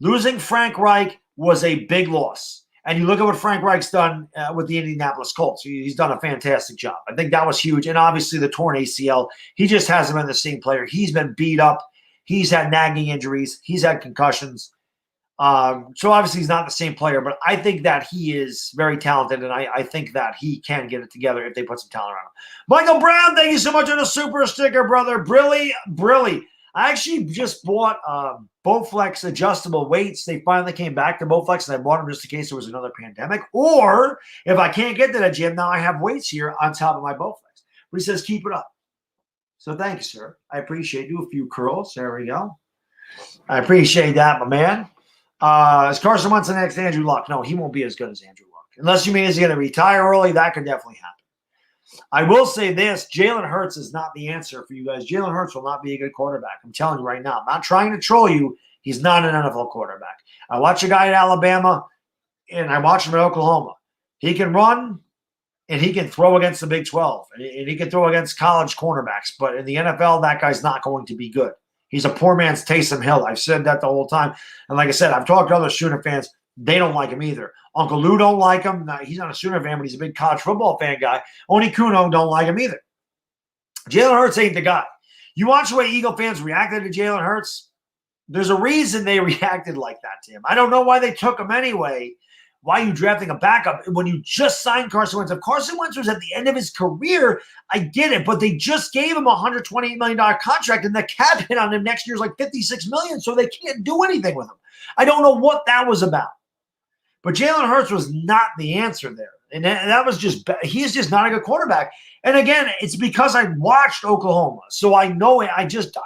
Losing Frank Reich was a big loss. And you look at what Frank Reich's done with the Indianapolis Colts. He's done a fantastic job. I think that was huge. And obviously the torn ACL, he just hasn't been the same player. He's been beat up. He's had nagging injuries. He's had concussions. So obviously he's not the same player, but I think that he is very talented, and I think that he can get it together if they put some talent around him. Michael Brown, thank you so much on the super sticker, brother. Brilly. I actually just bought Bowflex adjustable weights. They finally came back to Bowflex, and I bought them just in case there was another pandemic. Or if I can't get to the gym, now I have weights here on top of my Bowflex. But he says, keep it up. So thank you, sir. I appreciate you. A few curls. There we go. I appreciate that, my man. Is Carson Wentz the next Andrew Luck? No, he won't be as good as Andrew Luck. Unless you mean he's going to retire early, that could definitely happen. I will say this, Jalen Hurts is not the answer for you guys. Jalen Hurts will not be a good quarterback. I'm telling you right now. I'm not trying to troll you. He's not an NFL quarterback. I watch a guy at Alabama, and I watch him at Oklahoma. He can run, and he can throw against the Big 12, and he can throw against college cornerbacks. But in the NFL, that guy's not going to be good. He's a poor man's Taysom Hill. I've said that the whole time. And like I said, I've talked to other Sooner fans. They don't like him either. Uncle Lou don't like him. No, he's not a Sooner fan, but he's a big college football fan guy. Oni Kuno don't like him either. Jalen Hurts ain't the guy. You watch the way Eagle fans reacted to Jalen Hurts. There's a reason they reacted like that to him. I don't know why they took him anyway. Why are you drafting a backup when you just signed Carson Wentz? If Carson Wentz was at the end of his career, I get it, but they just gave him a $128 million contract, and the cap hit on him next year is like $56 million, so they can't do anything with him. I don't know what that was about. But Jalen Hurts was not the answer there. And that was just – he's just not a good quarterback. And, again, it's because I watched Oklahoma. So I know it. I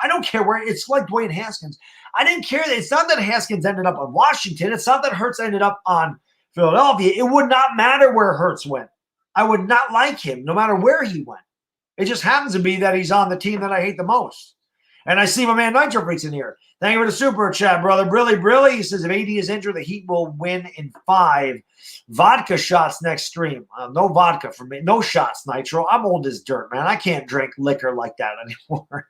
don't care where – it's like Dwayne Haskins. I didn't care. It's not that Haskins ended up on Washington. It's not that Hurts ended up on Philadelphia. It would not matter where Hurts went. I would not like him no matter where he went. It just happens to be that he's on the team that I hate the most. And I see my man Nigel Freaks in here. Thank you for the super chat, brother. Brilly. He says, if AD is injured, the Heat will win in 5. Vodka shots next stream. No vodka for me. No shots, Nitro. I'm old as dirt, man. I can't drink liquor like that anymore.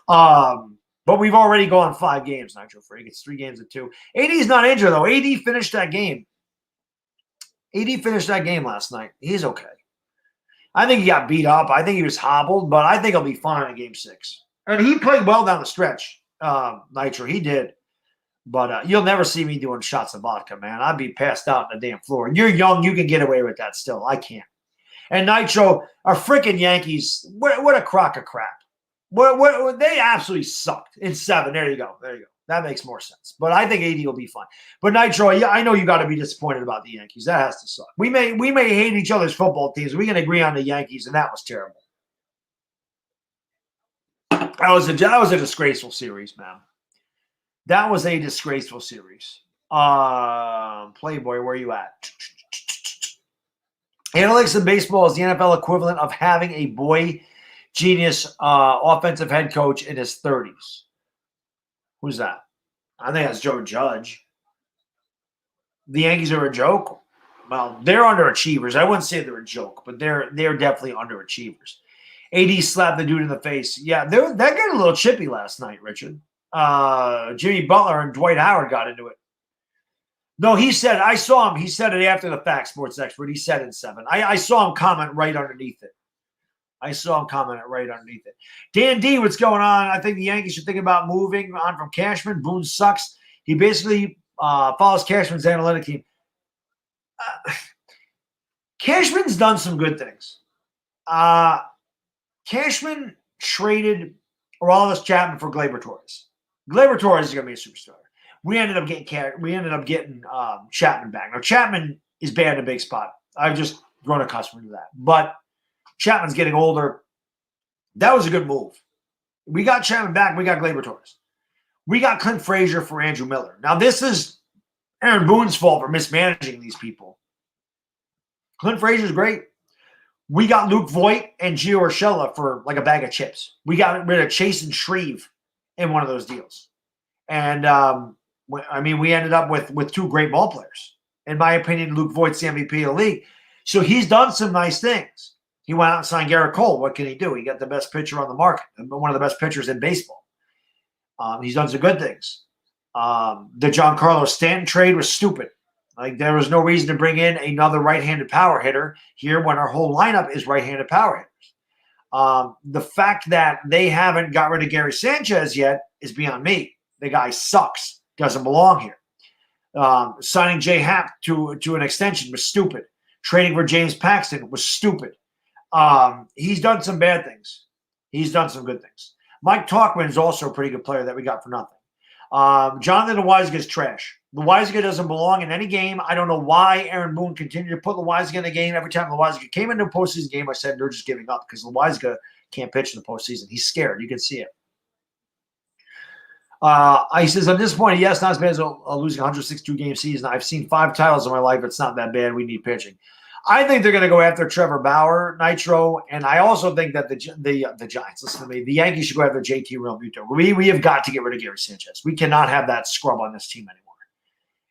But we've already gone 5 games, Nitro Freak. It's 3 games to 2. AD's not injured, though. AD finished that game. AD finished that game last night. He's okay. I think he got beat up. I think he was hobbled, but I think he'll be fine in Game 6. And he played well down the stretch. Nitro, he did. But you'll never see me doing shots of vodka, man. I'd be passed out on the damn floor. And you're young. You can get away with that still. I can't. And Nitro, our freaking Yankees, what a crock of crap. What they absolutely sucked in 7. There you go. That makes more sense. But I think AD will be fine. But Nitro, yeah, I know you got to be disappointed about the Yankees. That has to suck. We may hate each other's football teams. We can agree on the Yankees, and that was terrible. That was a disgraceful series, man. That was a disgraceful series. Playboy, where are you at? Analytics in baseball is the NFL equivalent of having a boy genius offensive head coach in his 30s. Who's that? I think that's Joe Judge. The Yankees are a joke. Well, they're underachievers. I wouldn't say they're a joke, but they're definitely underachievers. AD slapped the dude in the face. Yeah, that got a little chippy last night, Richard. Jimmy Butler and Dwight Howard got into it. No, he said, I saw him. He said it after the fact, sports expert. He said in 7. I saw him comment right underneath it. Dan D, what's going on? I think the Yankees should think about moving on from Cashman. Boone sucks. He basically follows Cashman's analytic team. Cashman's done some good things. Cashman traded Aroldis Chapman for Gleyber Torres. Gleyber Torres is going to be a superstar. We ended up getting Chapman back. Now Chapman is bad in a big spot. I've just grown accustomed to that. But Chapman's getting older. That was a good move. We got Chapman back. We got Gleyber Torres. We got Clint Frazier for Andrew Miller. Now this is Aaron Boone's fault for mismanaging these people. Clint Frazier's great. We got Luke Voigt and Gio Urshela for like a bag of chips. We got rid of Chase and Shreve in one of those deals. And, we ended up with two great ball players. In my opinion, Luke Voigt's the MVP of the league. So he's done some nice things. He went out and signed Garrett Cole. What can he do? He got the best pitcher on the market, one of the best pitchers in baseball. He's done some good things. The Giancarlo Stanton trade was stupid. Like, there was no reason to bring in another right-handed power hitter here when our whole lineup is right-handed power hitters. The fact that they haven't got rid of Gary Sanchez yet is beyond me. The guy sucks. Doesn't belong here. Signing Jay Happ to an extension was stupid. Trading for James Paxton was stupid. He's done some bad things. He's done some good things. Mike Talkman is also a pretty good player that we got for nothing. Jonathan Loaisiga is trash. Loaisiga doesn't belong in any game. I don't know why Aaron Boone continued to put Loaisiga in the game. Every time Loaisiga came into a postseason game, I said they're just giving up because Loaisiga can't pitch in the postseason. He's scared. You can see it. He says, I'm disappointed. Yes, not as bad as a losing 162-game season. I've seen 5 titles in my life. It's not that bad. We need pitching. I think they're going to go after Trevor Bauer, Nitro, and I also think that the Giants, listen to me, the Yankees should go after JT Realmuto. We have got to get rid of Gary Sanchez. We cannot have that scrub on this team anymore.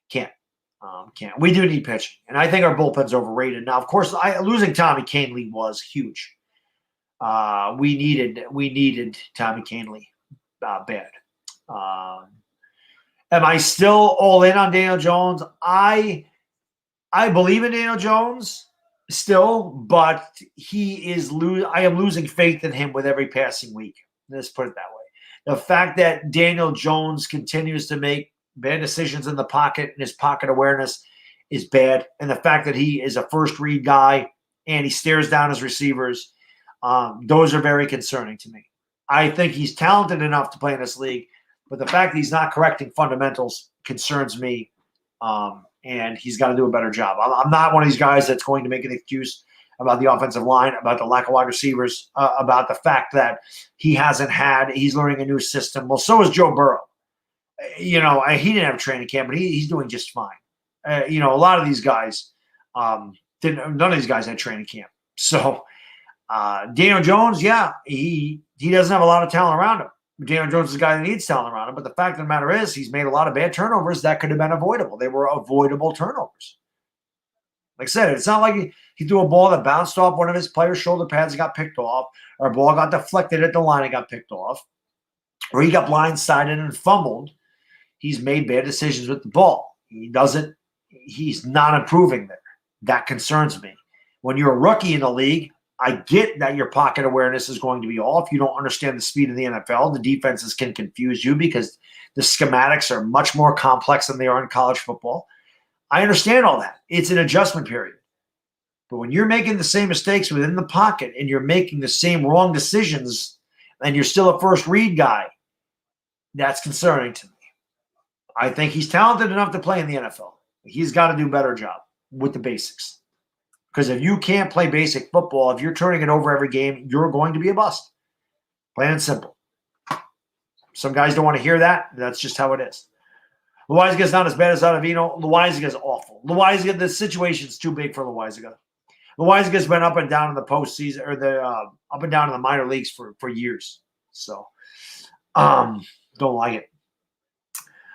Can't. We do need pitching, and I think our bullpen's overrated. Now, of course, losing Tommy Kahnle was huge. We needed Tommy Kahnle bad. Am I still all in on Daniel Jones? I believe in Daniel Jones still, but I am losing faith in him with every passing week. Let's put it that way. The fact that Daniel Jones continues to make bad decisions in the pocket and his pocket awareness is bad. And the fact that he is a first read guy and he stares down his receivers, those are very concerning to me. I think he's talented enough to play in this league, but the fact that he's not correcting fundamentals concerns me. And he's got to do a better job. I'm not one of these guys that's going to make an excuse about the offensive line, about the lack of wide receivers, about the fact that he's learning a new system. Well, so is Joe Burrow. He didn't have a training camp, but he's doing just fine. A lot of these guys, none of these guys had training camp. So Daniel Jones, yeah, he doesn't have a lot of talent around him. Daniel Jones is a guy that needs talent around him, but the fact of the matter is he's made a lot of bad turnovers that could have been avoidable. They were avoidable turnovers. Like I said, it's not like he threw a ball that bounced off one of his players' shoulder pads and got picked off, or a ball got deflected at the line and got picked off, or he got blindsided and fumbled. He's made bad decisions with the ball. He's not improving there. That concerns me. When you're a rookie in the league, I get that your pocket awareness is going to be off. You don't understand the speed of the NFL. The defenses can confuse you because the schematics are much more complex than they are in college football. I understand all that. It's an adjustment period. But when you're making the same mistakes within the pocket and you're making the same wrong decisions and you're still a first read guy, that's concerning to me. I think he's talented enough to play in the NFL. He's got to do a better job with the basics. Because if you can't play basic football, if you're turning it over every game, you're going to be a bust. Plain and simple. Some guys don't want to hear that. That's just how it is. Loaisiga is not as bad as Ottavino. Loaisiga is awful. The situation's too big for Loaisiga. Loaisiga's been up and down in the postseason, or up and down in the minor leagues for years. So, don't like it.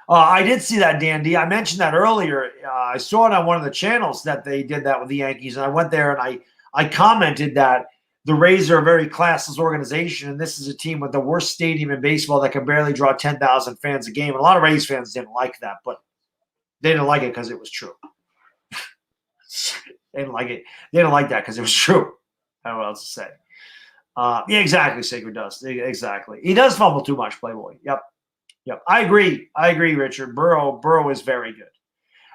I did see that, Dan D. I mentioned that earlier. I saw it on one of the channels that they did that with the Yankees, and I went there and I commented that the Rays are a very classless organization, and this is a team with the worst stadium in baseball that can barely draw 10,000 fans a game. And a lot of Rays fans didn't like that, but they didn't like it because it was true. They didn't like it. They didn't like that because it was true. I don't know what else to say. Yeah, exactly, Sacred Dust. Exactly. He does fumble too much, Playboy. Yep. I agree, Richard. Burrow is very good.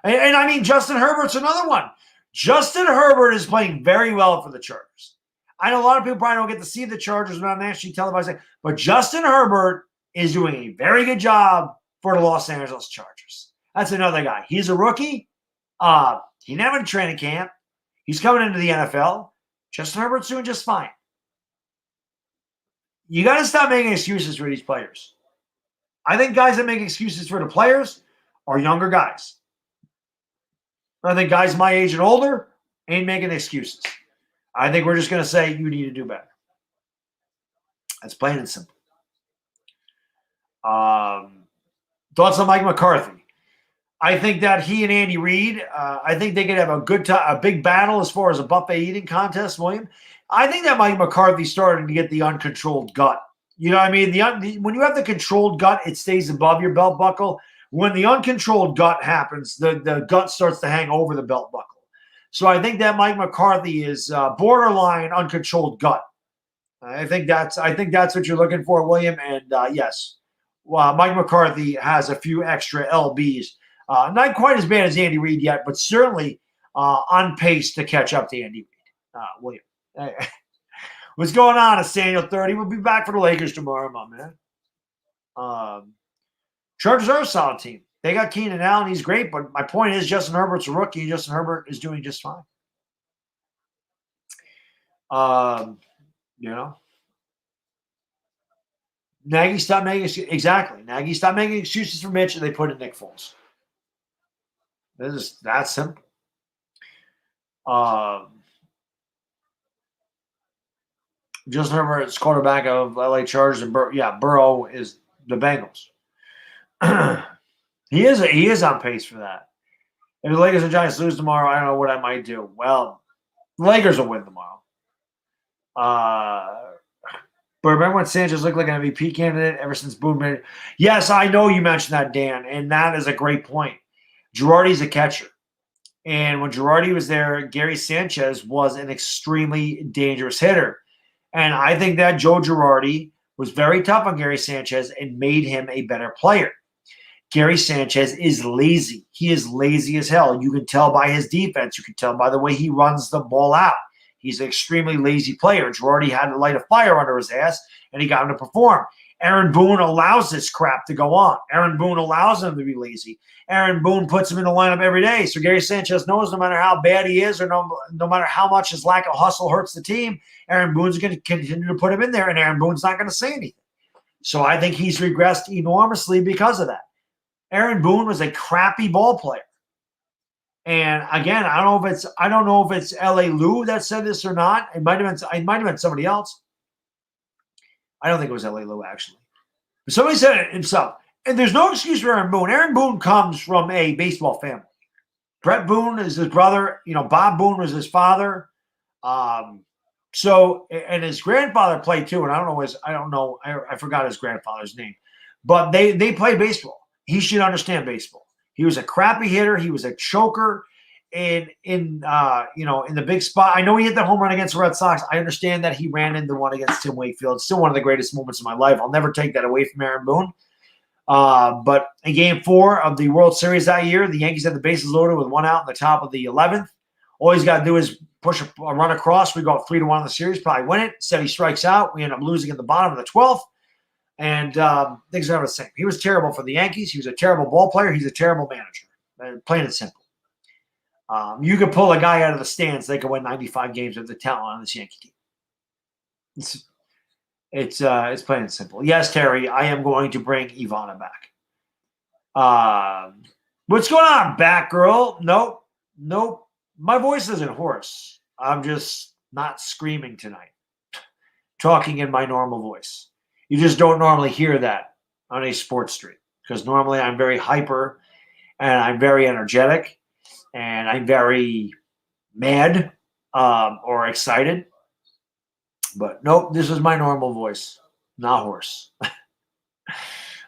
And I mean, Justin Herbert's another one. Justin Herbert is playing very well for the Chargers. I know a lot of people probably don't get to see the Chargers when I'm nationally televised, but Justin Herbert is doing a very good job for the Los Angeles Chargers. That's another guy. He's a rookie. He never had a training camp. He's coming into the NFL. Justin Herbert's doing just fine. You got to stop making excuses for these players. I think guys that make excuses for the players are younger guys. I think guys my age and older ain't making excuses. I think we're just going to say you need to do better. That's plain and simple. Thoughts on Mike McCarthy? I think that he and Andy Reid, I think they could have a good time, a big battle as far as a buffet eating contest, William. I think that Mike McCarthy started to get the uncontrolled gut. You know what I mean? When you have the controlled gut, it stays above your belt buckle. When the uncontrolled gut happens, the gut starts to hang over the belt buckle. So I think that Mike McCarthy is borderline uncontrolled gut. I think that's what you're looking for, William. And yes, Mike McCarthy has a few extra lbs. Not quite as bad as Andy Reid yet, but certainly on pace to catch up to Andy Reid. William. What's going on, Nathaniel 30? We'll be back for the Lakers tomorrow, my man. Chargers are a solid team. They got Keenan Allen. He's great, but my point is Justin Herbert's a rookie. Justin Herbert is doing just fine. Nagy stopped making Nagy stopped making excuses for Mitch, and they put in Nick Foles. This is that simple. Justin Herbert's quarterback of LA Chargers, and Burrow is the Bengals. He is on pace for that. If the Lakers and Giants lose tomorrow, I don't know what I might do. Well, the Lakers will win tomorrow. But remember when Sanchez looked like an MVP candidate ever since Boone made it? Yes, I know you mentioned that, Dan, and that is a great point. Girardi's a catcher. And when Girardi was there, Gary Sanchez was an extremely dangerous hitter. And I think that Joe Girardi was very tough on Gary Sanchez and made him a better player. Gary Sanchez is lazy. He is lazy as hell. You can tell by his defense. You can tell by the way he runs the ball out. He's an extremely lazy player. Girardi had to light a fire under his ass, and he got him to perform. Aaron Boone allows this crap to go on. Aaron Boone allows him to be lazy. Aaron Boone puts him in the lineup every day. So Gary Sanchez knows no matter how bad he is or no matter how much his lack of hustle hurts the team, Aaron Boone's going to continue to put him in there, and Aaron Boone's not going to say anything. So I think he's regressed enormously because of that. Aaron Boone was a crappy ball player. And again, I don't know if it's L.A. Lou that said this or not. It might have been somebody else. I don't think it was L.A. Lou, actually. But somebody said it himself. And there's no excuse for Aaron Boone. Aaron Boone comes from a baseball family. Brett Boone is his brother. Bob Boone was his father. And his grandfather played too. And I forgot his grandfather's name. But they played baseball. He should understand baseball. He was a crappy hitter. He was a choker in the big spot. I know he hit the home run against the Red Sox. I understand that he ran into one against Tim Wakefield. It's still one of the greatest moments of my life. I'll never take that away from Aaron Boone. But in Game 4 of the World Series that year, the Yankees had the bases loaded with one out in the top of the 11th. All he's got to do is push a run across. We go up 3-1 in the series, probably win it. Said he strikes out. We end up losing at the bottom of the 12th. And things are never the same. He was terrible for the Yankees. He was a terrible ball player. He's a terrible manager. Plain and simple. You could pull a guy out of the stands. They could win 95 games with the talent on this Yankee team. It's plain and simple. Yes, Terry, I am going to bring Ivana back. What's going on, Batgirl? Nope. My voice isn't hoarse. I'm just not screaming tonight. Talking in my normal voice. You just don't normally hear that on a sports stream because normally I'm very hyper and I'm very energetic and I'm very mad or excited. But nope, this is my normal voice, not hoarse.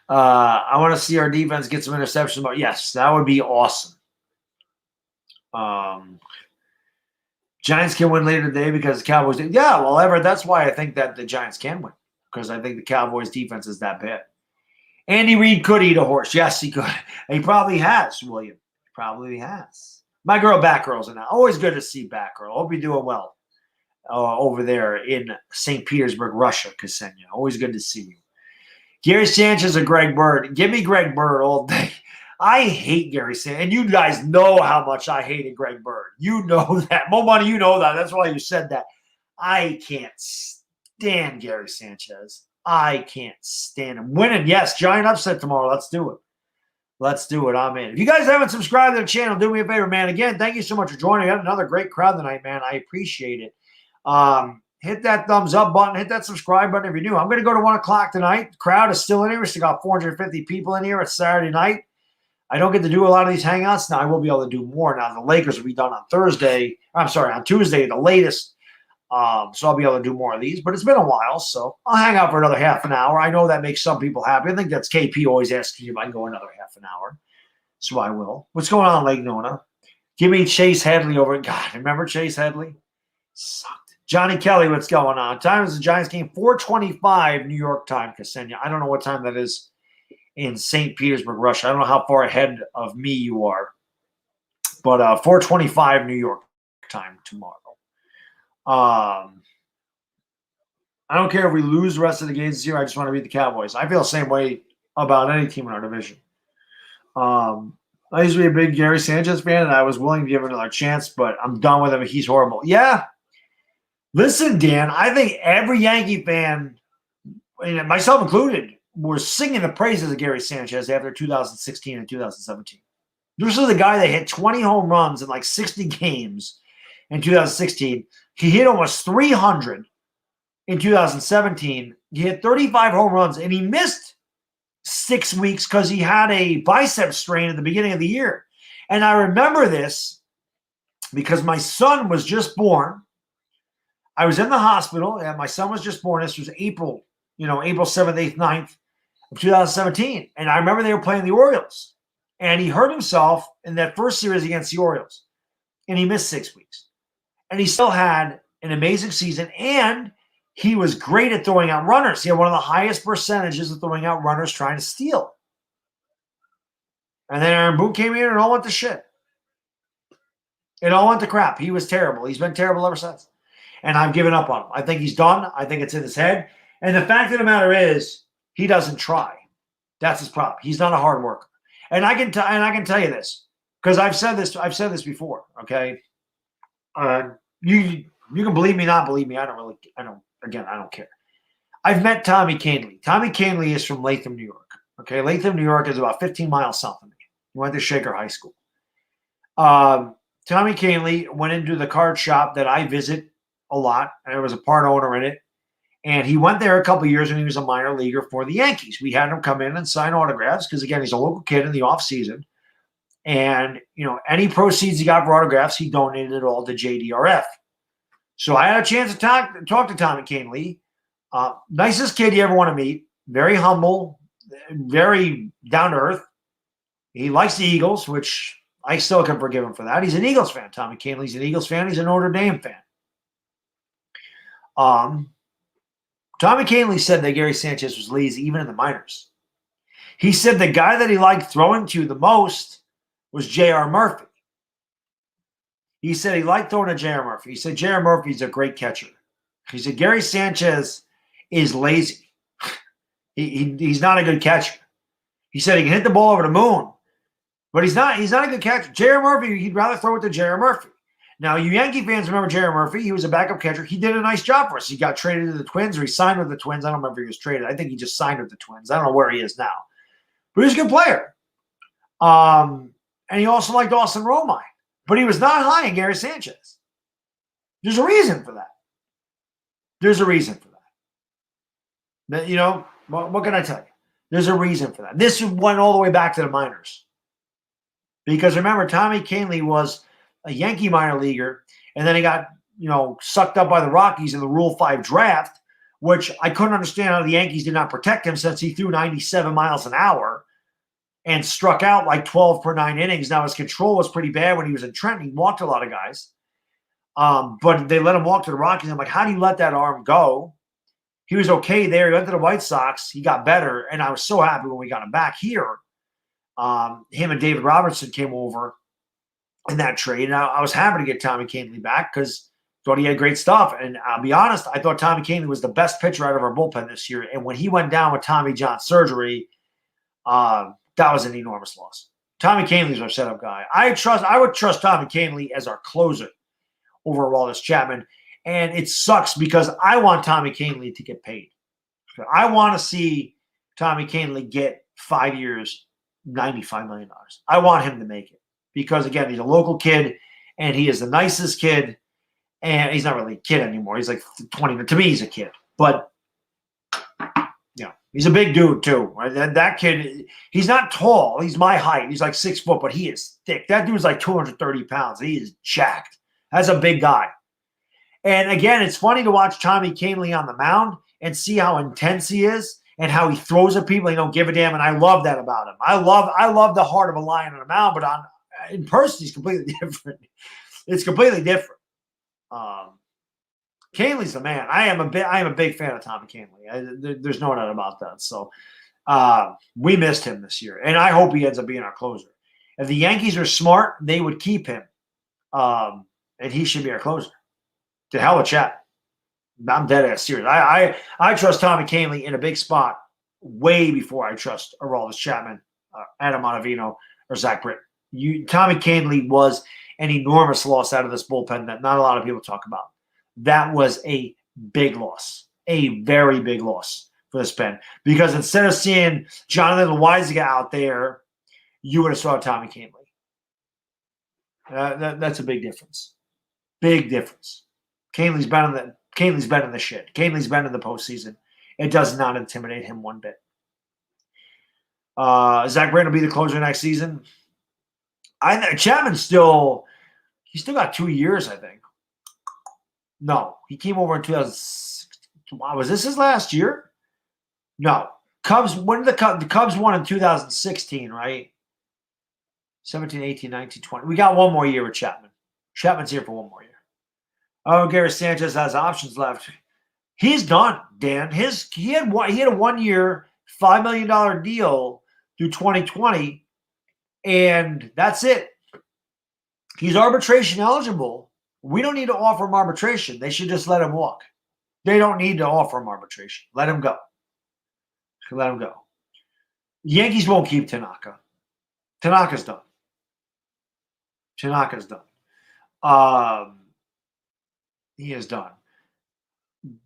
I want to see our defense get some interceptions. But yes, that would be awesome. Giants can win later today because the Cowboys did. Yeah, well, Everett, that's why I think that the Giants can win. Because I think the Cowboys' defense is that bad. Andy Reid could eat a horse. Yes, he could. He probably has, William. Probably has. My girl Batgirl's in that. Always good to see Batgirl. Hope you're doing well over there in St. Petersburg, Russia, Ksenia. Always good to see you. Gary Sanchez or Greg Bird? Give me Greg Bird all day. I hate Gary Sanchez. And you guys know how much I hated Greg Bird. You know that. Mo Money, you know that. That's why you said that. I can't stand Gary Sanchez. I can't stand him. Winning, yes. Giant upset tomorrow. Let's do it. Let's do it. I'm in. If you guys haven't subscribed to the channel, do me a favor, man. Again, thank you so much for joining. We had another great crowd tonight, man. I appreciate it. Hit that thumbs up button. Hit that subscribe button if you're new. I'm going to go to 1 o'clock tonight. The crowd is still in here. We still got 450 people in here. It's Saturday night. I don't get to do a lot of these hangouts. Now, I will be able to do more. Now, the Lakers will be done on Thursday. I'm sorry, on Tuesday, the latest. So I'll be able to do more of these. But it's been a while, so I'll hang out for another half an hour. I know that makes some people happy. I think that's KP always asking if I can go another half an hour. So I will. What's going on, Lake Nona? Give me Chase Headley over. God, remember Chase Headley? Sucked. Johnny Kelly, what's going on? Time is the Giants game, 4:25 New York time, Ksenia. I don't know what time that is in St. Petersburg, Russia. I don't know how far ahead of me you are. But 4:25 New York time tomorrow. I don't care if we lose the rest of the games this year. I just want to beat the Cowboys. I feel the same way about any team in our division. I used to be a big Gary Sanchez fan, and I was willing to give him another chance, but I'm done with him. He's horrible. Yeah. Listen, Dan, I think every Yankee fan, and myself included, was singing the praises of Gary Sanchez after 2016 and 2017. This is the guy that hit 20 home runs in like 60 games in 2016. He hit almost 300 in 2017. He hit 35 home runs, and he missed 6 weeks because he had a bicep strain at the beginning of the year. And I remember this because my son was just born. I was in the hospital, and my son was just born. This was April 7th, 8th, 9th of 2017. And I remember they were playing the Orioles. And he hurt himself in that first series against the Orioles. And he missed 6 weeks. And he still had an amazing season. And he was great at throwing out runners. He had one of the highest percentages of throwing out runners trying to steal. And then Aaron Boone came in and it all went to shit. It all went to crap. He was terrible. He's been terrible ever since. And I've given up on him. I think he's done. I think it's in his head. And the fact of the matter is, he doesn't try. That's his problem. He's not a hard worker. And I can tell you this because I've said this before. Okay, you can believe me, not believe me. I don't care. I've met Tommy Kahnle. Tommy Kahnle is from Latham, New York. Okay, Latham, New York is about 15 miles south of me. He went to Shaker High School. Tommy Kahnle went into the card shop that I visit a lot, and there was a part owner in it. And he went there a couple of years when he was a minor leaguer for the Yankees. We had him come in and sign autographs because, again, he's a local kid in the offseason. And, any proceeds he got for autographs, he donated it all to JDRF. So I had a chance to talk to Tommy Kahnle. Nicest kid you ever want to meet. Very humble, very down to earth. He likes the Eagles, which I still can forgive him for that. He's an Eagles fan. Tommy Kahnle's an Eagles fan. He's a Notre Dame fan. Tommy Kahnle said that Gary Sanchez was lazy even in the minors. He said the guy that he liked throwing to the most was J.R. Murphy. He said he liked throwing to J.R. Murphy. He said J.R. Murphy's a great catcher. He said Gary Sanchez is lazy. He's not a good catcher. He said he can hit the ball over the moon, but he's not a good catcher. J.R. Murphy, he'd rather throw it to J.R. Murphy. Now, you Yankee fans remember J.R. Murphy. He was a backup catcher. He did a nice job for us. He got traded to the Twins, or he signed with the Twins. I don't remember if he was traded. I think he just signed with the Twins. I don't know where he is now. But he's a good player. And he also liked Austin Romine. But he was not high in Gary Sanchez. There's a reason for that. There's a reason for that. What can I tell you? There's a reason for that. This went all the way back to the minors. Because remember, Tommy Kahnle was a Yankee minor leaguer, and then he got, sucked up by the Rockies in the Rule 5 draft, which I couldn't understand how the Yankees did not protect him since he threw 97 miles an hour and struck out like 12 per 9 innings. Now, his control was pretty bad when he was in Trenton. He walked a lot of guys. But they let him walk to the Rockies. I'm like, how do you let that arm go? He was okay there. He went to the White Sox. He got better, and I was so happy when we got him back here. Him and David Robertson came over in that trade. And I was happy to get Tommy Kahnle back because I thought he had great stuff. And I'll be honest, I thought Tommy Kahnle was the best pitcher out of our bullpen this year. And when he went down with Tommy John surgery, that was an enormous loss. Tommy Kahnle's our setup guy. I would trust Tommy Kahnle as our closer over Aroldis Chapman. And it sucks because I want Tommy Kahnle to get paid. I want to see Tommy Kahnle get 5 years, $95 million. I want him to make it because, again, he's a local kid and he is the nicest kid. And he's not really a kid anymore. He's like 20. To me, he's a kid. But, he's a big dude too. Right? That kid, he's not tall. He's my height. He's like 6 foot, but he is thick. That dude's like 230 pounds. He is jacked. That's a big guy. And again, it's funny to watch Tommy Kahnle on the mound and see how intense he is and how he throws at people. He don't give a damn, and I love that about him. I love the heart of a lion on the mound, but in person, he's completely different. It's completely different. Kahnle's the man. I am a big fan of Tommy Kahnle. There's no doubt about that. So we missed him this year, and I hope he ends up being our closer. If the Yankees are smart, they would keep him, and he should be our closer. To hell with Chapman. I'm dead ass serious. I trust Tommy Kahnle in a big spot way before I trust Aroldis Chapman, Adam Ottavino, or Zach Britton. Tommy Kahnle was an enormous loss out of this bullpen that not a lot of people talk about. That was a big loss, a very big loss for this pen. Because instead of seeing Jonathan Loaisiga out there, you would have saw Tommy Kahnle. That's a big difference. Big difference. Kahnle's been in the shit. Kahnle's been in the postseason. It does not intimidate him one bit. Zach Britton will be the closer next season. Chapman still got 2 years, I think. No, he came over in 2016. Wow, was this his last year? No. Cubs, when did the Cubs won in 2016, right? 17, 18, 19, 20. We got one more year with Chapman. Chapman's here for one more year. Oh, Gary Sanchez has options left. He's done, Dan. He had a 1 year, $5 million deal through 2020, and that's it. He's arbitration eligible. We don't need to offer him arbitration. They should just let him walk. They don't need to offer him arbitration. Let him go. Let him go. Yankees won't keep Tanaka. Tanaka's done. He is done.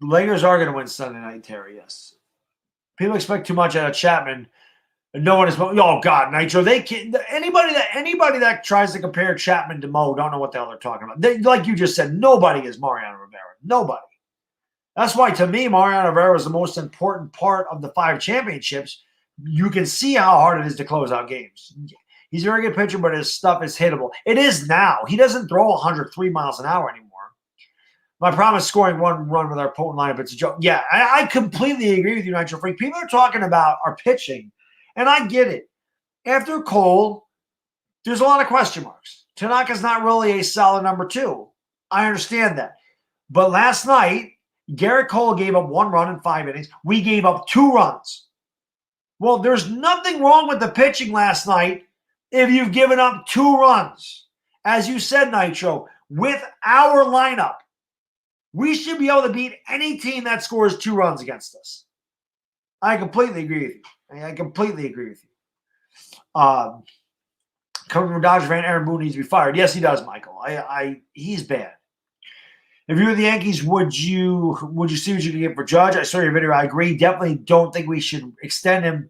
Lakers are going to win Sunday night, Terry, yes. People expect too much out of Chapman. No one is. Oh God, Nitro. They can't. Anybody that tries to compare Chapman to Mo don't know what the hell they're talking about. Like you just said, nobody is Mariano Rivera. Nobody. That's why, to me, Mariano Rivera is the most important part of the 5 championships. You can see how hard it is to close out games. He's a very good pitcher, but his stuff is hittable. It is now. He doesn't throw 103 miles an hour anymore. My problem is scoring one run with our potent lineup. It's a joke. Yeah, I completely agree with you, Nitro Freak. People are talking about our pitching. And I get it. After Cole, there's a lot of question marks. Tanaka's not really a solid number 2. I understand that. But last night, Garrett Cole gave up 1 run in 5 innings. We gave up 2 runs. Well, there's nothing wrong with the pitching last night if you've given up 2 runs. As you said, Nitro, with our lineup, we should be able to beat any team that scores 2 runs against us. I completely agree with you. Coming from Dodger fan, Aaron Boone needs to be fired. Yes, he does, Michael. He's bad. If you were the Yankees, would you see what you could get for Judge? I saw your video. I agree. Definitely don't think we should extend him.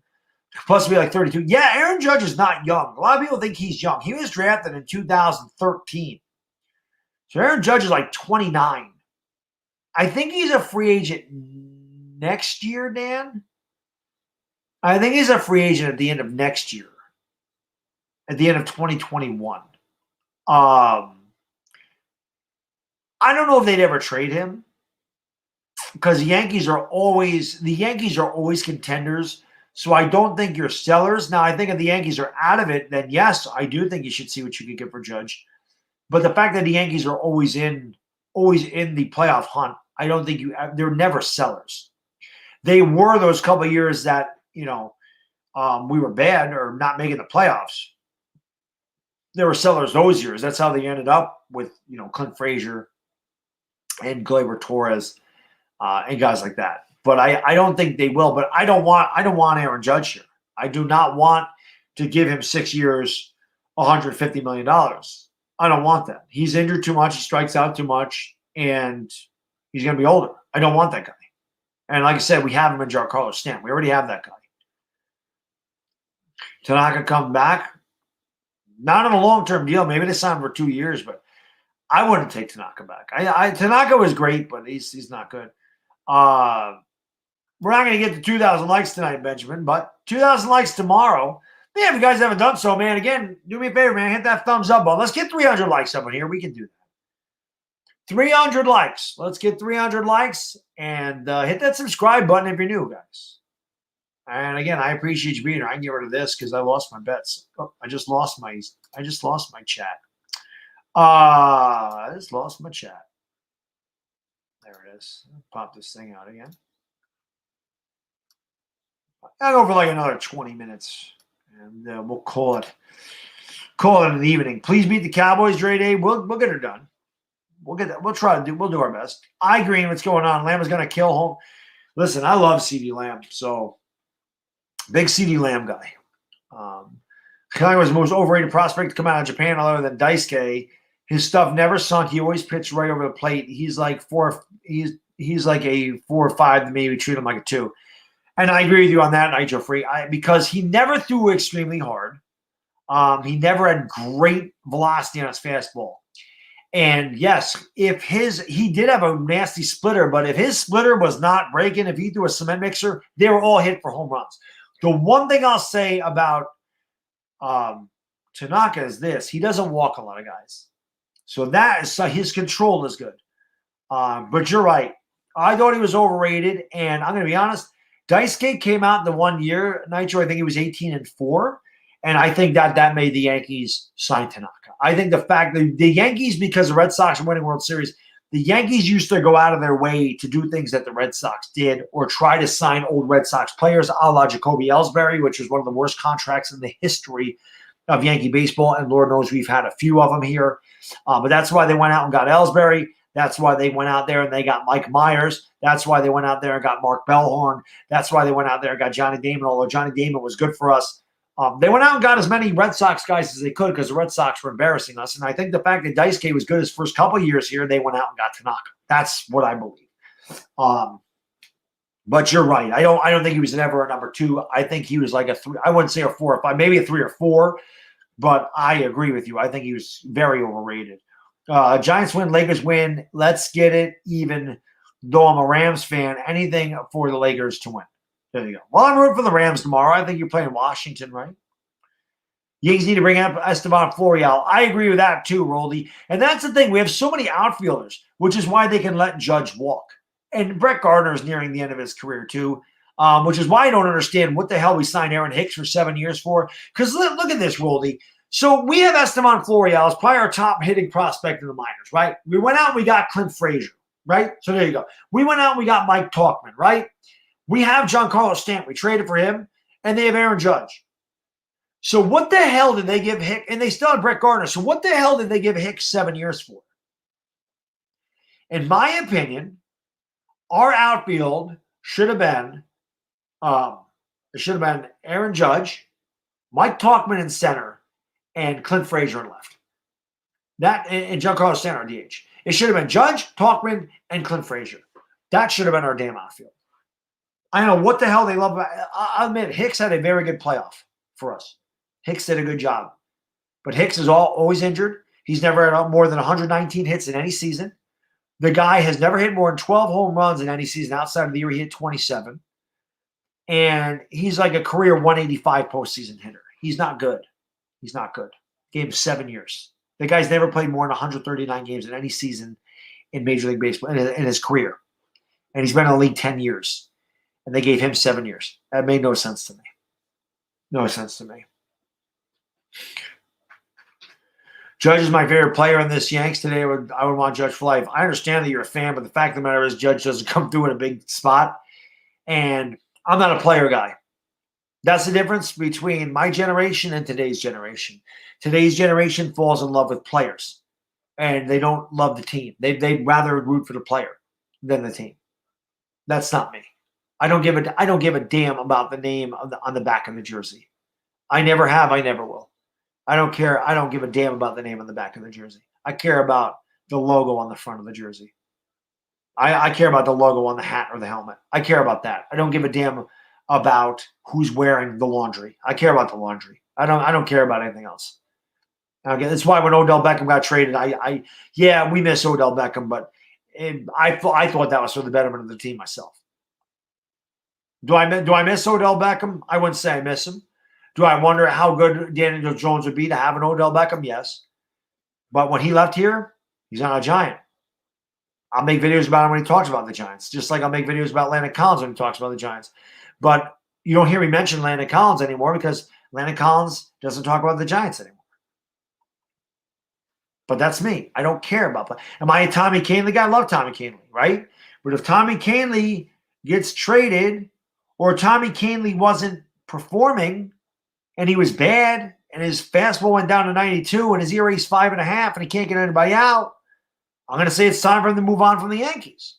Plus, be like 32. Yeah, Aaron Judge is not young. A lot of people think he's young. He was drafted in 2013. So Aaron Judge is like 29. I think he's a free agent next year, Dan. I think he's a free agent at the end of next year, at the end of 2021. I don't know if they'd ever trade him because the Yankees are always contenders. So I don't think you're sellers. Now, I think if the Yankees are out of it, then yes, I do think you should see what you could get for Judge. But the fact that the Yankees are always in the playoff hunt, I don't think they're never sellers. They were those couple of years that, we were bad or not making the playoffs. They were sellers those years. That's how they ended up with, Clint Frazier and Gleyber Torres and guys like that. But I don't think they will. But I don't want Aaron Judge here. I do not want to give him 6 years, $150 million. I don't want that. He's injured too much. He strikes out too much. And he's going to be older. I don't want that guy. And like I said, we have him in Giancarlo Stanton. We already have that guy. Tanaka come back. Not on a long-term deal. Maybe they signed for 2 years, but I wouldn't take Tanaka back. Tanaka was great, but he's not good. We're not going to get to 2,000 likes tonight, Benjamin, but 2,000 likes tomorrow. Yeah, if you guys haven't done so, man, again, do me a favor, man. Hit that thumbs up button. Let's get 300 likes up in here. We can do that. 300 likes. Let's get 300 likes and hit that subscribe button if you're new, guys. And again, I appreciate you being here. I can get rid of this because I lost my bets. Oh, I just lost my chat. I just lost my chat. There it is. Pop this thing out again. I'll go for like another 20 minutes, and we'll call it an evening. Please beat the Cowboys, Dre Day. We'll get her done. We'll get that. We'll try to do. We'll do our best. I agree with what's going on. Lamb is going to kill home. Listen, I love CeeDee Lamb, so big CeeDee Lamb guy. Kahnle was the most overrated prospect to come out of Japan, other than Daisuke. His stuff never sunk. He always pitched right over the plate. He's like He's like a 4 or 5 to maybe treat him like a 2. And I agree with you on that, Nigel Free, because he never threw extremely hard. He never had great velocity on his fastball. And yes, he did have a nasty splitter, but if his splitter was not breaking, if he threw a cement mixer, they were all hit for home runs. The one thing I'll say about Tanaka is this: he doesn't walk a lot of guys. So his control is good. But you're right. I thought he was overrated, and I'm going to be honest. Daisuke came out in the 1 year, Nitro. I think he was 18-4, and I think that made the Yankees sign Tanaka. I think the fact that the Yankees, because the Red Sox are winning World Series, the Yankees used to go out of their way to do things that the Red Sox did, or try to sign old Red Sox players, a la Jacoby Ellsbury, which was one of the worst contracts in the history of Yankee baseball, and Lord knows we've had a few of them here. But that's why they went out and got Ellsbury. That's why they went out there and they got Mike Myers. That's why they went out there and got Mark Bellhorn. That's why they went out there and got Johnny Damon, although Johnny Damon was good for us. They went out and got as many Red Sox guys as they could because the Red Sox were embarrassing us. And I think the fact that Daisuke was good his first couple of years here, they went out and got Tanaka. That's what I believe. But you're right. I don't think he was ever a number 2. I think he was like a 3. I wouldn't say a 4 or 5, maybe a 3 or 4. But I agree with you. I think he was very overrated. Giants win, Lakers win. Let's get it even. Though I'm a Rams fan, anything for the Lakers to win. There you go. Well, I'm rooting for the Rams tomorrow. I think you're playing Washington, right? Yankees need to bring up Esteban Florial. I agree with that too, Roldy. And that's the thing. We have so many outfielders, which is why they can let Judge walk. And Brett Gardner is nearing the end of his career too, which is why I don't understand what the hell we signed Aaron Hicks for 7 years for. Because look at this, Roldy. So we have Esteban Florial as probably our top hitting prospect in the minors, right? We went out and we got Clint Frazier, right? So there you go. We went out and we got Mike Tauchman, right? We have Giancarlo Stanton. We traded for him, and they have Aaron Judge. So what the hell did they give Hicks? And they still have Brett Gardner. So what the hell did they give Hicks 7 years for? In my opinion, our outfield should have been Aaron Judge, Mike Tauchman in center, and Clint Frazier in left. That and Giancarlo Stanton are DH. It should have been Judge, Tauchman, and Clint Frazier. That should have been our damn outfield. I don't know what the hell they love about it. I'll admit, Hicks had a very good playoff for us. Hicks did a good job. But Hicks is always injured. He's never had more than 119 hits in any season. The guy has never hit more than 12 home runs in any season. Outside of the year, he hit 27. And he's like a career 185 postseason hitter. He's not good. He's not good. Gave him 7 years. The guy's never played more than 139 games in any season in Major League Baseball in his career. And he's been in the league 10 years. And they gave him 7 years. That made no sense to me. No sense to me. Judge is my favorite player in this Yanks today. I would want Judge for life. I understand that you're a fan, but the fact of the matter is Judge doesn't come through in a big spot. And I'm not a player guy. That's the difference between my generation and today's generation. Today's generation falls in love with players, and they don't love the team. They'd rather root for the player than the team. That's not me. I don't give a damn about the name on the back of the jersey. I never have. I never will. I don't care. I don't give a damn about the name on the back of the jersey. I care about the logo on the front of the jersey. I care about the logo on the hat or the helmet. I care about that. I don't give a damn about who's wearing the laundry. I care about the laundry. I don't care about anything else. Okay, that's why when Odell Beckham got traded, yeah, we miss Odell Beckham, but I thought that was for the betterment of the team myself. Do I miss Odell Beckham? I wouldn't say I miss him. Do I wonder how good Daniel Jones would be to have an Odell Beckham? Yes. But when he left here, he's not a Giant. I'll make videos about him when he talks about the Giants, just like I'll make videos about Landon Collins when he talks about the Giants. But you don't hear me mention Landon Collins anymore because Landon Collins doesn't talk about the Giants anymore. But that's me. I don't care about that. Am I a Tommy Kahnle guy? I love Tommy Kahnle, right? But if Tommy Kahnle gets traded or Tommy Kahnle wasn't performing and he was bad and his fastball went down to 92 and his ERA is 5.5 and he can't get anybody out, I'm going to say it's time for him to move on from the Yankees.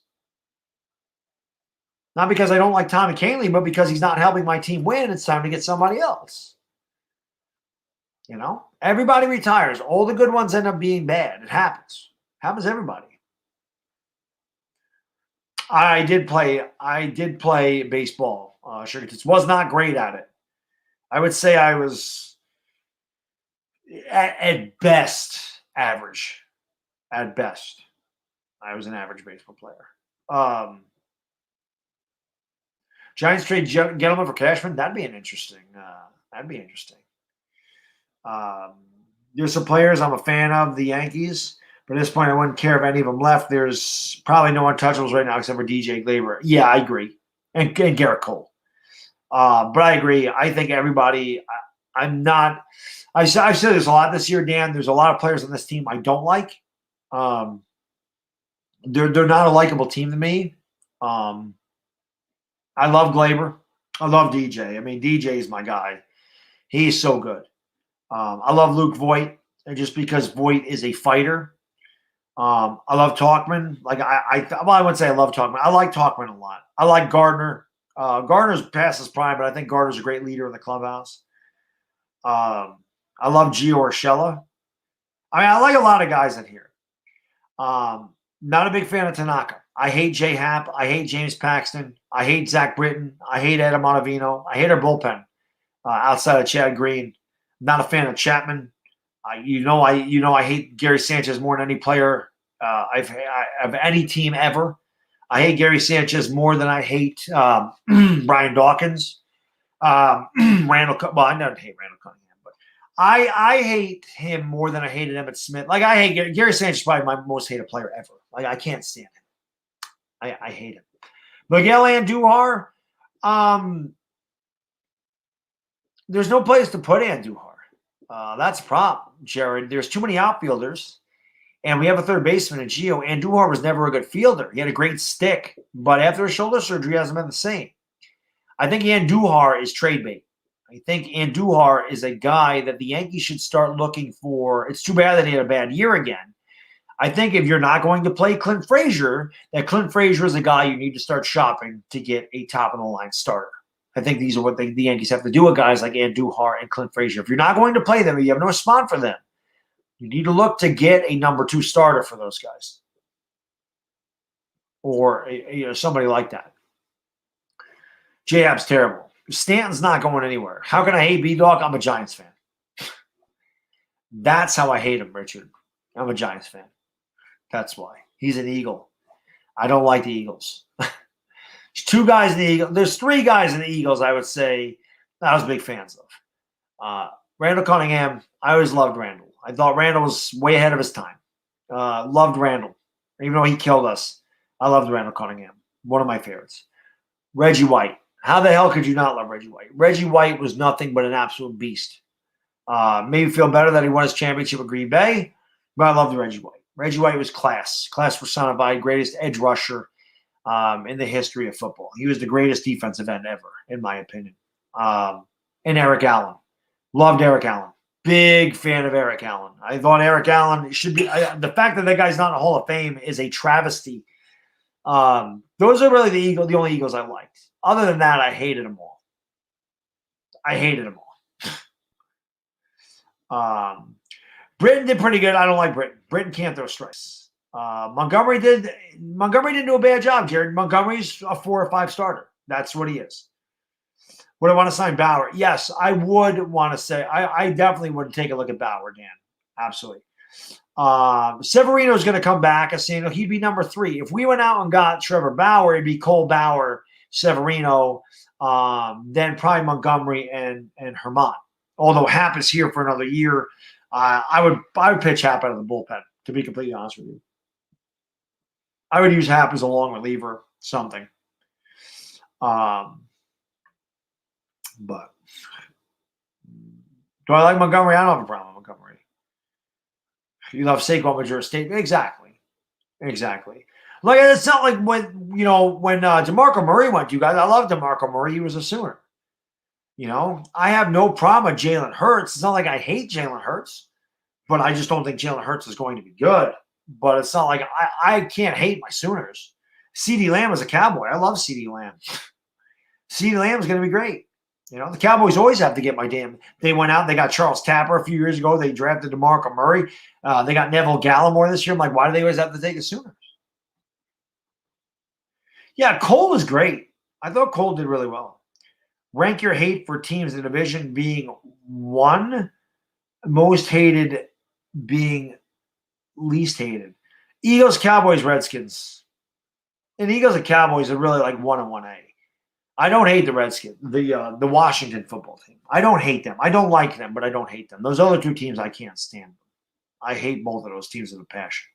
Not because I don't like Tommy Kahnle, but because he's not helping my team win. It's time to get somebody else. You know, everybody retires. All the good ones end up being bad. It happens. Happens to everybody. I did play baseball. Was not great at it. I would say I was at best average. At best, I was an average baseball player. Giants trade Gettleman for Cashman. That'd be interesting. There's some players I'm a fan of, the Yankees, but at this point I wouldn't care if any of them left. There's probably no untouchables right now except for DJ Glaber. Yeah, I agree. And Garrett Cole. But I agree. I think everybody – I've said this a lot this year, Dan. There's a lot of players on this team I don't like. They're not a likable team to me. I love Glaber. I love DJ. I mean, DJ is my guy. He's so good. I love Luke Voit, just because Voit is a fighter. I love Tauchman. I wouldn't say I love Tauchman. I like Tauchman a lot. I like Gardner. Gardner's past his prime, but I think Gardner's a great leader in the clubhouse. I love Gio Urshela. I mean, I like a lot of guys in here. Not a big fan of Tanaka. I hate Jay Happ. I hate James Paxton. I hate Zach Britton. I hate Adam Ottavino. I hate our bullpen outside of Chad Green. Not a fan of Chapman. I hate Gary Sanchez more than any player of any team ever. I hate Gary Sanchez more than I hate Brian Dawkins. Randall. Well, I don't hate Randall Cunningham, but I hate him more than I hated Emmitt Smith. Like, I hate Gary Sanchez. Is probably my most hated player ever. Like, I can't stand him. I hate him. Miguel Andujar. There's no place to put Andujar. That's a problem, Jared. There's too many outfielders, and we have a third baseman in Gio. Andujar was never a good fielder. He had a great stick, but after his shoulder surgery, he hasn't been the same. I think Andujar is trade bait. I think Andujar is a guy that the Yankees should start looking for. It's too bad that he had a bad year again. I think if you're not going to play Clint Frazier, that Clint Frazier is a guy you need to start shopping to get a top-of-the-line starter. I think these are what the Yankees have to do with guys like Andujar and Clint Frazier. If you're not going to play them, you have no spot for them. You need to look to get a number 2 starter for those guys, or somebody like that. J-Ab's terrible. Stanton's not going anywhere. How can I hate B-Dog? I'm a Giants fan. That's how I hate him, Richard. I'm a Giants fan. That's why. He's an Eagle. I don't like the Eagles. There's 2 guys in the Eagles. There's 3 guys in the Eagles I would say I was big fans of. Randall Cunningham. I always loved Randall. I thought Randall was way ahead of his time. Loved Randall. Even though he killed us, I loved Randall Cunningham. One of my favorites. Reggie White. How the hell could you not love Reggie White? Reggie White was nothing but an absolute beast. Made me feel better that he won his championship with Green Bay, but I loved Reggie White. Reggie White was class personified, greatest edge rusher in the history of football. He was the greatest defensive end ever, in my opinion. And Eric Allen. Loved Eric Allen. Big fan of Eric Allen. I thought Eric Allen should be the fact that guy's not in the Hall of Fame is a travesty. Those are really the only Eagles I liked. Other than that, I hated them all. Britton did pretty good. I don't like Britton. Britton can't throw strikes. Montgomery didn't do a bad job, Jared. Montgomery's a 4 or 5 starter. That's what he is. Would I want to sign Bauer? Yes, I would want to say. I definitely would take a look at Bauer, Dan. Absolutely. Severino's going to come back. I say he'd be number 3. If we went out and got Trevor Bauer, it'd be Cole Bauer, Severino, then probably Montgomery and Herman. Although Happ is here for another year, I would pitch Happ out of the bullpen, to be completely honest with you. I would use Happ as a long reliever, something. But do I like Montgomery? I don't have a problem with Montgomery. You love Saquon Major State. Exactly. Like, it's not like when DeMarco Murray went to you guys. I love DeMarco Murray. He was a Sooner. I have no problem with Jalen Hurts. It's not like I hate Jalen Hurts, but I just don't think Jalen Hurts is going to be good. But it's not like I can't hate my Sooners. CeeDee Lamb is a Cowboy. I love CeeDee Lamb. CeeDee Lamb is going to be great. The Cowboys always have to get my damn. They went out. They got Charles Tapper a few years ago. They drafted DeMarco Murray. They got Neville Gallimore this year. I'm like, why do they always have to take the Sooners? Yeah, Cole was great. I thought Cole did really well. Rank your hate for teams in the division being 1, most hated being least hated. Eagles, Cowboys, Redskins. And Eagles and Cowboys are really like 1 and 1A. I don't hate the Redskins, the Washington football team. I don't hate them. I don't like them, but I don't hate them. Those other 2 teams, I can't stand them. I hate both of those teams with a passion.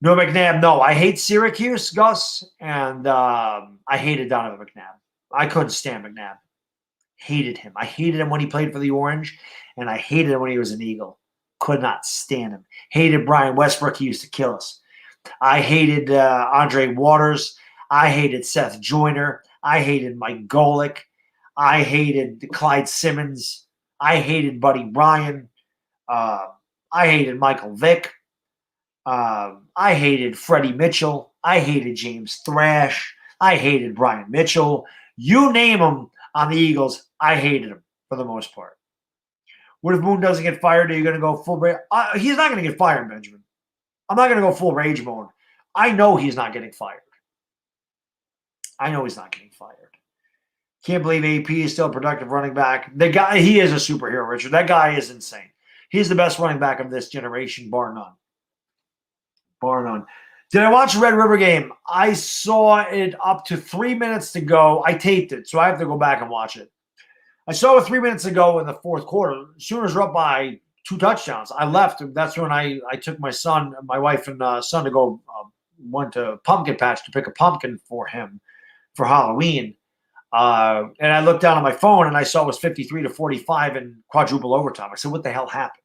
No McNabb, no. I hate Syracuse, Gus, and I hated Donovan McNabb. I couldn't stand McNabb. Hated him. I hated him when he played for the Orange, and I hated him when he was an Eagle. Could not stand him. Hated Brian Westbrook. He used to kill us. I hated Andre Waters. I hated Seth Joyner. I hated Mike Golick. I hated Clyde Simmons. I hated Buddy Bryan. I hated Michael Vick. I hated Freddie Mitchell. I hated James Thrash. I hated Brian Mitchell. You name them on the Eagles, I hated him for the most part. What if Boone doesn't get fired? Are you going to go full rage? He's not going to get fired, Benjamin. I'm not going to go full rage mode. I know he's not getting fired. Can't believe AP is still a productive running back. The guy, he is a superhero, Richard. That guy is insane. He's the best running back of this generation, bar none. Did I watch the Red River game? I saw it up to 3 minutes to go. I taped it, so I have to go back and watch it. I saw it 3 minutes ago in the fourth quarter. Sooners were up by 2 touchdowns. I left. That's when I took my son, my wife, and son to go went to Pumpkin Patch to pick a pumpkin for him for Halloween. And I looked down on my phone and I saw it was 53-45 in quadruple overtime. I said, what the hell happened?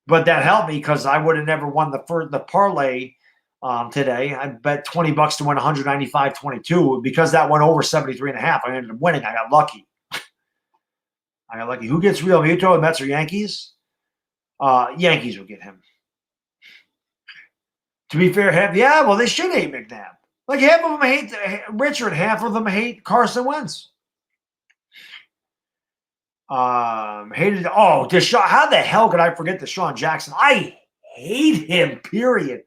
But that helped me because I would have never won the parlay today. I bet $20 to win 195-22 because that went over 73.5. I ended up winning. I got lucky. Who gets Real Muto? The Mets or Yankees? Yankees will get him. To be fair, they should hate McNabb. Like half of them hate Richard, half of them hate Carson Wentz. Deshaun. How the hell could I forget Deshaun Jackson? I hate him, period.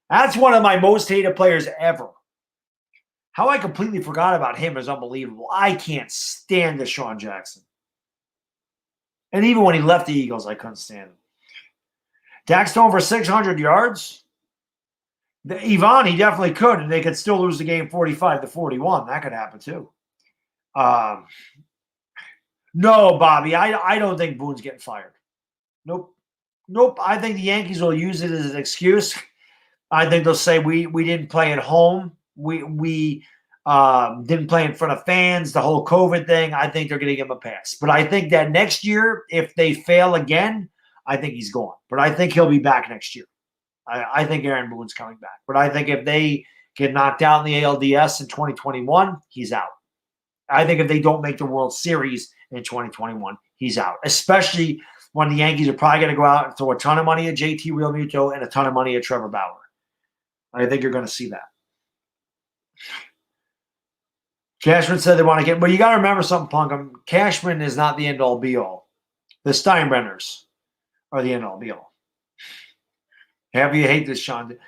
That's one of my most hated players ever. How I completely forgot about him is unbelievable. I can't stand Deshaun Jackson. And even when he left the Eagles, I couldn't stand him. Dak's thrown for 600 yards. Yvonne, he definitely could, and they could still lose the game 45-41. That could happen too. No, Bobby, I don't think Boone's getting fired. Nope. I think the Yankees will use it as an excuse. I think they'll say we didn't play at home. We didn't play in front of fans, the whole COVID thing. I think they're going to give him a pass. But I think that next year, if they fail again, I think he's gone. But I think he'll be back next year. I think Aaron Boone's coming back. But I think if they get knocked out in the ALDS in 2021, he's out. I think if they don't make the World Series in 2021, he's out. Especially when the Yankees are probably going to go out and throw a ton of money at JT Realmuto and a ton of money at Trevor Bauer. I think you're going to see that. Cashman said they want to get, but you got to remember something, Punk. Cashman is not the end-all, be-all. The Steinbrenners are the end-all, be-all. Have you hate this, Sean?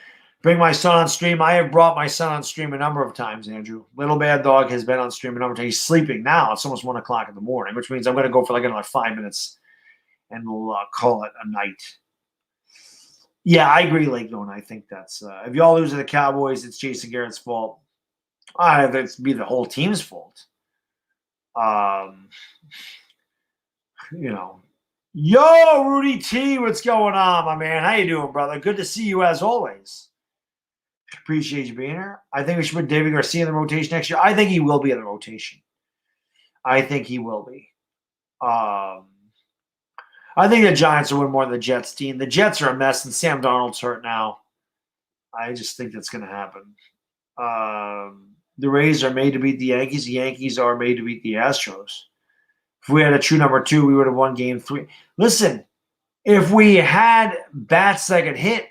Bring my son on stream. I have brought my son on stream a number of times, Andrew. Little Bad Dog has been on stream a number of times. He's sleeping now. It's almost 1 o'clock in the morning, which means I'm going to go for like another 5 minutes, and we'll call it a night. Yeah, I agree, Lake Nona. I think that's if y'all lose to the Cowboys, it's Jason Garrett's fault. I think it'd be the whole team's fault. Yo, Rudy T, what's going on, my man? How you doing, brother? Good to see you as always. Appreciate you being here. I think we should put David Garcia in the rotation next year. I think he will be in the rotation. I think he will be. I think the Giants will win more than the Jets team. The Jets are a mess, and Sam Darnold's hurt now. I just think that's going to happen. The Rays are made to beat the Yankees. The Yankees are made to beat the Astros. If we had a true number 2, we would have won game 3. Listen, if we had bats that could hit,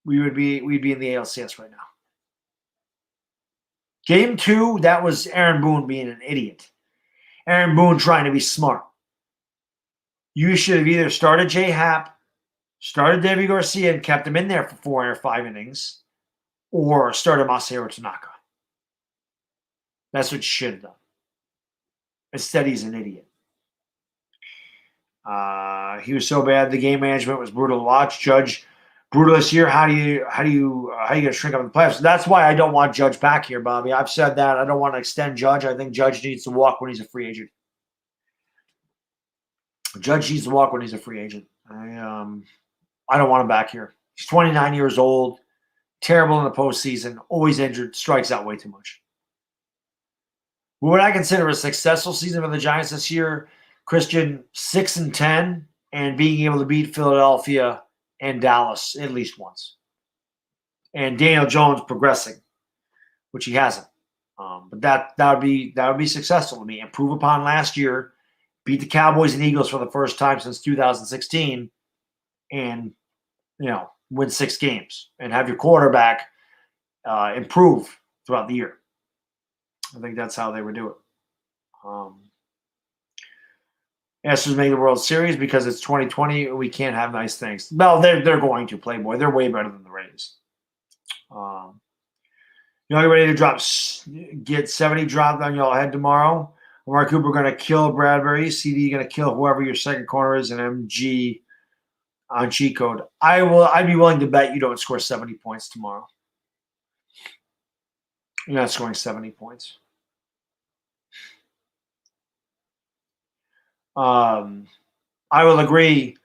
we'd be in the ALCS right now. Game 2, that was Aaron Boone being an idiot. Aaron Boone trying to be smart. You should have either started Jay Happ, started David Garcia, and kept him in there for 4 or 5 innings, or started Masahiro Tanaka. That's what you should have done. Instead, he's an idiot. He was so bad. The game management was brutal to watch. Judge, brutal this year. How you gonna shrink up in the playoffs? That's why I don't want Judge back here, Bobby. I've said that. I don't want to extend Judge. I think Judge needs to walk when he's a free agent. Judge needs to walk when he's a free agent. I don't want him back here. He's 29 years old, terrible in the postseason, always injured, strikes out way too much. What I consider a successful season for the Giants this year, Christian, 6-10, and being able to beat Philadelphia and Dallas at least once. And Daniel Jones progressing, which he hasn't. But that would be successful to me. Improve upon last year, beat the Cowboys and Eagles for the first time since 2016, and win 6 games and have your quarterback improve throughout the year. I think that's how they would do it. Astros make the World Series because it's 2020 and we can't have nice things. Well, they're going to, Playboy. They're way better than the Rays. Y'all get ready to get 70 dropped on y'all head tomorrow. Amari Cooper going to kill Bradbury. CD going to kill whoever your second corner is, and MG on cheat code. I'd be willing to bet you don't score 70 points tomorrow. You're not scoring 70 points. I will agree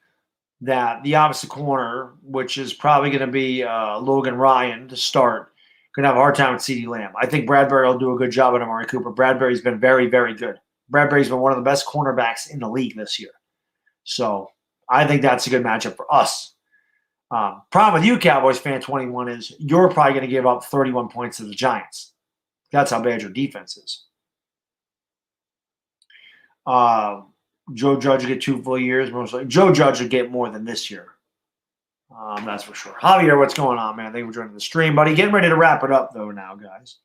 that the opposite corner, which is probably going to be Logan Ryan to start, going to have a hard time with CeeDee Lamb. I think Bradbury will do a good job at Amari Cooper. Bradbury's been very, very good. Bradbury's been one of the best cornerbacks in the league this year. So I think that's a good matchup for us. Problem with you, Cowboys fan 21, is you're probably going to give up 31 points to the Giants. That's how bad your defense is. Joe Judge will get 2 full years. Most likely. Joe Judge will get more than this year. That's for sure. Javier, what's going on, man? Thank you for joining the stream, buddy. Getting ready to wrap it up, though, now, guys.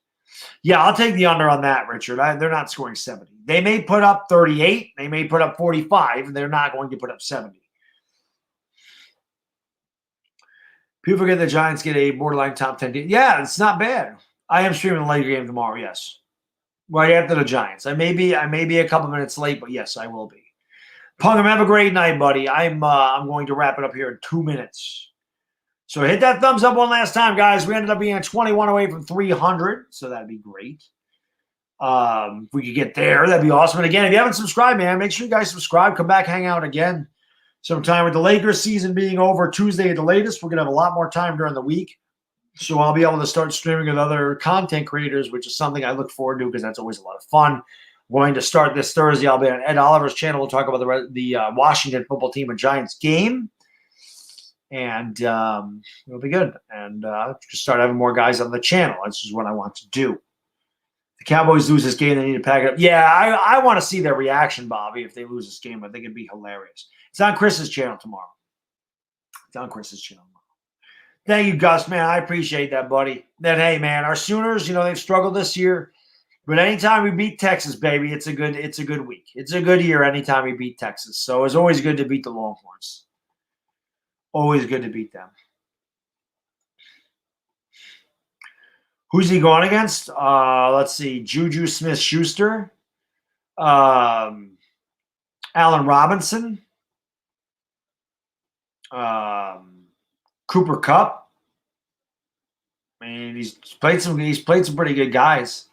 Yeah, I'll take the under on that, Richard. They're not scoring 70. They may put up 38. They may put up 45. They're not going to put up 70. People forget the Giants get a borderline top 10 team. Yeah, it's not bad. I am streaming the Laker game tomorrow, yes. Right after the Giants. I may be a couple minutes late, but yes, I will be. Pungam, have a great night, buddy. I'm going to wrap it up here in 2 minutes. So hit that thumbs up one last time, guys. We ended up being 21 away from 300, so that'd be great. If we could get there, that'd be awesome. And again, if you haven't subscribed, man, make sure you guys subscribe. Come back, hang out again sometime. With the Lakers season being over Tuesday at the latest, we're going to have a lot more time during the week. So I'll be able to start streaming with other content creators, which is something I look forward to because that's always a lot of fun. I'm going to start this Thursday. I'll be on Ed Oliver's channel. We'll talk about the Washington football team and Giants game. And it'll be good. And just start having more guys on the channel. This is what I want to do. The Cowboys lose this game, they need to pack it up. Yeah, I want to see their reaction, Bobby, if they lose this game. I think it'd be hilarious. It's on Chris's channel tomorrow. Thank you, Gus, man. I appreciate that, buddy. Then, hey, man, our Sooners, they've struggled this year. But anytime we beat Texas, baby, it's a good week. It's a good year anytime we beat Texas. So it's always good to beat the Longhorns. Always good to beat them. Who's he going against? Let's see. Juju Smith-Schuster. Allen Robinson. Cooper Kupp. I mean, he's played some pretty good guys.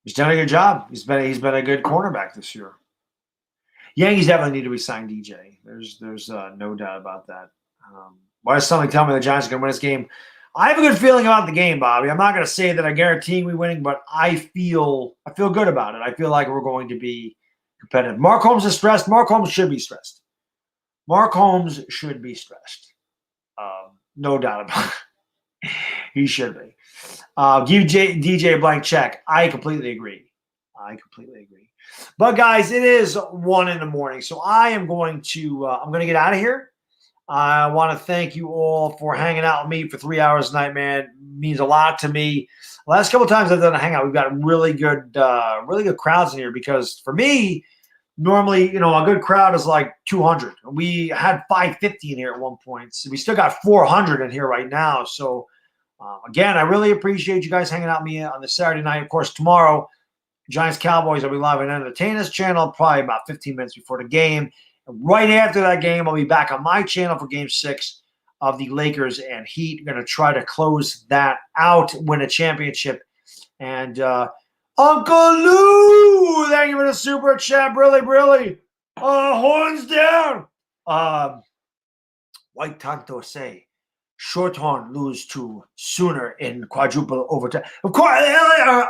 He's done a good job. He's been a good cornerback this year. Yankees definitely need to re-sign DJ. There's no doubt about that. Why does somebody tell me the Giants are going to win this game? I have a good feeling about the game, Bobby. I'm not going to say that I guarantee we winning, but I feel good about it. I feel like we're going to be competitive. Mark Holmes is stressed. Mark Holmes should be stressed. Mark Holmes should be stressed. No doubt about it. He should be. Give DJ a blank check. I completely agree. But guys, it is 1 a.m, so I am going to I'm going to get out of here. I want to thank you all for hanging out with me for 3 hours tonight, man. It means a lot to me. Last couple of times I've done a hangout, we've got really good crowds in here because for me, normally, a good crowd is like 200. We had 550 in here at one point. So we still got 400 in here right now. So again, I really appreciate you guys hanging out with me on the Saturday night. Of course, tomorrow, Giants-Cowboys will be live on Entertainers channel, probably about 15 minutes before the game. And right after that game, I'll be back on my channel for Game 6 of the Lakers and Heat. I'm going to try to close that out, win a championship. And Uncle Lou, thank you for the super chat, Brilly. Horns down. White Tanto say, Shorthorn lose to Sooner in quadruple overtime. Of course,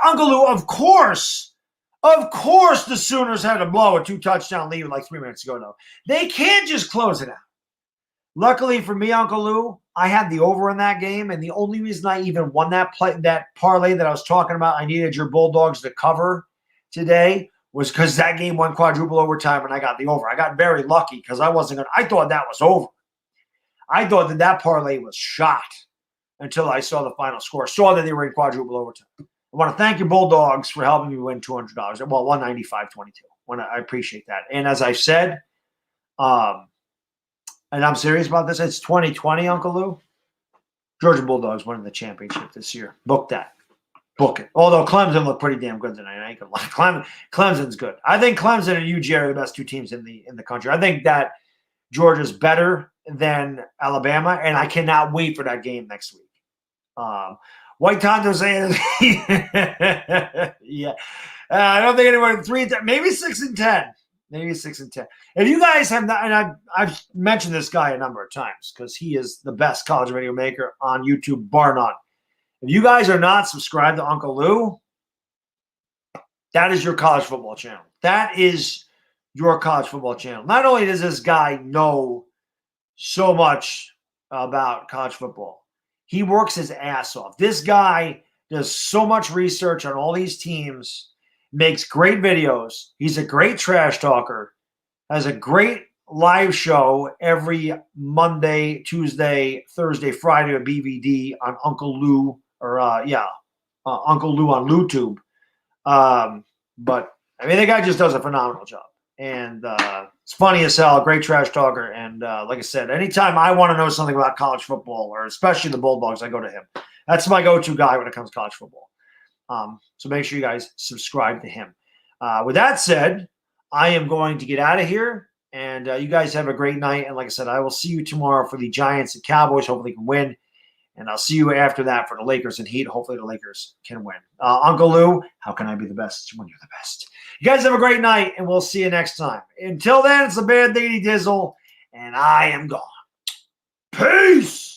Uncle Lou, of course the Sooners had to blow a 2-touchdown lead like 3 minutes ago, though. They can't just close it out. Luckily for me, Uncle Lou, I had the over in that game, and the only reason I even won that parlay that I was talking about, I needed your Bulldogs to cover today, was because that game went quadruple overtime and I got the over. I got very lucky because I thought that was over. I thought that parlay was shot until I saw the final score. Saw that they were in quadruple overtime. I want to thank your Bulldogs for helping me win $200. Well, $195.22. I appreciate that. And as I said, and I'm serious about this, it's 2020, Uncle Lou. Georgia Bulldogs winning the championship this year. Book that. Book it. Although Clemson looked pretty damn good tonight. I ain't gonna lie. Clemson's good. I think Clemson and UGA are the best two teams in the country. I think that Georgia's better than Alabama, and I cannot wait for that game next week. White Tondo saying, yeah. I don't think anyone 3 maybe 6-10. Maybe 6-10. If you guys have not, and I've mentioned this guy a number of times because he is the best college video maker on YouTube, bar none. If you guys are not subscribed to Uncle Lou, that is your college football channel. That is your college football channel. Not only does this guy know so much about college football, he works his ass off. This guy does so much research on all these teams, makes great videos. He's a great trash talker, has a great live show every Monday, Tuesday, Thursday, Friday at BVD on Uncle Lou, Uncle Lou on YouTube. But I mean, the guy just does a phenomenal job. And it's funny as hell, great trash talker. And like I said, anytime I want to know something about college football, or especially the Bulldogs, I go to him. That's my go-to guy when it comes to college football. So make sure you guys subscribe to him. With that said, I am going to get out of here. And you guys have a great night. And like I said, I will see you tomorrow for the Giants and Cowboys. Hopefully they can win. And I'll see you after that for the Lakers and Heat. Hopefully the Lakers can win. Uncle Lou, how can I be the best when you're the best? You guys have a great night, and we'll see you next time. Until then, it's the Bad Diggity Dizzle, and I am gone. Peace!